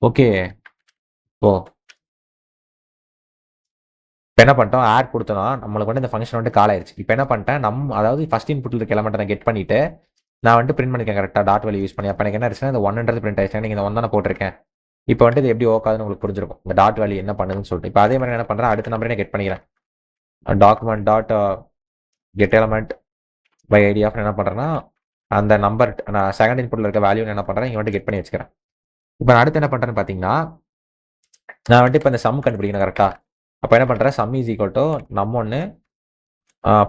ஓகே, இப்போ என்ன பண்ணிட்டோம், ஆட் கொடுத்தோம்னா நம்மளுக்கு வந்து இந்த ஃபங்க்ஷன் வந்துட்டு கால் ஆயிடுச்சு. இப்போ என்ன பண்ணிட்டேன், அதாவது ஃபர்ஸ்ட் இன்புட்டில் இருக்க எலமெண்ட்டை நான் கெட் பண்ணிட்டு நான் வந்துட்டு பிரிண்ட் பண்ணிக்கேன் கரெக்டாக டாட் வேல்யூ யூஸ் பண்ணி. அப்போ எனக்கு என்ன ஆச்சுன்னா இந்த ஒன்ன்றது பிரிண்ட் ஆயிடுச்சு. நீங்கள் இந்த ஒன் தானே போட்டிருக்கேன். இப்போ வந்துட்டு இது எப்படி ஓக்காதுன்னு உங்களுக்கு புரிஞ்சிருக்கும், இந்த டாட் வேல்யூ என்ன பண்ணுதுன்னு சொல்லிட்டு. இப்போ அதே மாதிரி என்ன பண்ணுறேன், அடுத்த நம்பரே நான் கெட் பண்ணிக்கிறேன். Document dot get element by ID of என்ன பண்ணுறேன்னா அந்த நம்பர் நான் செகண்ட் இன்புட்டில் இருக்க வேல்யூ என்ன பண்ணுறேன் இங்கே வந்துட்டு கெட் பண்ணி வச்சுக்கிறேன். இப்போ நான் அடுத்து என்ன பண்ணுறேன்னு பார்த்தீங்கன்னா நான் வந்துட்டு இப்போ இந்த சம் கண்டுபிடிக்கணும் கரெக்டாக. அப்போ என்ன பண்ணுறேன், சம் இஸ் ஈக்குவல் டு நம் ஒன்று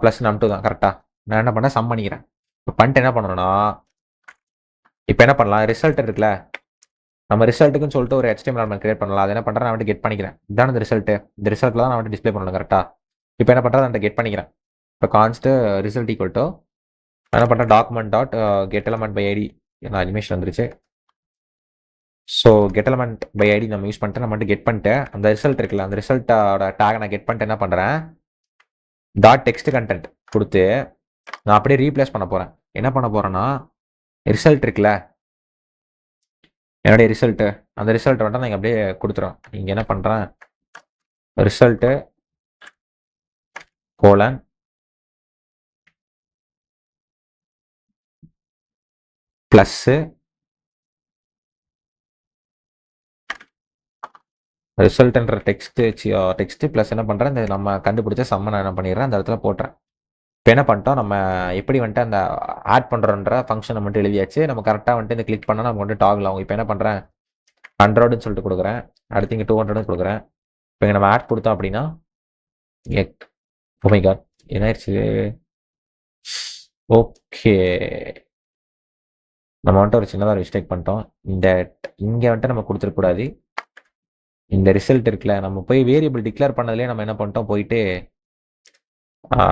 ப்ளஸ் நம் டூ தான் கரெக்டாக. நான் என்ன பண்ணேன், சம் பண்ணிக்கிறேன். இப்போ பண்ணிட்டு என்ன பண்ணணும்னா இப்போ என்ன பண்ணலாம், ரிசல்ட் இருக்குல்ல, நம்ம ரிசல்ட்டுக்குன்னு சொல்லிட்டு ஒரு HTML எலமெண்ட் கிரியேட் பண்ணலாம். அது என்ன பண்ணுறேன், நான் வந்துட்டு கெட் பண்ணிக்கிறேன். இதான இந்த ரிசல்ட்டு, இந்த ரிசல்ட்டில் தான் நான் வந்துட்டு டிஸ்பிளே பண்ணணும் கரெக்டாக. இப்போ என்ன பண்ணுறேன், நான் கெட் பண்ணிக்கிறேன். இப்போ கான்ஸ்ட் ரிசல்ட் ஈக்குவல் டு என்ன பண்ணுறேன், document dot get element by ID நான் அனிமேஷன் வந்துருச்சு. So get element by ID நம்ம யூஸ் பண்ணிட்டு நம்ம கெட் பண்ணிட்டு அந்த ரிசல்ட் இருக்குல்ல, அந்த ரிசல்ட்டோட டேக் நான் கெட் பண்ணிட்டு என்ன பண்ணுறேன், டாட் டெக்ஸ்ட் கண்டென்ட் கொடுத்து நான் அப்படியே ரீப்ளேஸ் பண்ண போகிறேன். என்ன பண்ண போகிறேன்னா ரிசல்ட் இருக்குல்ல, என்னுடைய ரிசல்ட்டு, அந்த ரிசல்ட் வந்துட்டு நான் அப்படியே கொடுத்துருவேன். இங்கே என்ன பண்ணுறேன், ரிசல்ட்டு கோலன் ப்ளஸ்ஸு ரிசல்ட்ன்ற டெக்ஸ்ட் ப்ளஸ் என்ன பண்ணுறேன், இந்த நம்ம கண்டுபிடிச்ச சம்ம நான் என்ன பண்ணிடுறேன் அந்த இடத்துல போட்டுறேன். இப்போ என்ன பண்ணிட்டோம், நம்ம எப்படி வந்துட்டு அந்த ஆட் பண்ணுறோன்ற ஃபங்க்ஷனை மட்டும் எழுதியாச்சு. நம்ம கரெக்டாக வந்துட்டு இந்த கிளிக் பண்ணால் நம்ம வந்துட்டு டாகில் ஆகும். இப்போ என்ன பண்ணுறேன், 100ன்னு சொல்லிட்டு கொடுக்குறேன். அடுத்து இங்கே 200ன்னு கொடுக்குறேன். இப்போ இங்கே நம்ம ஆட் கொடுத்தோம் அப்படின்னா ஓ மை காட் என்ன ஆயிடுச்சு. ஓகே, நம்ம வந்துட்டு ஒரு சின்னதாக ஒரு மிஸ்டேக் பண்ணிட்டோம். இங்கே வந்துட்டு நம்ம கொடுத்துருக்கூடாது. இந்த ரிசல்ட் இருக்குல்ல, நம்ம போய் வேரியபிள் டிக்ளேர் பண்ணதுலேயே நம்ம என்ன பண்ணிட்டோம், போயிட்டு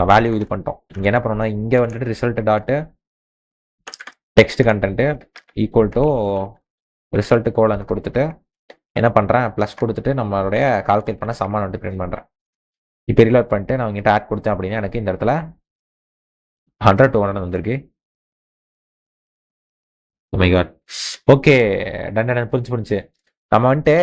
வேல்யூ இது பண்ணிட்டோம். இங்கே என்ன பண்ணோம்னா இங்கே வந்துட்டு result dot text content equal to result colon கொடுத்துட்டு என்ன பண்ணுறேன், ப்ளஸ் கொடுத்துட்டு நம்மளுடைய கால்குலேட் பண்ண சம்மான் வந்துட்டு பிரிண்ட் பண்ணுறேன். இப்போ ரீலோட் பண்ணிட்டு நான் இங்கிட்ட ஆட் கொடுத்தேன் அப்படின்னா எனக்கு இந்த இடத்துல 100 200 வந்திருக்கு. Oh my god. Okay, done புரிஞ்சு நம்ம வந்துட்டு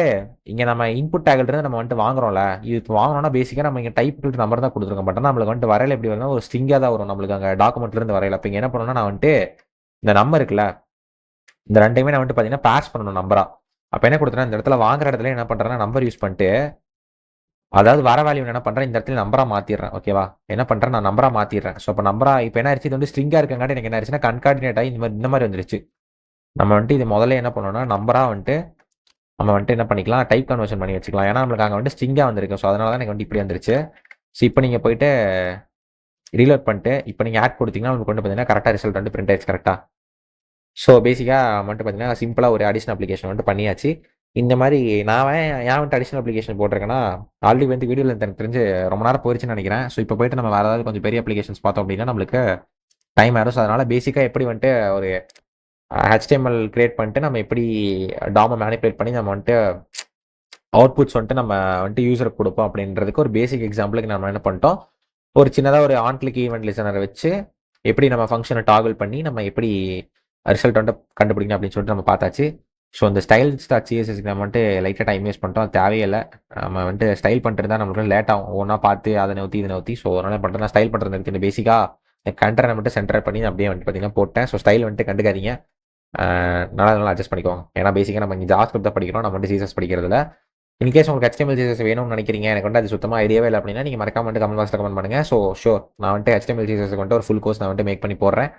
இங்கே நம்ம இன்புட் டேக்லேருந்து நம்ம வந்துட்டு வாங்குறோம்ல, இது வாங்கினோம்னா பேசிக்காக நம்ம இங்கே டைப் நம்பர் தான் கொடுத்துருக்கோம். பட் நம்மளுக்கு வந்துட்டு வரையில எப்படி வரும்னா ஒரு ஸ்ட்ரிங்காக தான் வரும் நம்மளுக்கு அங்கே டாக்குமெண்ட்லேருந்து வரையில. அப்போ இங்கே என்ன பண்ணணும்னா நான் வந்துட்டு இந்த நம்பர் இருக்குல்ல, இந்த ரெண்டையுமே நான் வந்துட்டு பார்த்தீங்கன்னா பாஸ் பண்ணணும் நம்பரா. அப்போ என்ன கொடுத்தேன்னா இந்த இடத்துல வாங்குற இடத்துல என்ன பண்ணுறேன்னா நம்பர் யூஸ் பண்ணிட்டு அதாவது வர வேல்யூ என்ன பண்ணுறேன் இந்த இடத்துல நம்பராக மாற்றிடுறேன். ஓகேவா, என்ன பண்ணுறேன் நான் நம்பராக மாற்றிடுறேன். ஸோ இப்போ நம்பராக இப்போ என்ன ஆயிடுச்சு, இது வந்து ஸ்ட்ரிங்காக இருக்கங்காட்டி எனக்கு என்ன ஆயிடுச்சுன்னா கன்கார்டினேட் ஆகி இந்த மாதிரி வந்துருச்சு. நம்ம வந்துட்டு இது முதல்ல என்ன பண்ணோம்னா நம்பராக வந்துட்டு நம்ம வந்துட்டு என்ன பண்ணிக்கலாம், டைப் கன்வர்ஷன் பண்ணி வச்சுக்கலாம். ஏன்னா நம்மளுக்கு அங்கே வந்துட்டு ஸ்ட்ரிங்காக வந்திருக்கு. ஸோ அதனால தான் எனக்கு வந்துட்டு இப்படி வந்துருச்சு. ஸோ இப்போ நீங்கள் போயிட்டு ரீலோட் பண்ணிட்டு இப்போ நீங்கள் ஆட் கொடுத்தீங்கன்னா உங்களுக்கு வந்து பார்த்தீங்கன்னா கரெக்டாக ரிசல்ட் வந்து பிரிண்ட் ஆயிடுச்சு கரெக்டாக. ஸோ பேசிக்காக வந்துட்டு பார்த்தீங்கன்னா சிம்பிளாக ஒரு அடிஷனல் அப்ளிகேஷன் வந்துட்டு பண்ணியாச்சு. இந்த மாதிரி நான் ஏன் வந்துட்டு அடிஷனல் அப்ளிகேஷன் போட்டிருக்கேன்னா ஆல்ரெடி வந்து வீடியோவில் எனக்கு தெரிஞ்சு ரொம்ப நேரம் போயிடுச்சுன்னு நினைக்கிறேன். ஸோ இப்போ போயிட்டு நம்ம வேறு ஏதாவது கொஞ்சம் பெரிய அப்ளிகேஷன்ஸ் பார்த்தோம் அப்படின்னா நம்மளுக்கு டைம் ஆயிடும். ஸோ அதனால் பேசிக்காக எப்படி வந்துட்டு ஒரு HTML கிரியேட் பண்ணிட்டு நம்ம எப்படி டாமை மேனிபுலேட் பண்ணி நம்ம வந்துட்டு அவுட்புட்ஸ் வந்துட்டு நம்ம வந்துட்டு யூசருக்கு கொடுப்போம் அப்படின்றதுக்கு ஒரு பேசிக் எக்ஸாம்பிளுக்கு நம்ம என்ன பண்ணிட்டோம், ஒரு சின்னதாக ஒரு ஆன் கிளிக் ஈவெண்ட் லிசனரை வச்சு எப்படி நம்ம ஃபங்க்ஷனை டாகிள் பண்ணி நம்ம எப்படி ரிசல்ட் வந்துட்டு கண்டுபிடிக்கணும் அப்படின்னு சொல்லிட்டு நம்ம பார்த்தாச்சு. ஸோ இந்த ஸ்டைல் ஸ்டார் சிஎஸ்எஸ்க்கு நம்ம வந்துட்டு லைட்டாக டைம் வேஸ்ட் பண்ணிட்டோம், அது தேவையில்லை. நம்ம வந்துட்டு ஸ்டைல் பண்ணிட்டு தான் நம்மளுக்கு லேட் ஆகும், ஒன்றா பார்த்து அதை நோத்தி இதை நோத்தி. ஸோ அதனால் பண்ணுறேன், நான் ஸ்டைல் பண்ணுறது இருக்குது. பேசிக்காக கண்டரை மட்டும் சென்டர் பண்ணி அப்படியே வந்துட்டு பார்த்தீங்கன்னா போட்டேன். ஸோ ஸ்டைல் வந்துட்டு கண்டுக்காதீங்க, நல்லா அட்ஜஸ்ட் பண்ணிக்கோங்க. ஏன்னா பேசிக்காக நம்ம இங்கே ஜாவாஸ்கிரிப்ட் தான் படிக்கிறோம், நம்ம வந்து சிஎஸ்எஸ் படிக்கிறதுல. இன்கேஸ் உங்களுக்கு HTML CSS வேணும்னு நினைக்கிறீங்க, எனக்கு வந்து அது சுத்தமாக ஐடியாவே இல்லை அப்படின்னா, நீங்கள் மறக்காம வந்துட்டு கமெண்ட் பாக்ஸில் கமெண்ட் பண்ணுங்கள். ஸோ ஷோர், நான் வந்துட்டு HTML CSS வந்துட்டு ஒரு ஃபுல் கோர்ஸ் நான் வந்துட்டு மேக் பண்ணி போடுறேன்.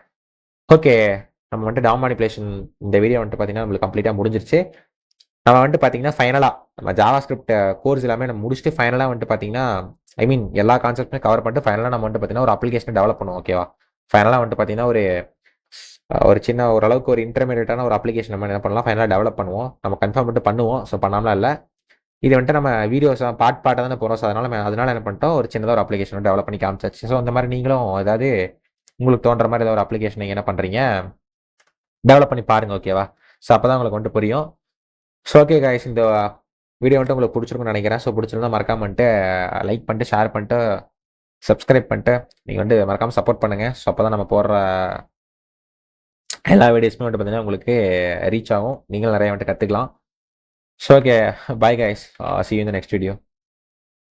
ஓகே, நம்ம வந்துட்டு DOM மேனிபுலேஷன் இந்த வீடியோ வந்துட்டு பார்த்தீங்கன்னா நம்மளுக்கு கம்ப்ளீட்டாக முடிஞ்சிருச்சு. நம்ம வந்துட்டு பார்த்தீங்கன்னா ஃபைனலாக நம்ம ஜாவாஸ்கிரிப்ட் கோர்ஸ் எல்லாமே நம்ம முடிச்சுட்டு ஃபைனலாக வந்துட்டு பார்த்தீங்கன்னா எல்லா கான்செப்ட்டுமே கவர் பண்ணிட்டு ஃபைனலாக நம்ம வந்துட்டு பார்த்தீங்கன்னா ஒரு அப்ளிகேஷன் டெவலப் பண்ணுவோம். ஓகேவா? ஃபைனலாக வந்துட்டு பார்த்தீங்கன்னா ஒரு சின்ன ஓரளவுக்கு ஒரு இன்டர்மீடியட்டான ஒரு அப்ளிகேஷன் நம்ம என்ன பண்ணலாம், ஃபைனலாக டெவலப் பண்ணுவோம். நம்ம கன்ஃபார்ம் பண்ணிட்டு பண்ணுவோம். ஸோ பண்ணாமலாம் இல்லை, இது வந்துட்டு நம்ம வீடியோஸ் பார்ட்டாக தானே போகிறோம். ஸோ அதனால என்ன பண்ணிட்டோம், ஒரு சின்னதாக ஒரு அப்ளிகேஷன் டெவலப் பண்ணி காமிச்சாச்சு. ஸோ அந்த மாதிரி நீங்களும் ஏதாவது உங்களுக்கு தோன்ற மாதிரி ஏதாவது ஒரு அப்ளிகேஷன் நீங்கள் என்ன பண்ணுறீங்க, டெவலப் பண்ணி பாருங்க. ஓகேவா? ஸோ அப்போ தான் உங்களுக்கு வந்துட்டு புரியும். ஸோ ஓகே கைஸ், இந்த வீடியோ வந்துட்டு உங்களுக்கு பிடிச்சிருக்குன்னு நினைக்கிறேன். ஸோ பிடிச்சிருந்தா மறக்காம வந்துட்டு லைக் பண்ணிட்டு, ஷேர் பண்ணிட்டு, சப்ஸ்கிரைப் பண்ணிட்டு நீங்கள் வந்து மறக்காமல் சப்போர்ட் பண்ணுங்கள். ஸோ அப்போ தான் நம்ம போடுற எல்லா வீடியோஸுமே வந்துட்டு பார்த்தீங்கன்னா உங்களுக்கு ரீச் ஆகும், நீங்களும் நிறைய வந்துட்டு கற்றுக்கலாம். So okay, bye guys, see you in the next video.